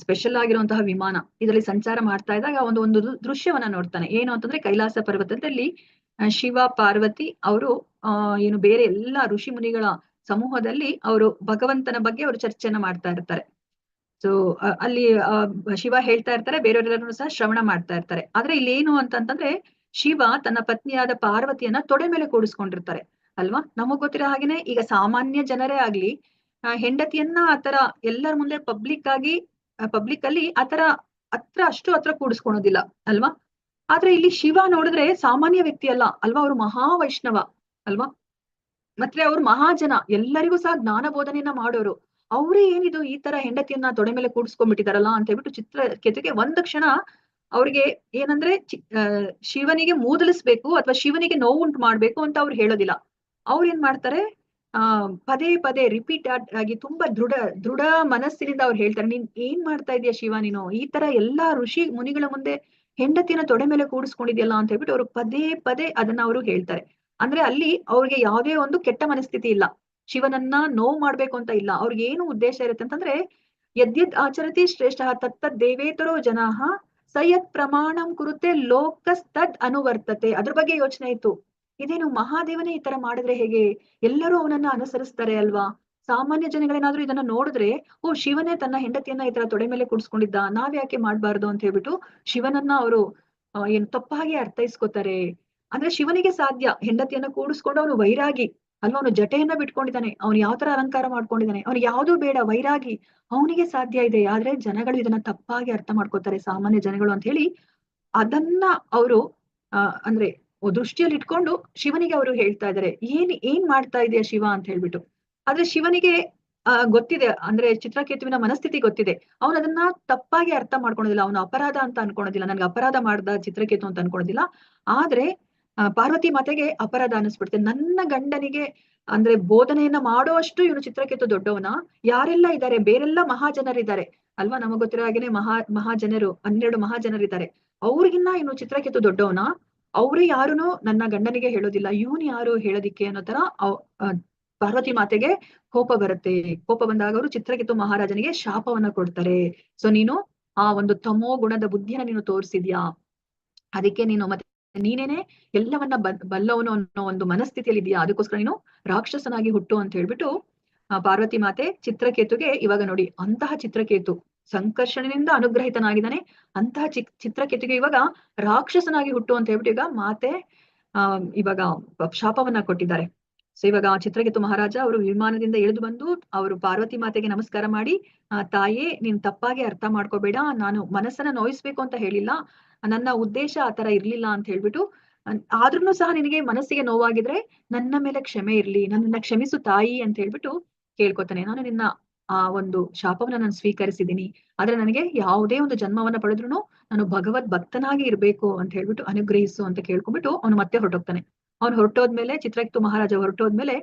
A: ಸ್ಪೆಷಲ್ ಆಗಿರುವಂತಹ ವಿಮಾನ. ಇದರಲ್ಲಿ ಸಂಚಾರ ಮಾಡ್ತಾ ಇದ್ದಾಗ ಒಂದು ದೃಶ್ಯವನ್ನ ನೋಡ್ತಾನೆ. ಏನು ಅಂತಂದ್ರೆ, ಕೈಲಾಸ ಪರ್ವತದಲ್ಲಿ ಶಿವ, ಪಾರ್ವತಿ ಅವರು ಏನು ಬೇರೆ ಎಲ್ಲಾ ಋಷಿ ಮುನಿಗಳ ಸಮೂಹದಲ್ಲಿ ಅವರು ಭಗವಂತನ ಬಗ್ಗೆ ಅವರು ಚರ್ಚೆಯನ್ನ ಮಾಡ್ತಾ ಇರ್ತಾರೆ. ಸೊ ಅಲ್ಲಿ ಶಿವ ಹೇಳ್ತಾ ಇರ್ತಾರೆ, ಬೇರೆಯವರೆಲ್ಲರೂ ಸಹ ಶ್ರವಣ ಮಾಡ್ತಾ ಇರ್ತಾರೆ. ಆದ್ರೆ ಇಲ್ಲಿ ಏನು ಅಂತಂತಂದ್ರೆ, ಶಿವ ತನ್ನ ಪತ್ನಿಯಾದ ಪಾರ್ವತಿಯನ್ನ ತೊಡೆ ಮೇಲೆ ಕೂಡಿಸ್ಕೊಂಡಿರ್ತಾರೆ ಅಲ್ವಾ. ನಮಗ್ ಗೊತ್ತಿರೋ ಹಾಗೇನೆ ಈಗ ಸಾಮಾನ್ಯ ಜನರೇ ಆಗ್ಲಿ ಹೆಂಡತಿಯನ್ನ ಆತರ ಎಲ್ಲರ ಮುಂದೆ ಪಬ್ಲಿಕ್ ಅಲ್ಲಿ ಆತರ ಅಷ್ಟು ಹತ್ರ ಕೂಡಿಸ್ಕೊಳೋದಿಲ್ಲ ಅಲ್ವಾ. ಆದ್ರೆ ಇಲ್ಲಿ ಶಿವ ನೋಡಿದ್ರೆ ಸಾಮಾನ್ಯ ವ್ಯಕ್ತಿ ಅಲ್ಲ ಅಲ್ವಾ. ಅವ್ರು ಮಹಾವೈಷ್ಣವ ಅಲ್ವಾ. ಮತ್ತೆ ಅವ್ರು ಮಹಾಜನ, ಎಲ್ಲರಿಗೂ ಸಹ ಜ್ಞಾನ ಬೋಧನೆಯನ್ನ ಮಾಡೋರು. ಅವ್ರೇ ಏನಿದು ಈ ತರ ಹೆಂಡತಿಯನ್ನ ತೊಡೆ ಮೇಲೆ ಕೂಡಿಸ್ಕೊಂಡ್ಬಿಟ್ಟಿದಾರಲ್ಲ ಅಂತ ಹೇಳ್ಬಿಟ್ಟು ಚಿತ್ರಕೇತುಗೆ ಒಂದು ಕ್ಷಣ ಅವ್ರಿಗೆ ಏನಂದ್ರೆ ಶಿವನಿಗೆ ಮೂದಲಿಸ್ಬೇಕು ಅಥವಾ ಶಿವನಿಗೆ ನೋವುಂಟು ಮಾಡ್ಬೇಕು ಅಂತ ಅವ್ರು ಹೇಳೋದಿಲ್ಲ. ಅವ್ರು ಏನ್ ಮಾಡ್ತಾರೆ, ಪದೇ ಪದೇ ರಿಪೀಟ್ ಆಗಿ ತುಂಬಾ ದೃಢ ಮನಸ್ಸಿನಿಂದ ಅವ್ರು ಹೇಳ್ತಾರೆ, ನೀನ್ ಏನ್ ಮಾಡ್ತಾ ಇದೀಯ ಶಿವ, ನೀನು ಈ ತರ ಎಲ್ಲಾ ಋಷಿ ಮುನಿಗಳ ಮುಂದೆ ಹೆಂಡತಿನ ತೊಡೆ ಮೇಲೆ ಕೂಡಿಸ್ಕೊಂಡಿದ್ಯಲ್ಲ ಅಂತ ಹೇಳ್ಬಿಟ್ಟು ಅವರು ಪದೇ ಪದೇ ಅದನ್ನ ಅವರು ಹೇಳ್ತಾರೆ. ಅಂದ್ರೆ ಅಲ್ಲಿ ಅವ್ರಿಗೆ ಯಾವುದೇ ಒಂದು ಕೆಟ್ಟ ಮನಸ್ಥಿತಿ ಇಲ್ಲ, ಶಿವನನ್ನ ನೋವು ಮಾಡ್ಬೇಕು ಅಂತ ಇಲ್ಲ. ಅವ್ರಿಗೆ ಏನು ಉದ್ದೇಶ ಇರುತ್ತೆ ಅಂತಂದ್ರೆ, ಯದ್ಯದ್ ಆಚರತಿ ಶ್ರೇಷ್ಠ ತತ್ತದ್ ದೇವೇತರೋ ಜನಾಹ ಸಯತ್ ಪ್ರಮಾಣಂ ಕುರುತೆ ಲೋಕಸ್ತದ್ ಅನುವರ್ತತೆ. ಅದ್ರ ಬಗ್ಗೆ ಯೋಚನೆ ಇತ್ತು. ಇದೇನು ಮಹಾದೇವನೇ ಈ ತರ ಮಾಡಿದ್ರೆ ಹೇಗೆ, ಎಲ್ಲರೂ ಅವನನ್ನ ಅನುಸರಿಸ್ತಾರೆ ಅಲ್ವಾ. ಸಾಮಾನ್ಯ ಜನಗಳೇನಾದ್ರೂ ಇದನ್ನ ನೋಡಿದ್ರೆ, ಓ ಶಿವನೇ ತನ್ನ ಹೆಂಡತಿಯನ್ನ ಈ ತರ ತೊಡೆ ಮೇಲೆ ಕೂಡಿಸ್ಕೊಂಡಿದ್ದ, ನಾವ್ ಯಾಕೆ ಮಾಡ್ಬಾರ್ದು ಅಂತ ಹೇಳ್ಬಿಟ್ಟು ಶಿವನನ್ನ ಅವರು ಏನು ತಪ್ಪಾಗಿ ಅರ್ಥೈಸ್ಕೊತಾರೆ. ಅಂದ್ರೆ ಶಿವನಿಗೆ ಸಾಧ್ಯ ಹೆಂಡತಿಯನ್ನ ಕೂಡಿಸ್ಕೊಂಡು ಅವನು ವೈರಾಗಿ ಅಲ್ವಾ. ಅವನು ಜಟೆಯನ್ನ ಬಿಟ್ಕೊಂಡಿದ್ದಾನೆ, ಅವನು ಯಾವ ತರ ಅಲಂಕಾರ ಮಾಡ್ಕೊಂಡಿದ್ದಾನೆ, ಅವ್ನಿಗೆ ಯಾವ್ದೂ ಬೇಡ, ವೈರಾಗಿ, ಅವನಿಗೆ ಸಾಧ್ಯ ಇದೆ. ಆದ್ರೆ ಜನಗಳು ಇದನ್ನ ತಪ್ಪಾಗಿ ಅರ್ಥ ಮಾಡ್ಕೋತಾರೆ, ಸಾಮಾನ್ಯ ಜನಗಳು ಅಂತ ಹೇಳಿ ಅದನ್ನ ಅವರು ಅಂದ್ರೆ ದೃಷ್ಟಿಯಲ್ಲಿ ಇಟ್ಕೊಂಡು ಶಿವನಿಗೆ ಅವರು ಹೇಳ್ತಾ ಇದ್ದಾರೆ, ಏನ್ ಮಾಡ್ತಾ ಇದೆಯಾ ಶಿವ ಅಂತ ಹೇಳ್ಬಿಟ್ಟು. ಆದ್ರೆ ಶಿವನಿಗೆ ಗೊತ್ತಿದೆ, ಅಂದ್ರೆ ಚಿತ್ರಕೇತುವಿನ ಮನಸ್ಥಿತಿ ಗೊತ್ತಿದೆ. ಅವನು ಅದನ್ನ ತಪ್ಪಾಗಿ ಅರ್ಥ ಮಾಡ್ಕೊಳೋದಿಲ್ಲ, ಅವನು ಅಪರಾಧ ಅಂತ ಅನ್ಕೊಳೋದಿಲ್ಲ, ನನ್ಗೆ ಅಪರಾಧ ಮಾಡ್ದ ಚಿತ್ರಕೇತು ಅಂತ ಅನ್ಕೊಳೋದಿಲ್ಲ. ಆದ್ರೆ ಪಾರ್ವತಿ ಮಾತೆಗೆ ಅಪರಾಧ ಅನಿಸ್ಬಿಡುತ್ತೆ. ನನ್ನ ಗಂಡನಿಗೆ ಅಂದ್ರೆ ಬೋಧನೆಯನ್ನ ಮಾಡೋಷ್ಟು ಇವನು ಚಿತ್ರಕೇತು ದೊಡ್ಡವನ, ಯಾರೆಲ್ಲ ಇದ್ದಾರೆ, ಬೇರೆಲ್ಲ ಮಹಾಜನರಿದ್ದಾರೆ ಅಲ್ವಾ. ನಮಗ್ ಗೊತ್ತಿರೋ ಹಾಗೇನೆ ಮಹಾಜನರು 12 ಮಹಾಜನರಿದ್ದಾರೆ. ಅವ್ರಿಗಿನ್ನ ಇವನು ಚಿತ್ರಕೇತು ದೊಡ್ಡವನ, ಅವ್ರೇ ಯಾರುನು ನನ್ನ ಗಂಡನಿಗೆ ಹೇಳೋದಿಲ್ಲ, ಇವನ್ ಯಾರು ಹೇಳೋದಿಕ್ಕೆ ಅನ್ನೋ ತರ ಪಾರ್ವತಿ ಮಾತೆಗೆ ಕೋಪ ಬರುತ್ತೆ. ಕೋಪ ಬಂದಾಗ ಅವರು ಚಿತ್ರಕೇತು ಮಹಾರಾಜನಿಗೆ ಶಾಪವನ್ನ ಕೊಡ್ತಾರೆ. ಸೊ ನೀನು ಆ ಒಂದು ತಮೋ ಗುಣದ ಬುದ್ಧಿಯನ್ನ ನೀನು ತೋರಿಸಿದ್ಯಾ, ಅದಕ್ಕೆ ನೀನು ಮತ್ತೆ ನೀನೇನೆ ಎಲ್ಲವನ್ನ ಬಲ್ಲವನು ಅನ್ನೋ ಒಂದು ಮನಸ್ಥಿತಿಯಲ್ಲಿ ಇದೆಯಾ, ಅದಕ್ಕೋಸ್ಕರ ನೀನು ರಾಕ್ಷಸನಾಗಿ ಹುಟ್ಟು ಅಂತ ಹೇಳ್ಬಿಟ್ಟು ಪಾರ್ವತಿ ಮಾತೆ ಚಿತ್ರಕೇತುಗೆ ಇವಾಗ ನೋಡಿ, ಅಂತಹ ಚಿತ್ರಕೇತು ಸಂಕರ್ಷಣೆಯಿಂದ ಅನುಗ್ರಹಿತನಾಗಿದ್ದಾನೆ, ಅಂತಹ ಚಿತ್ರಕೇತುಗೆ ಇವಾಗ ರಾಕ್ಷಸನಾಗಿ ಹುಟ್ಟು ಅಂತ ಹೇಳ್ಬಿಟ್ಟು ಈಗ ಮಾತೆ ಇವಾಗ ಶಾಪವನ್ನ ಕೊಟ್ಟಿದ್ದಾರೆ. ಸೊ ಇವಾಗ ಚಿತ್ರಕೇತು ಮಹಾರಾಜ ಅವರು ವಿಮಾನದಿಂದ ಇಳಿದು ಬಂದು ಅವರು ಪಾರ್ವತಿ ಮಾತೆಗೆ ನಮಸ್ಕಾರ ಮಾಡಿ, ತಾಯೇ ನೀನ್ ತಪ್ಪಾಗಿ ಅರ್ಥ ಮಾಡ್ಕೋಬೇಡ, ನಾನು ಮನಸ್ಸನ್ನ ನೋಯಿಸ್ಬೇಕು ಅಂತ ಹೇಳಿಲ್ಲ, ನನ್ನ ಉದ್ದೇಶ ಆತರ ಇರ್ಲಿಲ್ಲ ಅಂತ ಹೇಳ್ಬಿಟ್ಟು, ಆದ್ರೂ ಸಹ ನಿನಗೆ ಮನಸ್ಸಿಗೆ ನೋವಾಗಿದ್ರೆ ನನ್ನ ಮೇಲೆ ಕ್ಷಮೆ ಇರ್ಲಿ, ನನ್ನನ್ನ ಕ್ಷಮಿಸು ತಾಯಿ ಅಂತ ಹೇಳ್ಬಿಟ್ಟು ಕೇಳ್ಕೊತಾನೆ. ನಾನು ನಿನ್ನ ಆ ಒಂದು ಶಾಪವನ್ನ ನಾನು ಸ್ವೀಕರಿಸಿದ್ದೀನಿ, ಆದ್ರೆ ನನಗೆ ಯಾವುದೇ ಒಂದು ಜನ್ಮವನ್ನ ಪಡೆದ್ರು ನಾನು ಭಗವದ್ ಭಕ್ತನಾಗಿ ಇರ್ಬೇಕು ಅಂತ ಹೇಳ್ಬಿಟ್ಟು ಅನುಗ್ರಹಿಸು ಅಂತ ಕೇಳ್ಕೊಂಡ್ಬಿಟ್ಟು ಅವನು ಮತ್ತೆ ಹೊರಟೋಗ್ತಾನೆ. ಅವ್ನು ಹೊರಟೋದ್ಮೇಲೆ ಚಿತ್ರಕೇತು ಮಹಾರಾಜ ಹೊರಟೋದ್ಮೇಲೆ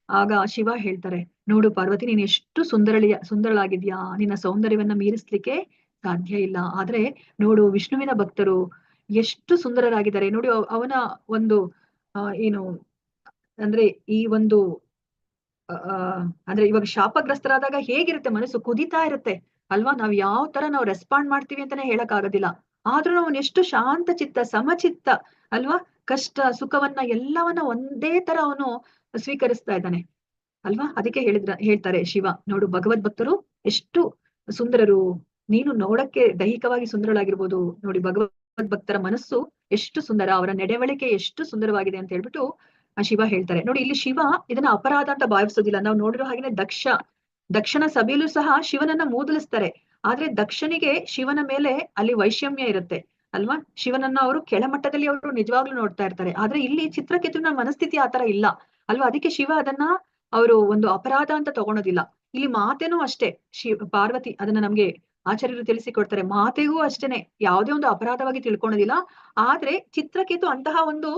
A: ಆಗ ಶಿವ ಹೇಳ್ತಾರೆ, ನೋಡು ಪಾರ್ವತಿ, ನೀನ್ ಎಷ್ಟು ಸುಂದರಳಾಗಿದ್ಯಾ, ನಿನ್ನ ಸೌಂದರ್ಯವನ್ನ ಮೀರಿಸ್ಲಿಕ್ಕೆ ಸಾಧ್ಯ ಇಲ್ಲ. ಆದ್ರೆ ನೋಡು ವಿಷ್ಣುವಿನ ಭಕ್ತರು ಎಷ್ಟು ಸುಂದರರಾಗಿದ್ದಾರೆ ನೋಡಿ. ಅವನ ಒಂದು ಏನು ಅಂದ್ರೆ ಈ ಒಂದು ಅಂದ್ರೆ ಇವಾಗ ಶಾಪಗ್ರಸ್ತರಾದಾಗ ಹೇಗಿರುತ್ತೆ, ಮನಸ್ಸು ಕುದಿತಾ ಇರುತ್ತೆ ಅಲ್ವಾ. ನಾವ್ ಯಾವ ತರ ನಾವು ರೆಸ್ಪಾಂಡ್ ಮಾಡ್ತೀವಿ ಅಂತಾನೆ ಹೇಳಕ್ ಆಗೋದಿಲ್ಲ. ಆದ್ರೂ ಅವನು ಎಷ್ಟು ಶಾಂತ ಚಿತ್ತ, ಸಮಚಿತ್ತ ಅಲ್ವಾ. ಕಷ್ಟ ಸುಖವನ್ನ ಎಲ್ಲವನ್ನ ಒಂದೇ ತರ ಅವನು ಸ್ವೀಕರಿಸ್ತಾ ಇದ್ದಾನೆ ಅಲ್ವಾ. ಅದಕ್ಕೆ ಹೇಳ್ತಾರೆ ಶಿವ, ನೋಡು ಭಗವದ್ ಭಕ್ತರು ಎಷ್ಟು ಸುಂದರರು, ನೀನು ನೋಡಕ್ಕೆ ದೈಹಿಕವಾಗಿ ಸುಂದರಳಾಗಿರ್ಬೋದು, ನೋಡಿ ಭಗವದ್ ಭಕ್ತರ ಮನಸ್ಸು ಎಷ್ಟು ಸುಂದರ, ಅವರ ನಡೆವಳಿಕೆ ಎಷ್ಟು ಸುಂದರವಾಗಿದೆ ಅಂತ ಹೇಳ್ಬಿಟ್ಟು ಶಿವ ಹೇಳ್ತಾರೆ. ನೋಡಿ ಇಲ್ಲಿ ಶಿವ ಇದನ್ನ ಅಪರಾಧ ಅಂತ ಭಾವಿಸೋದಿಲ್ಲ. ನಾವು ನೋಡಿರೋ ಹಾಗೇನೆ ದಕ್ಷನ ಸಭೆಯಲ್ಲೂ ಸಹ ಶಿವನನ್ನ ಮೂದಲಿಸ್ತಾರೆ, ಆದ್ರೆ ದಕ್ಷನಿಗೆ ಶಿವನ ಮೇಲೆ ಅಲ್ಲಿ ವೈಷಮ್ಯ ಇರುತ್ತೆ ಅಲ್ವಾ. ಶಿವನನ್ನ ಅವರು ಕೆಳಮಟ್ಟದಲ್ಲಿ ಅವರು ನಿಜವಾಗ್ಲೂ ನೋಡ್ತಾ ಇರ್ತಾರೆ. ಆದ್ರೆ ಇಲ್ಲಿ ಚಿತ್ರಕೇತುವಿನ ಮನಸ್ಥಿತಿ ಆತರ ಇಲ್ಲ ಅಲ್ವಾ. ಅದಕ್ಕೆ ಶಿವ ಅದನ್ನ ಅವರು ಒಂದು ಅಪರಾಧ ಅಂತ ತಗೊಳೋದಿಲ್ಲ. ಇಲ್ಲಿ ಮಾತೆನೂ ಅಷ್ಟೇ, ಪಾರ್ವತಿ ಅದನ್ನ ನಮ್ಗೆ ಆಚಾರ್ಯರು ತಿಳಿಸಿಕೊಡ್ತಾರೆ, ಮಾತೆಗೂ ಅಷ್ಟೇನೆ ಯಾವುದೇ ಒಂದು ಅಪರಾಧವಾಗಿ ತಿಳ್ಕೊಳೋದಿಲ್ಲ. ಆದ್ರೆ ಚಿತ್ರಕೇತು ಅಂತಹ ಒಂದು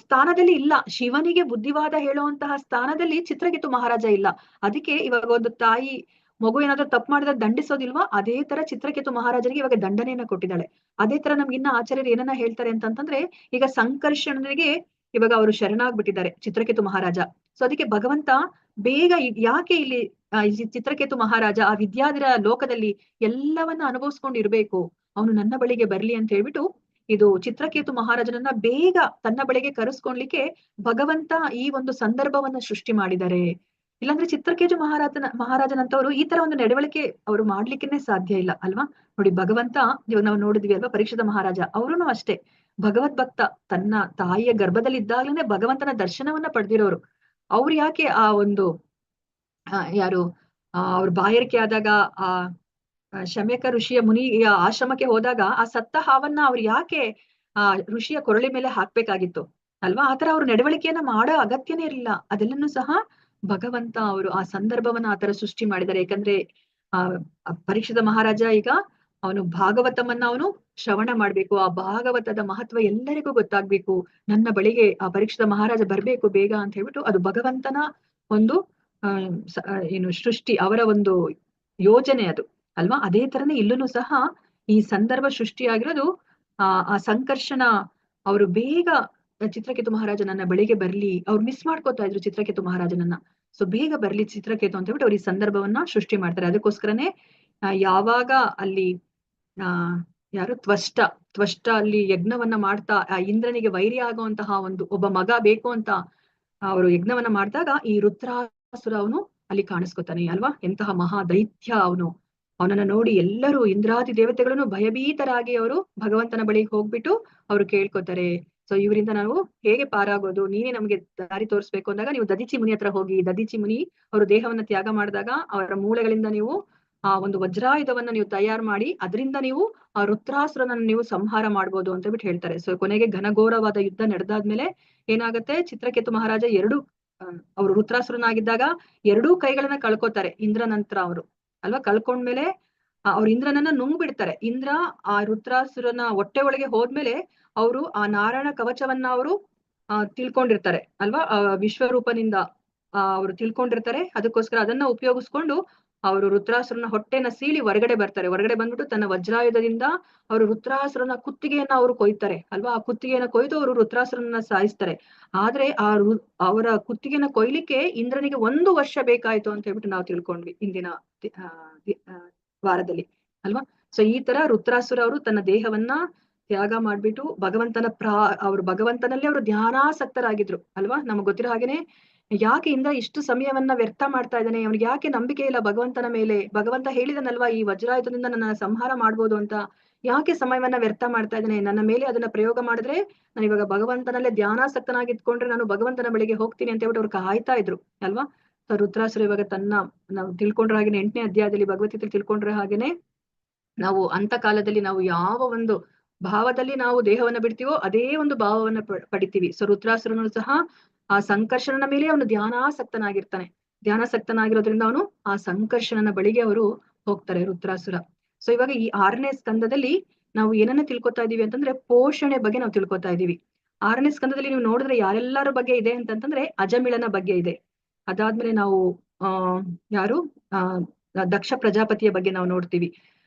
A: ಸ್ಥಾನದಲ್ಲಿ ಇಲ್ಲ, ಶಿವನಿಗೆ ಬುದ್ಧಿವಾದ ಹೇಳುವಂತಹ ಸ್ಥಾನದಲ್ಲಿ ಚಿತ್ರಕೇತು ಮಹಾರಾಜ ಇಲ್ಲ. ಅದಕ್ಕೆ ಇವಾಗ ಒಂದು ತಾಯಿ ಮಗು ಏನಾದ್ರೂ ತಪ್ಪು ಮಾಡಿದ್ರೆ ದಂಡಿಸೋದಿಲ್ವಾ, ಅದೇ ತರ ಚಿತ್ರಕೇತು ಮಹಾರಾಜರಿಗೆ ಇವಾಗ ದಂಡನೆಯನ್ನ ಕೊಟ್ಟಿದ್ದಾಳೆ. ಅದೇ ತರ ನಮ್ಗೆ ಇನ್ನ ಆಚಾರ್ಯರು ಏನನ್ನ ಹೇಳ್ತಾರೆ ಅಂತಂದ್ರೆ, ಈಗ ಸಂಕರ್ಷಣನಿಗೆ ಇವಾಗ ಅವರು ಶರಣಾಗ್ಬಿಟ್ಟಿದ್ದಾರೆ ಚಿತ್ರಕೇತು ಮಹಾರಾಜ. ಸೊ ಅದಕ್ಕೆ ಭಗವಂತ ಬೇಗ ಯಾಕೆ ಇಲ್ಲಿ ಚಿತ್ರಕೇತು ಮಹಾರಾಜ ಆ ವಿದ್ಯಾಧರ ಲೋಕದಲ್ಲಿ ಎಲ್ಲವನ್ನ ಅನುಭವಿಸ್ಕೊಂಡು ಇರ್ಬೇಕು, ಅವನು ನನ್ನ ಬಳಿಗೆ ಬರ್ಲಿ ಅಂತ ಹೇಳ್ಬಿಟ್ಟು ಇದು ಚಿತ್ರಕೇತು ಮಹಾರಾಜನನ್ನ ಬೇಗ ತನ್ನ ಬಳಿಗೆ ಕರೆಸ್ಕೊಳ್ಲಿಕ್ಕೆ ಭಗವಂತ ಈ ಒಂದು ಸಂದರ್ಭವನ್ನ ಸೃಷ್ಟಿ ಮಾಡಿದ್ದಾರೆ. ಇಲ್ಲಾಂದ್ರೆ ಚಿತ್ರಕೇತು ಮಹಾರಾಜನಂತವ್ರು ಈ ತರ ಒಂದು ನಡವಳಿಕೆ ಅವರು ಮಾಡ್ಲಿಕ್ಕೆನೆ ಸಾಧ್ಯ ಇಲ್ಲ ಅಲ್ವಾ. ನೋಡಿ ಭಗವಂತ, ಇವಾಗ ನಾವು ನೋಡಿದ್ವಿ ಅಲ್ವಾ, ಪರೀಕ್ಷಿತ ಮಹಾರಾಜ ಅವರುನು ಅಷ್ಟೇ ಭಗವದ್ ಭಕ್ತ, ತನ್ನ ತಾಯಿಯ ಗರ್ಭದಲ್ಲಿ ಇದ್ದಾಗಲೇ ಭಗವಂತನ ದರ್ಶನವನ್ನ ಪಡೆದಿರೋರು. ಅವ್ರು ಯಾಕೆ ಆ ಒಂದು ಯಾರು ಅವ್ರ ಬಾಯಾರಿಕೆ ಆದಾಗ ಆ ಶಮ್ಯಕ ಋಷಿಯ ಮುನಿಯ ಆಶ್ರಮಕ್ಕೆ ಹೋದಾಗ ಆ ಸತ್ತ ಹಾವನ್ನ ಅವ್ರು ಯಾಕೆ ಆ ಋಷಿಯ ಕೊರಳಿ ಮೇಲೆ ಹಾಕ್ಬೇಕಾಗಿತ್ತು ಅಲ್ವಾ. ಆತರ ಅವ್ರ ನಡವಳಿಕೆಯನ್ನ ಮಾಡೋ ಅಗತ್ಯನೇ ಇರಲಿಲ್ಲ. ಅದೆಲ್ಲನೂ ಸಹ ಭಗವಂತ ಅವರು ಆ ಸಂದರ್ಭವನ್ನ ಆತರ ಸೃಷ್ಟಿ ಮಾಡಿದ್ದಾರೆ. ಯಾಕಂದ್ರೆ ಪರೀಕ್ಷಿತ ಮಹಾರಾಜ ಈಗ ಅವನು ಭಾಗವತವನ್ನ ಅವನು ಶ್ರವಣ ಮಾಡ್ಬೇಕು, ಆ ಭಾಗವತದ ಮಹತ್ವ ಎಲ್ಲರಿಗೂ ಗೊತ್ತಾಗ್ಬೇಕು, ನನ್ನ ಬಳಿಗೆ ಆ ಪರೀಕ್ಷಿತ ಮಹಾರಾಜ ಬರ್ಬೇಕು ಬೇಗ ಅಂತ ಹೇಳ್ಬಿಟ್ಟು ಅದು ಭಗವಂತನ ಒಂದು ಏನು ಸೃಷ್ಟಿ, ಅವರ ಒಂದು ಯೋಜನೆ ಅದು ಅಲ್ವಾ. ಅದೇ ತರನೇ ಇಲ್ಲೂ ಸಹ ಈ ಸಂದರ್ಭ ಸೃಷ್ಟಿಯಾಗಿರೋದು ಆ ಸಂಕರ್ಷಣ ಅವರು ಬೇಗ ಚಿತ್ರಕೇತು ಮಹಾರಾಜನನ್ನ ಬಳಿಗೆ ಬರ್ಲಿ, ಅವ್ರು ಮಿಸ್ ಮಾಡ್ಕೋತಾ ಇದ್ರು ಚಿತ್ರಕೇತು ಮಹಾರಾಜನನ್ನ. ಸೊ ಬೇಗ ಬರ್ಲಿ ಚಿತ್ರಕೇತು ಅಂತ ಹೇಳ್ಬಿಟ್ಟು ಅವ್ರು ಈ ಸಂದರ್ಭವನ್ನ ಸೃಷ್ಟಿ ಮಾಡ್ತಾರೆ. ಅದಕ್ಕೋಸ್ಕರನೇ ಯಾವಾಗ ಅಲ್ಲಿ ಯಾರು ತ್ವಷ್ಟ ಅಲ್ಲಿ ಯಜ್ಞವನ್ನ ಮಾಡ್ತಾ ಆ ಇಂದ್ರನಿಗೆ ವೈರಿ ಆಗುವಂತಹ ಒಬ್ಬ ಮಗ ಬೇಕು ಅಂತ ಅವರು ಯಜ್ಞವನ್ನ ಮಾಡಿದಾಗ ಈ ರುದ್ರಾಸುರ ಅವನು ಅಲ್ಲಿ ಕಾಣಿಸ್ಕೊತಾನೆ ಅಲ್ವಾ. ಎಂತಹ ಮಹಾ ದೈತ್ಯ ಅವನನ್ನ ನೋಡಿ ಎಲ್ಲರೂ ಇಂದ್ರಾದಿ ದೇವತೆಗಳನ್ನು ಭಯಭೀತರಾಗಿ ಅವರು ಭಗವಂತನ ಬಳಿಗೆ ಹೋಗ್ಬಿಟ್ಟು ಅವ್ರು ಕೇಳ್ಕೊತಾರೆ, ಸೊ ಇವರಿಂದ ನಾವು ಹೇಗೆ ಪಾರಾಗೋದು, ನೀನೇ ನಮ್ಗೆ ದಾರಿ ತೋರಿಸ್ಬೇಕು ಅಂದಾಗ ನೀವು ದದೀಚಿ ಮುನಿ ಹತ್ರ ಹೋಗಿ. ದದೀಚಿ ಮುನಿ ಅವರು ದೇಹವನ್ನ ತ್ಯಾಗ ಮಾಡಿದಾಗ ಅವರ ಮೂಳೆಗಳಿಂದ ನೀವು ಆ ಒಂದು ವಜ್ರಾಯುಧವನ್ನ ನೀವು ತಯಾರು ಮಾಡಿ ಅದರಿಂದ ನೀವು ಆ ರುದ್ರಾಸುರನನ್ನು ನೀವು ಸಂಹಾರ ಮಾಡ್ಬೋದು ಅಂತ ಬಿಟ್ಟು ಹೇಳ್ತಾರೆ. ಸೊ ಕೊನೆಗೆ ಘನಘೋರವಾದ ಯುದ್ಧ ನಡೆದಾದ್ಮೇಲೆ ಏನಾಗುತ್ತೆ, ಚಿತ್ರಕೇತು ಮಹಾರಾಜ ಅವರು ರುದ್ರಾಸುರನಾಗಿದ್ದಾಗ ಎರಡೂ ಕೈಗಳನ್ನ ಕಳ್ಕೊತಾರೆ ಇಂದ್ರನಂತರ ಅವರು ಅಲ್ವಾ. ಕಳ್ಕೊಂಡ್ಮೇಲೆ ಅವ್ರು ಇಂದ್ರನನ್ನ ನುಂಗ್ ಬಿಡ್ತಾರೆ. ಇಂದ್ರ ಆ ರುದ್ರಾಸುರನ ಹೊಟ್ಟೆ ಒಳಗೆ ಹೋದ್ಮೇಲೆ ಅವರು ಆ ನಾರಾಯಣ ಕವಚವನ್ನ ಅವರು ತಿಳ್ಕೊಂಡಿರ್ತಾರೆ ಅಲ್ವಾ. ವಿಶ್ವರೂಪನಿಂದ ಅವರು ತಿಳ್ಕೊಂಡಿರ್ತಾರೆ. ಅದಕ್ಕೋಸ್ಕರ ಅದನ್ನ ಉಪಯೋಗಿಸ್ಕೊಂಡು ಅವರು ರುದ್ರಾಸುರನ ಹೊಟ್ಟೆನ ಸೀಳಿ ಹೊರಗಡೆ ಬರ್ತಾರೆ. ಹೊರಗಡೆ ಬಂದ್ಬಿಟ್ಟು ತನ್ನ ವಜ್ರಾಯುಧದಿಂದ ಅವರು ರುದ್ರಾಸುರನ ಕುತ್ತಿಗೆಯನ್ನ ಅವರು ಕೊಯ್ತಾರೆ ಅಲ್ವಾ. ಆ ಕುತ್ತಿಗೆಯನ್ನ ಕೊಯ್ದು ಅವರು ರುದ್ರಾಸುರನ ಸಾಯಿಸ್ತಾರೆ. ಆದ್ರೆ ಅವರ ಕುತ್ತಿಗೆನ ಕೊಯ್ಲಿಕ್ಕೆ ಇಂದ್ರನಿಗೆ 1 ವರ್ಷ ಬೇಕಾಯ್ತು ಅಂತ ಹೇಳ್ಬಿಟ್ಟು ನಾವು ತಿಳ್ಕೊಂಡ್ವಿ ಇಂದಿನ ವಾರದಲ್ಲಿ ಅಲ್ವಾ. ಸೊ ಈ ತರ ರುದ್ರಾಸುರ ಅವರು ತನ್ನ ದೇಹವನ್ನ ತ್ಯಾಗ ಮಾಡ್ಬಿಟ್ಟು ಅವರು ಭಗವಂತನಲ್ಲಿ ಅವರು ಧ್ಯಾನಾಸಕ್ತರಾಗಿದ್ರು ಅಲ್ವಾ. ನಮಗ್ ಗೊತ್ತಿರೋ ಹಾಗೇನೆ ಯಾಕೆ ಇಂದ್ರ ಇಷ್ಟು ಸಮಯವನ್ನ ವ್ಯರ್ಥ ಮಾಡ್ತಾ ಇದ್ದಾನೆ, ಅವನಿಗೆ ಯಾಕೆ ನಂಬಿಕೆ ಇಲ್ಲ ಭಗವಂತನ ಮೇಲೆ. ಭಗವಂತ ಹೇಳಿದನಲ್ವಾ ಈ ವಜ್ರಾಯುಧದಿಂದ ನನ್ನ ಸಂಹಾರ ಮಾಡ್ಬೋದು ಅಂತ. ಯಾಕೆ ಸಮಯವನ್ನ ವ್ಯರ್ಥ ಮಾಡ್ತಾ ಇದ್ದಾನೆ, ನನ್ನ ಮೇಲೆ ಅದನ್ನ ಪ್ರಯೋಗ ಮಾಡಿದ್ರೆ ನಾನು ಇವಾಗ ಭಗವಂತನಲ್ಲೇ ಧ್ಯಾನಾಸಕ್ತನಾಗಿತ್ಕೊಂಡ್ರೆ ನಾನು ಭಗವಂತನ ಬಳಿಗೆ ಹೋಗ್ತೀನಿ ಅಂತ ಹೇಳ್ಬಿಟ್ಟು ಅವ್ರು ಕಾಯ್ತಾ ಇದ್ರು ಅಲ್ವಾ. ಸೊ ರುದ್ರಾಸುರ ಇವಾಗ ನಾವು ತಿಳ್ಕೊಂಡ್ರ ಹಾಗೇನೆ 8ನೇ ಅಧ್ಯಾಯದಲ್ಲಿ ಭಗವದ್ಗೀತೆ ತಿಳ್ಕೊಂಡ್ರೆ ಹಾಗೇನೆ ನಾವು ಅಂತ ಕಾಲದಲ್ಲಿ ನಾವು ಯಾವ ಒಂದು ಭಾವದಲ್ಲಿ ನಾವು ದೇಹವನ್ನ ಬಿಡ್ತೀವೋ ಅದೇ ಒಂದು ಭಾವವನ್ನ ಪಡಿತೀವಿ. ಸೊ ರುದ್ರಾಸುರನು ಸಹ ಆ ಸಂಕರ್ಷಣನ ಮೇಲೆ ಅವನು ಧ್ಯಾನಾಸಕ್ತನಾಗಿರ್ತಾನೆ. ಧ್ಯಾನಾಸಕ್ತನಾಗಿರೋದ್ರಿಂದ ಅವನು ಆ ಸಂಕರ್ಷಣನ ಬಳಿಗೆ ಅವರು ಹೋಗ್ತಾರೆ ರುದ್ರಾಸುರ. ಸೊ ಇವಾಗ ಈ 6ನೇ ಸ್ಕಂದದಲ್ಲಿ ನಾವು ಏನನ್ನ ತಿಳ್ಕೊತಾ ಇದೀವಿ ಅಂತಂದ್ರೆ ಪೋಷಣೆ ಬಗ್ಗೆ ನಾವು ತಿಳ್ಕೊತಾ ಇದೀವಿ. 6ನೇ ಸ್ಕಂದದಲ್ಲಿ ನೀವು ನೋಡಿದ್ರೆ ಯಾರೆಲ್ಲರ ಬಗ್ಗೆ ಇದೆ ಅಂತಂತಂದ್ರೆ ಅಜಮಿಳನ ಬಗ್ಗೆ ಇದೆ. ಅದಾದ್ಮೇಲೆ ನಾವು ದಕ್ಷ ಪ್ರಜಾಪತಿಯ ಬಗ್ಗೆ ನಾವು ನೋಡ್ತೀವಿ.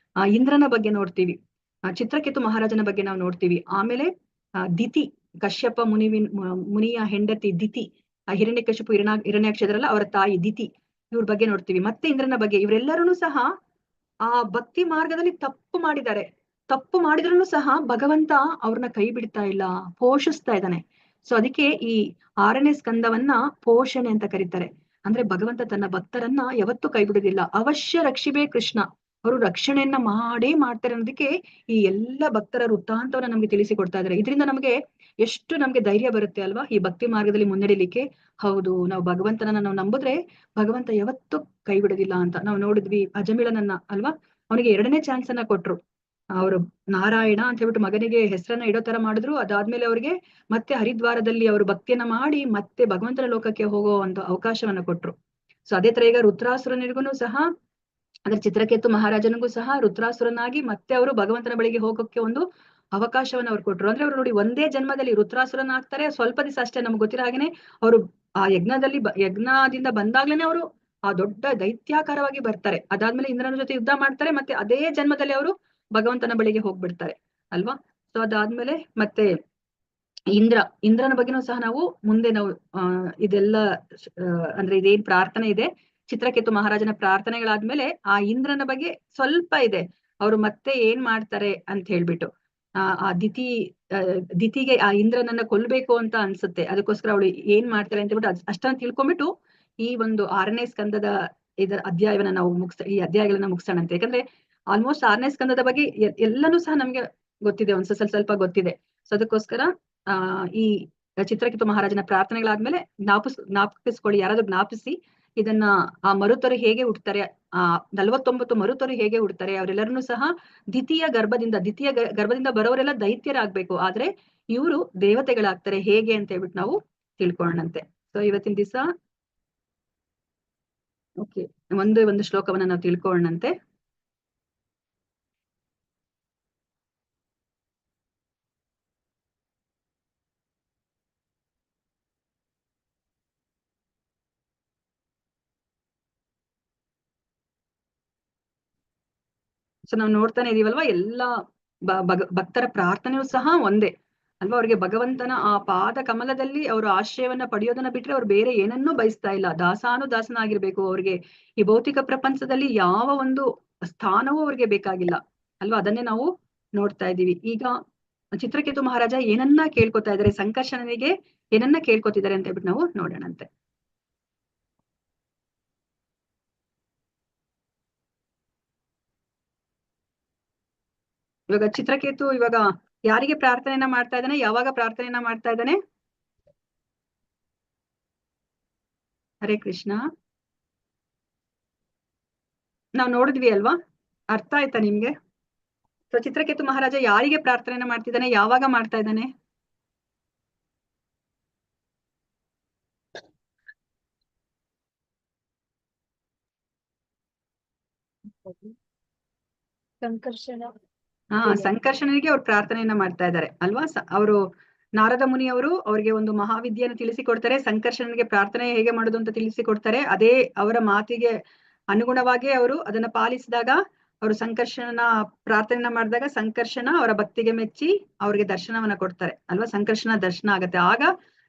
A: ಇಂದ್ರನ ಬಗ್ಗೆ ನೋಡ್ತೀವಿ. ಚಿತ್ರಕೇತು ಮಹಾರಾಜನ ಬಗ್ಗೆ ನಾವು ನೋಡ್ತೀವಿ. ಆಮೇಲೆ ದಿತಿ ಕಶ್ಯಪ ಮುನಿಯ ಹೆಂಡತಿ ದಿತಿ, ಹಿರಣ್ಯಕಶಿಪು ಹಿರಣ್ಯಾಕ್ಷದ್ರಲ್ಲ ಅವರ ತಾಯಿ ದಿತಿ, ಇವ್ರ ಬಗ್ಗೆ ನೋಡ್ತೀವಿ. ಮತ್ತೆ ಇಂದ್ರನ ಬಗ್ಗೆ. ಇವರೆಲ್ಲರೂ ಸಹ ಆ ಭಕ್ತಿ ಮಾರ್ಗದಲ್ಲಿ ತಪ್ಪು ಮಾಡಿದ್ರೂ ಸಹ ಭಗವಂತ ಅವ್ರನ್ನ ಕೈ ಬಿಡ್ತಾ ಇಲ್ಲ, ಪೋಷಿಸ್ತಾ ಇದ್ದಾನೆ. ಸೊ ಅದಕ್ಕೆ ಈ 6ನೇ ಸ್ಕಂದವನ್ನ ಪೋಷಣೆ ಅಂತ ಕರೀತಾರೆ. ಅಂದ್ರೆ ಭಗವಂತ ತನ್ನ ಭಕ್ತರನ್ನ ಯಾವತ್ತೂ ಕೈ ಬಿಡುದಿಲ್ಲ. ಅವಶ್ಯ ರಕ್ಷಿಬೇ ಕೃಷ್ಣ, ಅವರು ರಕ್ಷಣೆಯನ್ನ ಮಾಡೇ ಮಾಡ್ತಾರೆ ಅನ್ನೋದಕ್ಕೆ ಈ ಎಲ್ಲ ಭಕ್ತರ ವೃತ್ತಾಂತವನ್ನ ನಮ್ಗೆ ತಿಳಿಸಿಕೊಡ್ತಾ ಇದ್ದಾರೆ. ಇದರಿಂದ ನಮ್ಗೆ ಧೈರ್ಯ ಬರುತ್ತೆ ಅಲ್ವಾ ಈ ಭಕ್ತಿ ಮಾರ್ಗದಲ್ಲಿ ಮುನ್ನಡೆಯಲಿಕ್ಕೆ. ಹೌದು, ನಾವು ಭಗವಂತನನ್ನ ನಾವು ನಂಬಿದ್ರೆ ಭಗವಂತ ಯಾವತ್ತೂ ಕೈ ಬಿಡೋದಿಲ್ಲ ಅಂತ ನಾವು ನೋಡಿದ್ವಿ. ಅಜಮಿಳನನ್ನ ಅಲ್ವಾ, ಅವನಿಗೆ 2ನೇ ಚಾನ್ಸ್ ಅನ್ನ ಕೊಟ್ರು. ಅವರು ನಾರಾಯಣ ಅಂತ ಹೇಳ್ಬಿಟ್ಟು ಮಗನಿಗೆ ಹೆಸರನ್ನ ಇಡೋ ತರ ಮಾಡಿದ್ರು. ಅದಾದ್ಮೇಲೆ ಅವ್ರಿಗೆ ಮತ್ತೆ ಹರಿದ್ವಾರದಲ್ಲಿ ಅವರು ಭಕ್ತಿಯನ್ನ ಮಾಡಿ ಮತ್ತೆ ಭಗವಂತನ ಲೋಕಕ್ಕೆ ಹೋಗೋ ಒಂದು ಅವಕಾಶವನ್ನ ಕೊಟ್ರು. ಸೊ ಅದೇ ತರ ಈಗ ರುದ್ರಾಸುರನಿಗೂ ಸಹ ಅಂದ್ರೆ ಚಿತ್ರಕೇತು ಮಹಾರಾಜನಿಗೂ ಸಹ ರುದ್ರಾಸುರನಾಗಿ ಮತ್ತೆ ಅವರು ಭಗವಂತನ ಬಳಿಗೆ ಹೋಗೋಕೆ ಒಂದು ಅವಕಾಶವನ್ನ ಅವ್ರು ಕೊಟ್ರು. ಅಂದ್ರೆ ಅವ್ರು ನೋಡಿ ಒಂದೇ ಜನ್ಮದಲ್ಲಿ ರುದ್ರಾಸುರನಾಗ್ತಾರೆ. ಸ್ವಲ್ಪ ದಿವಸ ಅಷ್ಟೇ ನಮ್ಗೆ ಗೊತ್ತಿರೋ ಹಾಗೇನೆ ಅವರು ಆ ಯಜ್ಞದಿಂದ ಬಂದಾಗ್ಲೇನೆ ಅವರು ಆ ದೊಡ್ಡ ದೈತ್ಯಾಕಾರವಾಗಿ ಬರ್ತಾರೆ. ಅದಾದ್ಮೇಲೆ ಇಂದ್ರನ ಜೊತೆ ಯುದ್ಧ ಮಾಡ್ತಾರೆ. ಮತ್ತೆ ಅದೇ ಜನ್ಮದಲ್ಲಿ ಅವರು ಭಗವಂತನ ಬಳಿಗೆ ಹೋಗ್ಬಿಡ್ತಾರೆ ಅಲ್ವಾ. ಸೊ ಅದಾದ್ಮೇಲೆ ಮತ್ತೆ ಇಂದ್ರನ ಬಗ್ಗೆನೂ ಸಹ ನಾವು ಮುಂದೆ ನಾವು ಇದೆಲ್ಲ ಅಂದ್ರೆ ಇದೇನ್ ಪ್ರಾರ್ಥನೆ ಇದೆ ಚಿತ್ರಕೇತು ಮಹಾರಾಜನ ಪ್ರಾರ್ಥನೆಗಳಾದ್ಮೇಲೆ ಆ ಇಂದ್ರನ ಬಗ್ಗೆ ಸ್ವಲ್ಪ ಇದೆ. ಅವರು ಮತ್ತೆ ಏನ್ ಮಾಡ್ತಾರೆ ಅಂತ ಹೇಳ್ಬಿಟ್ಟು ಆ ದಿತಿಗೆ ಆ ಇಂದ್ರನನ್ನ ಕೊಲ್ಬೇಕು ಅಂತ ಅನ್ಸುತ್ತೆ. ಅದಕ್ಕೋಸ್ಕರ ಅವಳು ಏನ್ ಮಾಡ್ತಾರೆ ಅಂತ ಹೇಳ್ಬಿಟ್ಟು ಅಷ್ಟನ್ನ ತಿಳ್ಕೊಂಡ್ಬಿಟ್ಟು ಈ ಒಂದು 6ನೇ ಸ್ಕಂದದ ಇದರ ಅಧ್ಯಾಯವನ್ನ ನಾವು ಈ ಅಧ್ಯಾಯಗಳನ್ನ ಮುಗಿಸೋಣಂತೆ. ಯಾಕಂದ್ರೆ ಆಲ್ಮೋಸ್ಟ್ 6ನೇ ಸ್ಕಂದದ ಬಗ್ಗೆ ಎಲ್ಲನೂ ಸಹ ನಮ್ಗೆ ಗೊತ್ತಿದೆ, ಸ್ವಲ್ಪ ಗೊತ್ತಿದೆ. ಸೊ ಅದಕ್ಕೋಸ್ಕರ ಈ ಚಿತ್ರಕೇತು ಮಹಾರಾಜನ ಪ್ರಾರ್ಥನೆಗಳಾದ್ಮೇಲೆ ಜ್ಞಾಪಿಸ್ಕೊಳ್ಳಿ, ಯಾರಾದ್ರೂ ಜ್ಞಾಪಿಸಿ ಇದನ್ನ ಆ ಮರುತರು ಹೇಗೆ ಹುಡ್ತಾರೆ, 49 ಮರುತರು ಹೇಗೆ ಹುಡ್ತಾರೆ, ಅವರೆಲ್ಲರನ್ನೂ ಸಹ ದ್ವಿತೀಯ ಗರ್ಭದಿಂದ ಬರೋರೆಲ್ಲ ದೈತ್ಯರಾಗ್ಬೇಕು, ಆದ್ರೆ ಇವರು ದೇವತೆಗಳಾಗ್ತಾರೆ ಹೇಗೆ ಅಂತ ಹೇಳ್ಬಿಟ್ಟು ನಾವು ತಿಳ್ಕೊಳ್ಳೋಣಂತೆ. ಸೊ ಇವತ್ತಿನ ದಿವಸ ಓಕೆ ಒಂದು ಶ್ಲೋಕವನ್ನ ನಾವು ತಿಳ್ಕೊಳ್ಳೋಣಂತೆ. ಸೊ ನಾವು ನೋಡ್ತಾನೆ ಇದೀವಲ್ವಾ, ಎಲ್ಲಾ ಭಕ್ತರ ಪ್ರಾರ್ಥನೆಯೂ ಸಹ ಒಂದೇ ಅಲ್ವಾ. ಅವ್ರಿಗೆ ಭಗವಂತನ ಆ ಪಾದ ಕಮಲದಲ್ಲಿ ಅವರು ಆಶ್ರಯವನ್ನ ಪಡೆಯೋದನ್ನ ಬಿಟ್ರೆ ಅವ್ರು ಬೇರೆ ಏನನ್ನೂ ಬಯಸ್ತಾ ಇಲ್ಲ. ದಾಸನಾಗಿರ್ಬೇಕು. ಅವ್ರಿಗೆ ಈ ಭೌತಿಕ ಪ್ರಪಂಚದಲ್ಲಿ ಯಾವ ಒಂದು ಸ್ಥಾನವೂ ಅವ್ರಿಗೆ ಬೇಕಾಗಿಲ್ಲ ಅಲ್ವಾ. ಅದನ್ನೇ ನಾವು ನೋಡ್ತಾ ಇದೀವಿ. ಈಗ ಚಿತ್ರಕೇತು ಮಹಾರಾಜ ಏನನ್ನ ಕೇಳ್ಕೊತಾ ಇದ್ದಾರೆ, ಸಂಕರ್ಷಣನಿಗೆ ಏನನ್ನ ಕೇಳ್ಕೊತಿದ್ದಾರೆ ಅಂತ ಹೇಳ್ಬಿಟ್ಟು ನಾವು ನೋಡೋಣಂತೆ. ಇವಾಗ ಚಿತ್ರಕೇತು ಯಾರಿಗೆ ಪ್ರಾರ್ಥನೆಯನ್ನ ಮಾಡ್ತಾ ಇದ್ದಾನೆ? ಯಾವಾಗ ಪ್ರಾರ್ಥನೆಯನ್ನ ಮಾಡ್ತಾ ಇದ್ದಾನೆ? ಹರೇ ಕೃಷ್ಣ. ನಾವ್ ನೋಡಿದ್ವಿ ಅಲ್ವಾ? ಅರ್ಥ ಆಯ್ತಾ ನಿಮ್ಗೆ? ಸೊ ಚಿತ್ರಕೇತು ಮಹಾರಾಜ ಯಾರಿಗೆ ಪ್ರಾರ್ಥನೆಯನ್ನ ಮಾಡ್ತಿದ್ದಾನೆ? ಯಾವಾಗ ಮಾಡ್ತಾ ಇದ್ದಾನೆ? ಸಂಕರ್ಷಣನಿಗೆ ಅವ್ರು ಪ್ರಾರ್ಥನೆಯನ್ನ ಮಾಡ್ತಾ ಇದ್ದಾರೆ ಅಲ್ವಾ? ಅವರು ನಾರದ ಮುನಿಯವರು ಅವ್ರಿಗೆ ಒಂದು ಮಹಾವಿದ್ಯೆಯನ್ನು ತಿಳಿಸಿಕೊಡ್ತಾರೆ. ಸಂಕರ್ಷಣನಿಗೆ ಪ್ರಾರ್ಥನೆ ಹೇಗೆ ಮಾಡೋದು ಅಂತ ತಿಳಿಸಿಕೊಡ್ತಾರೆ. ಅದೇ ಅವರ ಮಾತಿಗೆ ಅನುಗುಣವಾಗಿ ಅವರು ಅದನ್ನ ಪಾಲಿಸಿದಾಗ, ಅವರು ಸಂಕರ್ಷಣನ ಪ್ರಾರ್ಥನೆಯನ್ನ ಮಾಡಿದಾಗ ಸಂಕರ್ಷಣ ಅವರ ಭಕ್ತಿಗೆ ಮೆಚ್ಚಿ ಅವ್ರಿಗೆ ದರ್ಶನವನ್ನ ಕೊಡ್ತಾರೆ ಅಲ್ವಾ? ಸಂಕರ್ಷಣ ದರ್ಶನ ಆಗತ್ತೆ. ಆಗ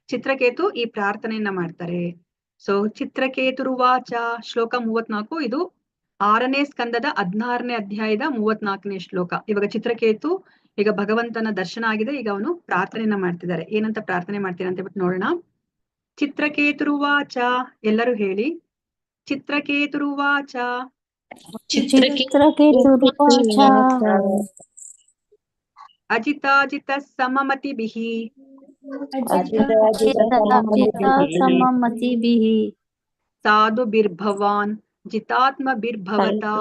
A: ಚಿತ್ರಕೇತು ಈ ಪ್ರಾರ್ಥನೆಯನ್ನ ಮಾಡ್ತಾರೆ. ಸೊ ಚಿತ್ರಕೇತುರುವಾಚ ಶ್ಲೋಕ 34. ಇದು 6ನೇ ಸ್ಕಂದದ 16ನೇ ಅಧ್ಯಾಯದ 34ನೇ ಶ್ಲೋಕ. ಇವಾಗ ಚಿತ್ರಕೇತು ಈಗ ಭಗವಂತನ ದರ್ಶನ ಆಗಿದೆ. ಈಗ ಅವನು ಪ್ರಾರ್ಥನೆಯನ್ನ ಮಾಡ್ತಿದ್ದಾರೆ. ಏನಂತ ಪ್ರಾರ್ಥನೆ ಮಾಡ್ತೀರಾ ಅಂತ ಹೇಳ್ಬಿಟ್ಟು ನೋಡೋಣ. ಚಿತ್ರಕೇತುರುವಾಚ, ಎಲ್ಲರೂ ಹೇಳಿ. ಚಿತ್ರಕೇತುರುವಾಚ
D: ಚಿತ್ರಕೇತುರುವಾಚ
A: ಅಜಿತಾಜಿತ ಸಮಮತಿಭಿಃ
D: ಸಮಮತಿಭಿಃ
A: ಸಾಧುಭಿರ್ಭವಾನ್ ಜಿತಾತ್ಮಭಿರ್ಭವತಾ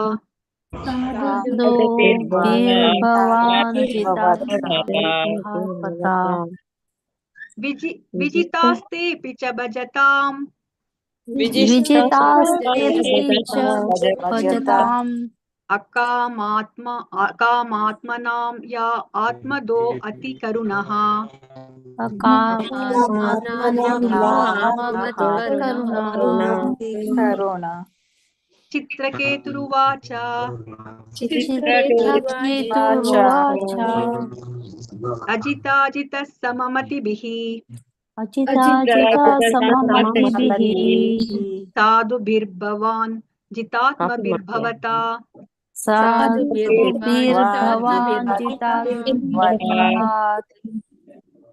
A: ವಿಜಿತಾಸ್ತೇಪಿ ಚ ಭಜತಾಂ ಅಕಾಮಾತ್ಮನಾಂ ಯಾ ಆತ್ಮದೋ ಅತಿ ಕರುಣಃ ಚಿತ್ರಕೇತುರುವಾಚ ಅಜಿತಾಜಿತ ಸಮಮತಿಭಿಃ ಸಾಧುಭಿರ್ಭವಾನ್ ಜಿತಾತ್ಮಭಿರ್ಭವತಾ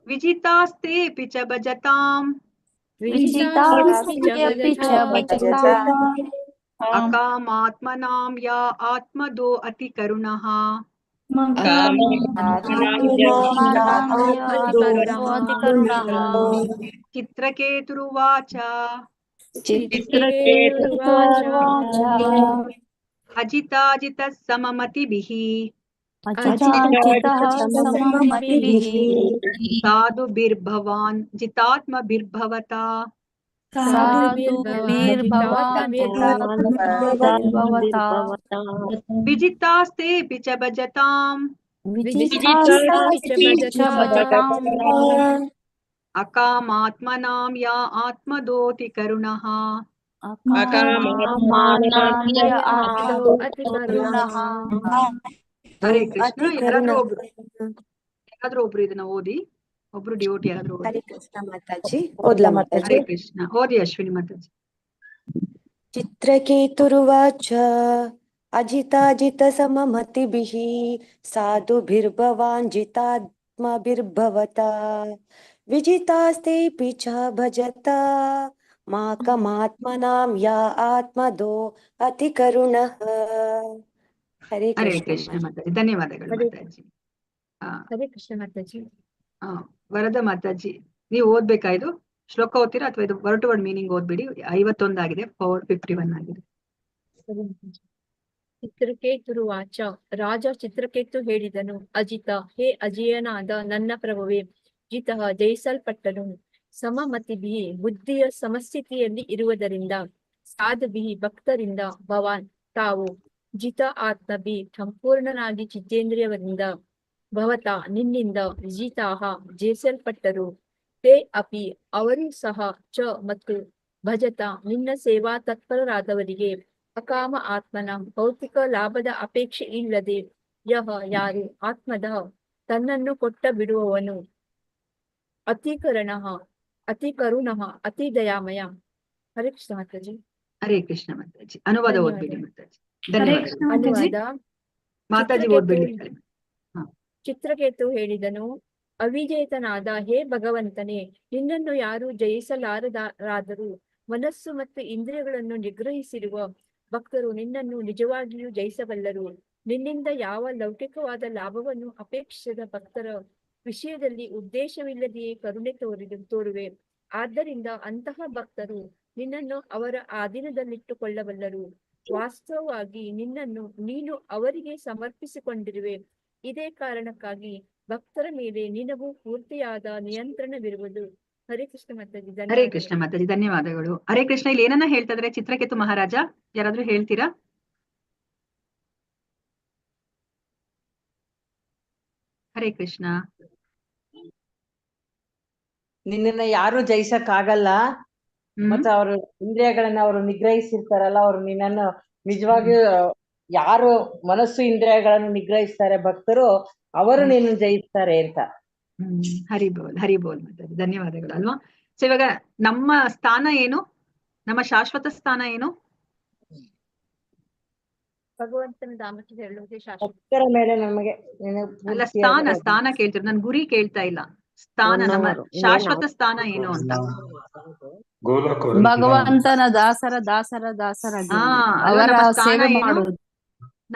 A: ವಿಜಿತಾಸ್ತೇಪಿ ಚ ಭಜತಾಂ ಅಕಾಮಾತ್ಮನಾಂ ಯಾ ಆತ್ಮದೋ ಅತಿ ಕರುಣಃ ಚಿತ್ರಕೇತುರುವಾಚ ಅಜಿತಾಜಿತ ಸಮಮತಿಭಿಃ ಸಾಧುಭಿರ್ಭವಾನ್ ಜಿತಾತ್ಮಭಿರ್ಭವತಾ ವಿಜಿತಾಸ್ತೇಪಿ ಚ ಭಜತಾಂ ಅಕಾಮಾತ್ಮನಾಂ ಯಾ ಆತ್ಮದೋತಿ ಕರುಣಃ ಹರೇ ಕೃಷ್ಣ. ಯಾರಾದ್ರೂ ಒಬ್ರು ಇದನ್ನ ಓದಿ, ಒಬ್ರು ಡಿವೋಟಿ ಯಾರಾದ್ರೂ ಓದಿ.
E: ಹರೇ ಕೃಷ್ಣ ಮಾತಾಜಿ. ಓದ್ಲಾ ಮಾತಾಜಿ?
A: ಹರೇ ಕೃಷ್ಣ. ಓದಿ ಅಶ್ವಿನಿ ಮಾತಾಜಿ.
E: ಚಿತ್ರಕೇತುರುವಾಚ ಅಜಿತಾಜಿತ ಸಮಮತಿಭಿಃ ಸಾಧುಭಿರ್ಭವಾನ್ ಜಿತಾತ್ಮಭಿರ್ಭವತಾ ವಿಜಿತಾಸ್ತೇಪಿ ಚ ಭಜತಾ ಮಾಕಮಾತ್ಮನಾಂ ಯಾ ಆತ್ಮದೋ ಅತಿ ಕರುಣಃ. ಹರೇ
A: ಹರೇ
E: ಕೃಷ್ಣ
A: ಕೃಷ್ಣ ಮಾತಾಜಿ. ಧನ್ಯವಾದಗಳು ಮಾತಾಜಿ.
C: ಹರೇ ಕೃಷ್ಣ ಮಾತಾಜಿ.
A: ವರದ ಮಾತಾಜಿ, ನೀವು ಓದ್ಬೇಕಾ? ಇದು ಶ್ಲೋಕ ಓದ್ತೀರಾ ಅಥವಾ ಇದು ವರ್ಡ್ ಟು ವರ್ಡ್ ಮೀನಿಂಗ್ ಓದ್ಬಿಡಿ. 51 ಆಗಿದೆ, 51 ಆಗಿದೆ.
C: ಚಿತ್ರಕೇತುರುವಾಚ ರಾಜ ಚಿತ್ರಕೇತು ಹೇಳಿದನು, ಅಜಿತ, ಹೇ ಅಜೇಯನಾದ ನನ್ನ ಪ್ರಭುವೇ, ಜಿತಃ ಜಯಿಸಲ್ಪಟ್ಟನು, ಸಮಮತಿಭಿ ಬುದ್ಧಿಯ ಸಮಸ್ಥಿತಿಯಲ್ಲಿ ಇರುವುದರಿಂದ, ಸಾಧುಭಿ ಭಕ್ತರಿಂದ, ಭವಾನ್ ತಾವು, ಜಿತ ಆತ್ಮಭಿ ಸಂಪೂರ್ಣನಾಗಿ ಚಿತ್ತೇಂದ್ರಿಯವರಿಂದ, ಭವತ ನಿನ್ನಿಂದ, ಜಿತಾಹ ಜಯಿಸಲ್ಪಟ್ಟರು, ತೇ ಅಪಿ ಅವರು ಸಹ, ಚ ಮತ್ತು ಭಜತ ನಿನ್ನ ಸೇವಾ ತತ್ಪರರಾದವರಿಗೆ, ಅಕಾಮ ಆತ್ಮನ ಭೌತಿಕ ಲಾಭದ ಅಪೇಕ್ಷೆ ಇಲ್ಲದೆ, ಯಹ ಯಾರು ಆತ್ಮದ ತನ್ನನ್ನು ಕೊಟ್ಟ ಬಿಡುವವನು, ಅತಿ ಕರುಣಃ ಅತಿ ದಯಾಮಯ. ಹರೇ ಕೃಷ್ಣ ಮಾತಾಜಿ.
A: ಹರೇ ಕೃಷ್ಣ ಮಾತಾಜಿ. ಅನುವಾದ ಓದ್ಬಿಡಿ ಮಾತಾಜಿ. ಧನ್ಯವಾದ
C: ಅನುವಾದ.
A: ಮಾತಾಜಿ ಓದ್ಬಿಡಿ.
C: ಚಿತ್ರಕೇತು ಹೇಳಿದನು, ಅವಿಜೇತನಾದ ಹೇ ಭಗವಂತನೇ, ನಿನ್ನನ್ನು ಯಾರು ಜಯಿಸಲಾರರಾದರೂ ಮನಸ್ಸು ಮತ್ತು ಇಂದ್ರಿಯಗಳನ್ನು ನಿಗ್ರಹಿಸಿರುವ ಭಕ್ತರು ನಿನ್ನನ್ನು ನಿಜವಾಗಿಯೂ ಜಯಿಸಬಲ್ಲರು. ನಿನ್ನಿಂದ ಯಾವ ಲೌಕಿಕವಾದ ಲಾಭವನ್ನು ಅಪೇಕ್ಷಿಸದ ಭಕ್ತರ ವಿಷಯದಲ್ಲಿ ಉದ್ದೇಶವಿಲ್ಲದೆಯೇ ಕರುಣೆ ತೋರುವೆ. ಆದ್ದರಿಂದ ಅಂತಹ ಭಕ್ತರು ನಿನ್ನನ್ನು ಅವರ ಅಧೀನದಲ್ಲಿಟ್ಟುಕೊಳ್ಳಬಲ್ಲರು. ವಾಸ್ತವವಾಗಿ ನೀನು ಅವರಿಗೆ ಸಮರ್ಪಿಸಿಕೊಂಡಿರುವೆ. ಇದೇ ಕಾರಣಕ್ಕಾಗಿ ಭಕ್ತರ ಮೇಲೆ ನಿನಗೂ ಪೂರ್ತಿಯಾದ ನಿಯಂತ್ರಣವಿರುವುದು. ಹರೇ ಕೃಷ್ಣ ಮಾತಾಜಿ.
A: ಹರೇ ಕೃಷ್ಣ ಮಾತಾಜಿ, ಧನ್ಯವಾದಗಳು. ಹರೇ ಕೃಷ್ಣ, ಇಲ್ಲಿ ಏನನ್ನ ಹೇಳ್ತಾ ಇದಾರೆ ಚಿತ್ರಕೇತು ಮಹಾರಾಜ? ಯಾರಾದ್ರೂ ಹೇಳ್ತೀರಾ? ಹರೇ ಕೃಷ್ಣ.
B: ನಿನ್ನನ್ನ ಯಾರು ಜಯಿಸಕ್ ಆಗಲ್ಲ. ಮತ್ತೆ ಅವ್ರ ಇಂದ್ರಿಯಗಳನ್ನ ಅವರು ನಿಗ್ರಹಿಸಿರ್ತಾರಲ್ಲ, ಅವ್ರು ನಿನ್ನನ್ನು ನಿಜವಾಗಿಯೂ ಯಾರು ಮನಸ್ಸು ಇಂದ್ರಿಯಗಳನ್ನು ನಿಗ್ರಹಿಸ್ತಾರೆ ಭಕ್ತರು, ಅವರು ನಿನ್ನ ಜಯಿಸ್ತಾರೆ ಅಂತ.
A: ಹರಿ ಬೋಲ್ ಮಾತಾಜಿ, ಧನ್ಯವಾದಗಳು ಅಲ್ವಾ. ಸೊ ಇವಾಗ ನಮ್ಮ ಸ್ಥಾನ ಏನು? ನಮ್ಮ ಶಾಶ್ವತ ಸ್ಥಾನ ಏನು?
C: ಭಗವಂತನ ಧಾಮಕ್ಕೆ ಹೇಳುವುದೇ ಶಾಶ್ವತ.
B: ಭಕ್ತರ ಮೇಲೆ ನಮಗೆ
A: ಅಲ್ಲ, ಸ್ಥಾನ ಕೇಳ್ತಿದ್ರು, ನನ್ ಗುರಿ ಕೇಳ್ತಾ ಇಲ್ಲ. ಸ್ಥಾನ, ನಮ್ಮ ಶಾಶ್ವತ ಸ್ಥಾನ ಏನು ಅಂತ.
D: ಭಗವಂತನ ದಾಸರ ಅವರ ಸೇವೆ ಮಾಡುವುದು.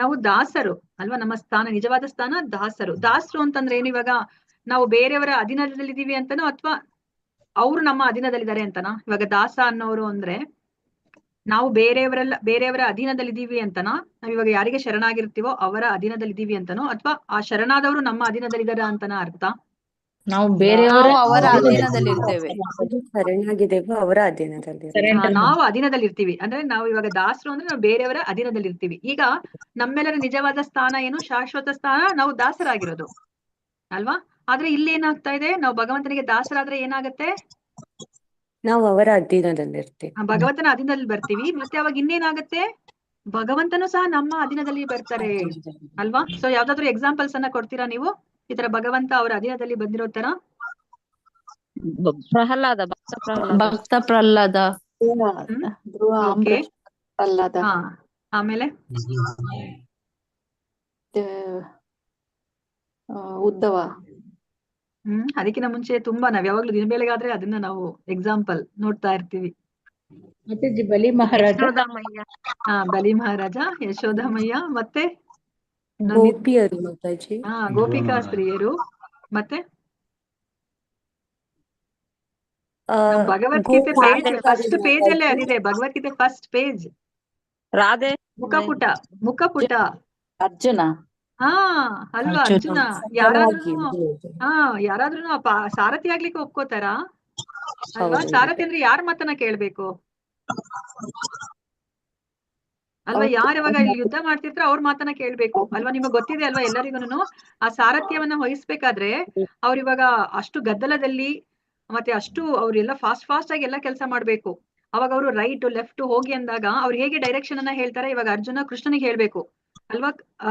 A: ನಾವು ದಾಸರು ಅಲ್ವಾ? ನಮ್ಮ ಸ್ಥಾನ, ನಿಜವಾದ ಸ್ಥಾನ ದಾಸರು. ದಾಸರು ಅಂತಂದ್ರೆ ಏನು? ಇವಾಗ ನಾವು ಬೇರೆಯವರ ಅಧೀನದಲ್ಲಿದ್ದೀವಿ ಅಂತನೋ ಅಥವಾ ಅವ್ರು ನಮ್ಮ ಅಧೀನದಲ್ಲಿದ್ದಾರೆ ಅಂತನಾ? ಇವಾಗ ದಾಸ ಅನ್ನೋರು ಅಂದ್ರೆ ನಾವು ಬೇರೆಯವರ ಅಧೀನದಲ್ಲಿದ್ದೀವಿ ಅಂತನಾ? ನಾವ್ ಇವಾಗ ಯಾರಿಗೆ ಶರಣಾಗಿರ್ತೀವೋ ಅವರ ಅಧೀನದಲ್ಲಿದ್ದೀವಿ ಅಂತನೋ, ಅಥವಾ ಆ ಶರಣಾದವರು ನಮ್ಮ ಅಧೀನದಲ್ಲಿದ್ದಾರೆ ಅಂತನ ಅರ್ಥ?
D: ನಾವು ಬೇರೆಯವರು ಅವರ ಅಧೀನದಲ್ಲಿ ಇರ್ತೇವೆ.
E: ಶರಣಾಗಿದ್ದೇವೆ, ಅವರ ಅಧೀನದಲ್ಲಿ.
A: ನಾವು ಅಧೀನದಲ್ಲಿ ಇರ್ತೀವಿ ಅಂದ್ರೆ ನಾವು ಇವಾಗ ದಾಸರು ಅಂದ್ರೆ ನಾವು ಬೇರೆಯವರ ಅಧೀನದಲ್ಲಿ ಇರ್ತೀವಿ. ಈಗ ನಮ್ಮೆಲ್ಲರ ನಿಜವಾದ ಸ್ಥಾನ ಏನು? ಶಾಶ್ವತ ಸ್ಥಾನ ನಾವು ದಾಸರಾಗಿರೋದು ಅಲ್ವಾ? ಆದ್ರೆ ಇಲ್ಲಿ ಏನಾಗ್ತಾ ಇದೆ? ನಾವು ಭಗವಂತನಿಗೆ ದಾಸರಾದ್ರೆ ಏನಾಗತ್ತೆ?
E: ನಾವು ಅವರ ಅಧೀನದಲ್ಲಿ ಇರ್ತೀವಿ.
A: ಭಗವಂತನ ಅಧೀನದಲ್ಲಿ ಬರ್ತೀವಿ. ಮತ್ತೆ ಅವಾಗ ಇನ್ನೇನಾಗತ್ತೆ? ಭಗವಂತನು ಸಹ ನಮ್ಮ ಅಧೀನದಲ್ಲಿ ಬರ್ತಾರೆ ಅಲ್ವಾ? ಸೊ ಯಾವ್ದಾದ್ರು ಎಕ್ಸಾಂಪಲ್ಸ್ ಅನ್ನ ಕೊಡ್ತೀರಾ ನೀವು ಈ ತರ ಭಗವಂತ ಅವರ ಅಧೀನದಲ್ಲಿ ಬಂದಿರೋ ತರ?
D: ಭಕ್ತ ಪ್ರಹ್ಲಾದ,
A: ಆಮೇಲೆ
D: ಉದ್ದವ.
A: ಅದಕ್ಕಿಂತ ಮುಂಚೆ ತುಂಬಾ ನಾವ್ ಯಾವಾಗ್ಲೂ ದಿನ ಬೆಳಗಾದ್ರೆ ಅದನ್ನ ನಾವು ಎಕ್ಸಾಂಪಲ್ ನೋಡ್ತಾ ಇರ್ತೀವಿ.
D: ಮತ್ತೆ ಬಲಿ ಮಹಾರಾಜ,
A: ಬಲಿ ಮಹಾರಾಜ, ಯಶೋಧಮಯ್ಯ, ಮತ್ತೆ
E: ಗೋಪಿಯರು ಮಾತಾಜಿ.
A: ಗೋಪಿಕಾ ಸ್ತ್ರೀಯರು, ಮತ್ತೆ ಭಗವದ್ಗೀತೆ ಫಸ್ಟ್ ಪೇಜ್ ಅಲ್ಲೇ ಅದಿದೆ. ಭಗವದ್ಗೀತೆ ಫಸ್ಟ್ ಪೇಜ್,
B: ರಾಧೆ,
A: ಮುಖಪುಟ
D: ಅರ್ಜುನ.
A: ಅಲ್ವಾ? ಅರ್ಜುನ. ಯಾರಾದ್ರೂ ಸಾರಥಿ ಆಗ್ಲಿಕ್ಕೆ ಒಪ್ಕೋತಾರ ಅಲ್ವಾ? ಸಾರಥಿ ಅಂದ್ರೆ ಯಾರ ಮಾತನ್ನ ಕೇಳ್ಬೇಕು ಅಲ್ವಾ? ಯಾವಾಗ ಯುದ್ಧ ಮಾಡ್ತಿರ್ತಾರ ಅವ್ರ ಮಾತನ್ನ ಕೇಳ್ಬೇಕು ಅಲ್ವಾ? ನಿಮಗ್ ಗೊತ್ತಿದೆ ಅಲ್ವಾ ಎಲ್ಲರಿಗೂನು, ಆ ಸಾರಥ್ಯವನ್ನ ವಹಿಸ್ಬೇಕಾದ್ರೆ ಅವ್ರಿವಾಗ ಅಷ್ಟು ಗದ್ದಲದಲ್ಲಿ ಮತ್ತೆ ಅಷ್ಟು ಅವ್ರೆಲ್ಲ ಫಾಸ್ಟ್ ಆಗಿ ಎಲ್ಲ ಕೆಲಸ ಮಾಡ್ಬೇಕು. ಅವಾಗ ಅವರು ರೈಟ್ ಲೆಫ್ಟ್ ಹೋಗಿ ಅಂದಾಗ ಅವ್ರು ಹೇಗೆ ಡೈರೆಕ್ಷನ್ ಅನ್ನ ಹೇಳ್ತಾರೆ? ಇವಾಗ ಅರ್ಜುನ ಕೃಷ್ಣನಿಗೆ ಹೇಳ್ಬೇಕು ಅಲ್ವಾ?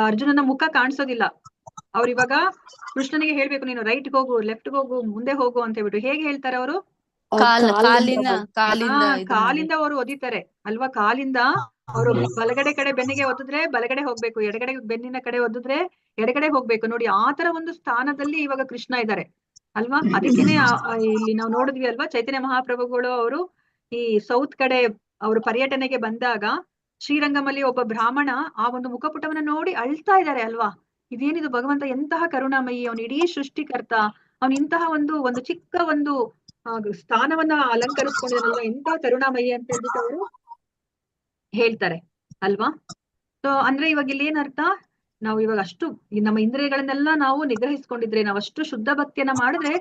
A: ಅರ್ಜುನನ ಮುಖ ಕಾಣಿಸೋದಿಲ್ಲ. ಅವ್ರು ಇವಾಗ ಕೃಷ್ಣನಿಗೆ ಹೇಳ್ಬೇಕು, ನೀನು ರೈಟ್ ಹೋಗು, ಲೆಫ್ಟ್ ಹೋಗು, ಮುಂದೆ ಹೋಗು ಅಂತ ಹೇಳ್ಬಿಟ್ಟು. ಹೇಗೆ ಹೇಳ್ತಾರೆ ಅವರು? ಕಾಲಿಂದ ಅವರು ಒದಿತಾರೆ ಅಲ್ವಾ? ಕಾಲಿಂದ ಅವರು ಬಲಗಡೆ ಕಡೆ ಬೆನ್ನಿಗೆ ಒದಿದ್ರೆ ಬಲಗಡೆ ಹೋಗ್ಬೇಕು, ಎಡಗಡೆ ಬೆನ್ನಿನ ಕಡೆ ಒದಿದ್ರೆ ಎಡಗಡೆ ಹೋಗ್ಬೇಕು. ನೋಡಿ, ಆ ತರ ಒಂದು ಸ್ಥಾನದಲ್ಲಿ ಇವಾಗ ಕೃಷ್ಣ ಇದ್ದಾರೆ ಅಲ್ವಾ? ಅದಕ್ಕೇನೆ ಇಲ್ಲಿ ನಾವು ನೋಡಿದ್ವಿ ಅಲ್ವಾ, ಚೈತನ್ಯ ಮಹಾಪ್ರಭುಗಳು ಅವರು ಈ ಸೌತ್ ಕಡೆ ಅವರು ಪರ್ಯಟನೆಗೆ ಬಂದಾಗ ಶ್ರೀರಂಗಮಲ್ಲಿ ಒಬ್ಬ ಬ್ರಾಹ್ಮಣ ಆ ಒಂದು ಮುಖಪುಟವನ್ನ ನೋಡಿ ಅಳ್ತಾ ಇದ್ದಾರೆ ಅಲ್ವಾ? ಇದೇನಿದು ಭಗವಂತ ಎಂತಹ ಕರುಣಾಮಯಿ, ಅವನು ಇಡೀ ಸೃಷ್ಟಿಕರ್ತ, ಅವನು ಇಂತಹ ಒಂದು ಚಿಕ್ಕ ಒಂದು ಸ್ಥಾನವನ್ನ ಅಲಂಕರಿಸ್ಕೊಂಡಿದ್ದಾನಲ್ವಾ, ಎಂತಹ ಕರುಣಾಮಯಿ ಅಂತ ಹೇಳ್ಬಿಟ್ಟು ಅವರು ಹೇಳ್ತಾರೆ ಅಲ್ವಾ? ಸೊ ಅಂದ್ರೆ ಇವಾಗ ಇಲ್ಲಿ ಏನರ್ಥ? ನಾವು ಇವಾಗ ಅಷ್ಟು ನಮ್ಮ ಇಂದ್ರಿಯಗಳನ್ನೆಲ್ಲ ನಾವು ನಿಗ್ರಹಿಸ್ಕೊಂಡಿದ್ರೆ, ನಾವು ಅಷ್ಟು ಶುದ್ಧ ಭಕ್ತಿಯನ್ನ ಮಾಡಿದ್ರೆ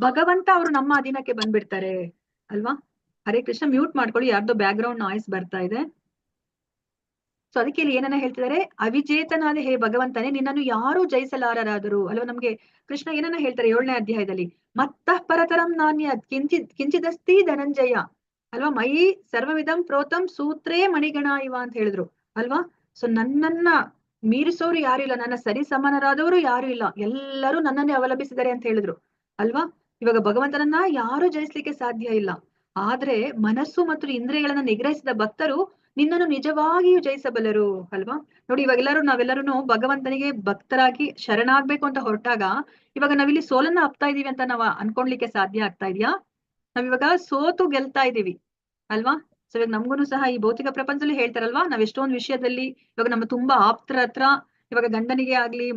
A: ಭಗವಂತ ಅವರು ನಮ್ಮ ಅಧೀನಕ್ಕೆ ಬಂದ್ಬಿಡ್ತಾರೆ ಅಲ್ವಾ? ಹರೇ ಕೃಷ್ಣ. ಮ್ಯೂಟ್ ಮಾಡ್ಕೊಳ್ಳಿ, ಯಾರ್ದೋ ಬ್ಯಾಕ್ ಗ್ರೌಂಡ್ ನಾಯ್ಸ್ ಬರ್ತಾ ಇದೆ. ಸೊ ಅದಕ್ಕೆ ಇಲ್ಲಿ ಏನನ್ನ ಹೇಳ್ತಿದ್ದಾರೆ? ಅವಿಜೇತನಾದ ಹೇ ಭಗವಂತನೇ, ನಿನ್ನನ್ನು ಯಾರು ಜಯಿಸಲಾರರಾದರು ಅಲ್ವಾ? ನಮ್ಗೆ ಕೃಷ್ಣ ಏನನ್ನ ಹೇಳ್ತಾರೆ 7ನೇ ಅಧ್ಯಾಯದಲ್ಲಿ? ಮತ್ತಃ ಪರತರಂ ನಾಣ್ಯ ಕಿಂಚಿದಸ್ತಿ ಧನಂಜಯ ಅಲ್ವಾ? ಮಯಿ ಸರ್ವವಿಧಂ ಪ್ರೋತಂ ಸೂತ್ರೇ ಮಣಿಗಣ ಇವ ಅಂತ ಹೇಳಿದ್ರು ಅಲ್ವಾ? ಸೊ ನನ್ನನ್ನ ಮೀರಿಸೋರು ಯಾರು ಇಲ್ಲ, ನನ್ನ ಸರಿ ಸಮಾನರಾದವರು ಯಾರು ಇಲ್ಲ, ಎಲ್ಲರೂ ನನ್ನನ್ನೇ ಅವಲಂಬಿಸಿದ್ದಾರೆ ಅಂತ ಹೇಳಿದ್ರು ಅಲ್ವಾ? ಇವಾಗ ಭಗವಂತನನ್ನ ಯಾರು ಜಯಿಸ್ಲಿಕ್ಕೆ ಸಾಧ್ಯ ಇಲ್ಲ. ಆದ್ರೆ ಮನಸ್ಸು ಮತ್ತು ಇಂದ್ರಿಯಗಳನ್ನ ನಿಗ್ರಹಿಸಿದ ಭಕ್ತರು ನಿನ್ನನ್ನು ನಿಜವಾಗಿಯೂ ಜಯಿಸಬಲ್ಲರು ಅಲ್ವಾ? ನೋಡಿ, ಇವಾಗೆಲ್ಲರೂ ನಾವೆಲ್ಲರೂ ಭಗವಂತನಿಗೆ ಭಕ್ತರಾಗಿ ಶರಣಾಗ್ಬೇಕು ಅಂತ ಹೊರಟಾಗ ಇವಾಗ ನಾವಿಲ್ಲಿ ಸೋಲನ್ನ ಅಪ್ತಾ ಇದೀವಿ ಅಂತ ನಾವ್ ಅನ್ಕೊಂಡ್ಲಿಕ್ಕೆ ಸಾಧ್ಯ ಆಗ್ತಾ ಇದೆಯಾ? ನಾವಿವಾಗ ಸೋತು ಗೆಲ್ತಾ ಇದೀವಿ ಅಲ್ವಾ? ಸೊ ಇವಾಗ ನಮ್ಗೂನು ಸಹ ಈ ಭೌತಿಕ ಪ್ರಪಂಚದಲ್ಲಿ ಹೇಳ್ತಾರಲ್ವಾ, ನಾವ್ ಎಷ್ಟೊಂದು ವಿಷಯದಲ್ಲಿ ಇವಾಗ ನಮ್ಮ ತುಂಬಾ ಆಪ್ತರ ಹತ್ರ ಇವಾಗ ಗಂಡನಿಗೆ ಆಗ್ಲಿ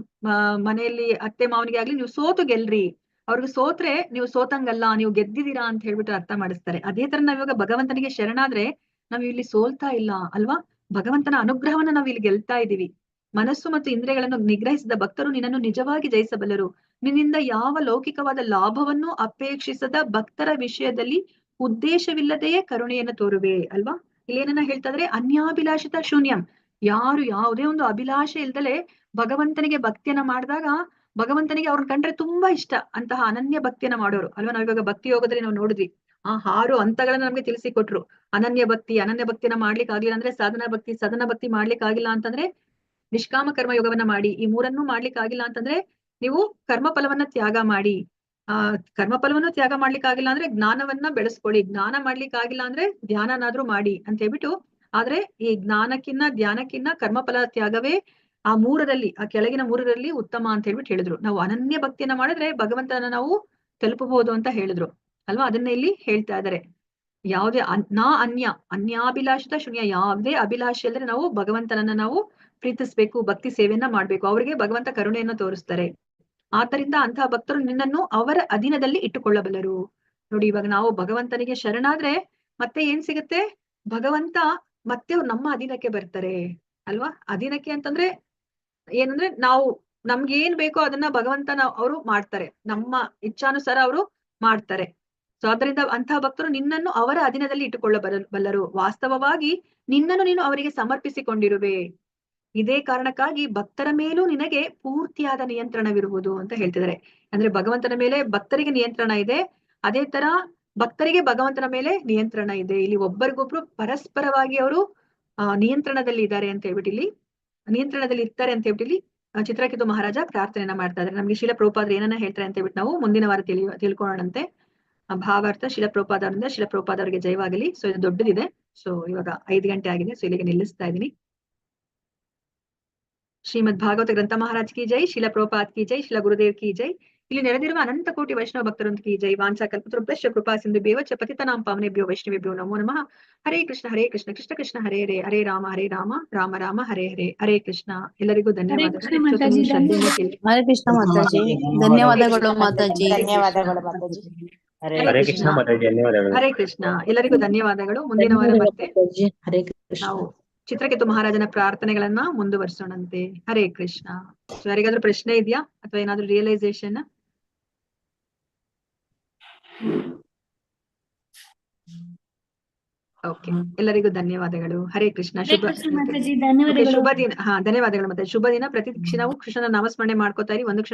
A: ಮನೆಯಲ್ಲಿ ಅತ್ತೆ ಮಾವನಿಗೆ ಆಗ್ಲಿ ನೀವು ಸೋತು ಗೆಲ್ರಿ, ಅವ್ರಿಗೆ ಸೋತ್ರೆ ನೀವು ಸೋತಂಗಲ್ಲ, ನೀವು ಗೆದ್ದಿದ್ದೀರಾ ಅಂತ ಹೇಳ್ಬಿಟ್ಟು ಅರ್ಥ ಮಾಡಿಸ್ತಾರೆ. ಅದೇ ತರ ನಾವ್ ಇವಾಗ ಭಗವಂತನಿಗೆ ಶರಣಾದ್ರೆ ನಾವ್ ಇಲ್ಲಿ ಸೋಲ್ತಾ ಇಲ್ಲ ಅಲ್ವಾ, ಭಗವಂತನ ಅನುಗ್ರಹವನ್ನ ನಾವ್ ಇಲ್ಲಿ ಗೆಲ್ತಾ ಇದೀವಿ. ಮನಸ್ಸು ಮತ್ತು ಇಂದ್ರಿಯಗಳನ್ನು ನಿಗ್ರಹಿಸಿದ ಭಕ್ತರು ನಿನ್ನನ್ನು ನಿಜವಾಗಿ ಜಯಿಸಬಲ್ಲರು. ನಿನ್ನಿಂದ ಯಾವ ಲೌಕಿಕವಾದ ಲಾಭವನ್ನು ಅಪೇಕ್ಷಿಸದ ಭಕ್ತರ ವಿಷಯದಲ್ಲಿ ಉದ್ದೇಶವಿಲ್ಲದೆಯೇ ಕರುಣೆಯನ್ನು ತೋರುವೆ ಅಲ್ವಾ. ಇಲ್ಲಿ ಏನನ್ನ ಹೇಳ್ತಾ ಇದ್ರೆ, ಅನ್ಯಾಭಿಲಾಷಿತ ಶೂನ್ಯಂ, ಯಾರು ಯಾವುದೇ ಒಂದು ಅಭಿಲಾಷೆ ಇಲ್ದಲೆ ಭಗವಂತನಿಗೆ ಭಕ್ತಿಯನ್ನ ಮಾಡಿದಾಗ ಭಗವಂತನಿಗೆ ಅವ್ರನ್ನ ಕಂಡ್ರೆ ತುಂಬಾ ಇಷ್ಟ, ಅಂತಹ ಅನನ್ಯ ಭಕ್ತಿಯನ್ನ ಮಾಡೋರು ಅಲ್ವಾ. ನಾವ್ ಇವಾಗ ಭಕ್ತಿ ಯೋಗದಲ್ಲಿ ನಾವು ನೋಡಿದ್ವಿ, ಆ 6 ಹಂತಗಳನ್ನ ನಮ್ಗೆ ತಿಳಿಸಿ ಕೊಟ್ರು. ಅನನ್ಯ ಭಕ್ತಿಯನ್ನ ಮಾಡ್ಲಿಕ್ಕೆ ಆಗಿಲ್ಲ ಅಂದ್ರೆ ಸದನ ಭಕ್ತಿ ಮಾಡ್ಲಿಕ್ಕೆ ಆಗಿಲ್ಲ ಅಂತಂದ್ರೆ ನಿಷ್ಕಾಮ ಕರ್ಮ ಯೋಗವನ್ನ ಮಾಡಿ. ಈ 3 ಮಾಡ್ಲಿಕ್ಕೆ ಆಗಿಲ್ಲ ಅಂತಂದ್ರೆ ನೀವು ಕರ್ಮ ಫಲವನ್ನ ತ್ಯಾಗ ಮಾಡಿ. ಕರ್ಮ ಫಲವನ್ನು ತ್ಯಾಗ ಮಾಡ್ಲಿಕ್ಕೆ ಆಗಿಲ್ಲ ಅಂದ್ರೆ ಜ್ಞಾನವನ್ನ ಬೆಳೆಸ್ಕೊಳ್ಳಿ. ಜ್ಞಾನ ಮಾಡ್ಲಿಕ್ಕೆ ಆಗಿಲ್ಲ ಅಂದ್ರೆ ಧ್ಯಾನನಾದ್ರೂ ಮಾಡಿ ಅಂತ ಹೇಳ್ಬಿಟ್ಟು, ಆದ್ರೆ ಈ ಜ್ಞಾನಕ್ಕಿನ್ನ ಧ್ಯಾನಕ್ಕಿನ್ನ ಕರ್ಮಫಲ ತ್ಯಾಗವೇ ಆ ಕೆಳಗಿನ 3ರಲ್ಲಿ ಉತ್ತಮ ಅಂತ ಹೇಳ್ಬಿಟ್ಟು ಹೇಳಿದ್ರು. ನಾವು ಅನನ್ಯ ಭಕ್ತಿಯನ್ನ ಮಾಡಿದ್ರೆ ಭಗವಂತನ ನಾವು ತಲುಪಬಹುದು ಅಂತ ಹೇಳಿದ್ರು ಅಲ್ವಾ. ಅದನ್ನ ಇಲ್ಲಿ ಹೇಳ್ತಾ ಇದಾರೆ. ಯಾವುದೇ ಅನ್ಯಾಭಿಲಾಷಿತ ಶೂನ್ಯ, ಯಾವುದೇ ಅಭಿಲಾಷೆ ಅಂದ್ರೆ ನಾವು ಭಗವಂತನನ್ನ ನಾವು ಪ್ರೀತಿಸ್ಬೇಕು, ಭಕ್ತಿ ಸೇವೆಯನ್ನ ಮಾಡ್ಬೇಕು, ಅವರಿಗೆ ಭಗವಂತ ಕರುಣೆಯನ್ನ ತೋರಿಸ್ತಾರೆ. ಆದ್ದರಿಂದ ಅಂತಹ ಭಕ್ತರು ನಿನ್ನನ್ನು ಅವರ ಅಧೀನದಲ್ಲಿ ಇಟ್ಟುಕೊಳ್ಳಬಲ್ಲರು. ನೋಡಿ, ಇವಾಗ ನಾವು ಭಗವಂತನಿಗೆ ಶರಣಾದ್ರೆ ಮತ್ತೆ ಏನ್ ಸಿಗುತ್ತೆ, ಭಗವಂತ ಮತ್ತೆ ಅವ್ರು ನಮ್ಮ ಅಧೀನಕ್ಕೆ ಬರ್ತಾರೆ ಅಲ್ವಾ. ಅಧೀನಕ್ಕೆ ಅಂತಂದ್ರೆ ಏನಂದ್ರೆ ನಾವು ನಮ್ಗೆ ಏನ್ ಬೇಕೋ ಅದನ್ನ ಭಗವಂತನ ಅವರು ಮಾಡ್ತಾರೆ, ನಮ್ಮ ಇಚ್ಛಾನುಸಾರ ಅವರು ಮಾಡ್ತಾರೆ. ಸೊ ಅದರಿಂದ ಅಂತಹ ಭಕ್ತರು ನಿನ್ನನ್ನು ಅವರ ಅಧೀನದಲ್ಲಿ ಇಟ್ಟುಕೊಳ್ಳಬಲ್ಲರು. ವಾಸ್ತವವಾಗಿ ನಿನ್ನನ್ನು ನೀನು ಅವರಿಗೆ ಸಮರ್ಪಿಸಿಕೊಂಡಿರುವೆ. ಇದೇ ಕಾರಣಕ್ಕಾಗಿ ಭಕ್ತರ ಮೇಲೂ ನಿನಗೆ ಪೂರ್ತಿಯಾದ ನಿಯಂತ್ರಣವಿರುವುದು ಅಂತ ಹೇಳ್ತಿದ್ದಾರೆ. ಅಂದ್ರೆ ಭಗವಂತನ ಮೇಲೆ ಭಕ್ತರಿಗೆ ನಿಯಂತ್ರಣ ಇದೆ, ಅದೇ ತರ ಭಕ್ತರಿಗೆ ಭಗವಂತನ ಮೇಲೆ ನಿಯಂತ್ರಣ ಇದೆ. ಇಲ್ಲಿ ಒಬ್ಬರಿಗೊಬ್ರು ಪರಸ್ಪರವಾಗಿ ಅವರು ನಿಯಂತ್ರಣದಲ್ಲಿ ಇದ್ದಾರೆ ಅಂತ ಹೇಳ್ಬಿಟ್ಟು ಇಲ್ಲಿ ನಿಯಂತ್ರಣದಲ್ಲಿ ಇರ್ತಾರೆ ಅಂತ ಹೇಳ್ಬಿಟ್ಟು ಇಲ್ಲಿ ಚಿತ್ರಕೇತು ಮಹಾರಾಜ ಪ್ರಾರ್ಥನೆಯನ್ನ ಮಾಡ್ತಾ ಇದ್ದಾರೆ. ನಮ್ಗೆ ಶೀಲ ಪ್ರಭುಪಾದರು ಏನನ್ನ ಹೇಳ್ತಾರೆ ಅಂತ ಹೇಳ್ಬಿಟ್ಟು ನಾವು ಮುಂದಿನ ವಾರ ತಿಳ್ಕೊಳ್ಳೋಣಂತೆ. ಭಾವಾರ್ಥ ಶೀಲ ಪ್ರಭುಪಾದವರಿಗೆ ಜಯವಾಗಲಿ. ಸೊ ಇದು ದೊಡ್ಡದಿದೆ. ಸೊ ಇವಾಗ 5 ಗಂಟೆ ಆಗಿದೆ. ಸೊ ಇಲ್ಲಿಗೆ ನಿಲ್ಲಿಸ್ತಾ ಇದ್ದೀನಿ. ಶ್ರೀಮದ್ ಭಾಗವತ ಗ್ರಂಥ ಮಹಾರಾಜ್ ಕಿ ಜೈ, ಶಿಲ ಪ್ರಭುಪಾದ್ ಕಿ ಜೈ, ಶಿಲ ಗುರುದೇವ್ ಕಿ ಜೈ. ಇಲ್ಲಿ ನೆರೆದಿರುವ ಅನಂತ ಕೋಟಿ ವೈಷ್ಣವ ಭಕ್ತರೊಂದು ಕಿ ಜೈ. ವಾಂಛಾ ಕಲ್ಪತರುಭ್ಯಶ್ಚ ಕೃಪಾ ಸಿಂಧುಭ್ಯೇವ ಚ ಪತಿತನಾಂ ಪಾವನೇಭ್ಯೋ ವೈಷ್ಣವೇಭ್ಯೋ ನಮೋ ನಮಃ. ಹರೇ ಕೃಷ್ಣ ಕೃಷ್ಣ ಕೃಷ್ಣ ಹರೇ ಹರೇ, ಹರೇ ರಾಮ ರಾಮ ರಾಮ ಹರೇ ಹರೇ. ಹರೇ ಕೃಷ್ಣ. ಎಲ್ಲರಿಗೂ ಧನ್ಯವಾದಗಳು.
D: ಹರೇ ಕೃಷ್ಣ ಮಾತಾಜಿ, ಧನ್ಯವಾದಗಳು ಮಾತಾಜಿ.
B: ಧನ್ಯವಾದಗಳು ಮಾತಾಜಿ.
A: ಹರೇ ಕೃಷ್ಣ ಮಾತಾಜಿ, ಧನ್ಯವಾದಗಳು. ಹರೇ ಕೃಷ್ಣ. ಎಲ್ಲರಿಗೂ ಧನ್ಯವಾದಗಳು. ಮುಂದಿನ ವಾರ ಮತ್ತೆ ನಾವು ಚಿತ್ರಕೇತು ಮಹಾರಾಜನ ಪ್ರಾರ್ಥನೆಗಳನ್ನ ಮುಂದುವರಿಸೋಣಂತೆ. ಹರೇ ಕೃಷ್ಣ. ಯಾರಿಗಾದ್ರೂ ಪ್ರಶ್ನೆ ಇದೆಯಾ ಅಥವಾ ಏನಾದ್ರೂ ರಿಯಲೈಸೇಷನ್? ಓಕೆ, ಎಲ್ಲರಿಗೂ ಧನ್ಯವಾದಗಳು. ಹರೇ ಕೃಷ್ಣ. ಶುಭ ದಿನ. ಧನ್ಯವಾದಗಳು ಮತ್ತೆ. ಶುಭ ದಿನ. ಪ್ರತಿ ಕ್ಷಣವೂ ಕೃಷ್ಣನ ನಾಮಸ್ಮರಣೆ ಮಾಡ್ಕೋತಾ ಇರಿ. ಒಂದು ಕ್ಷಣ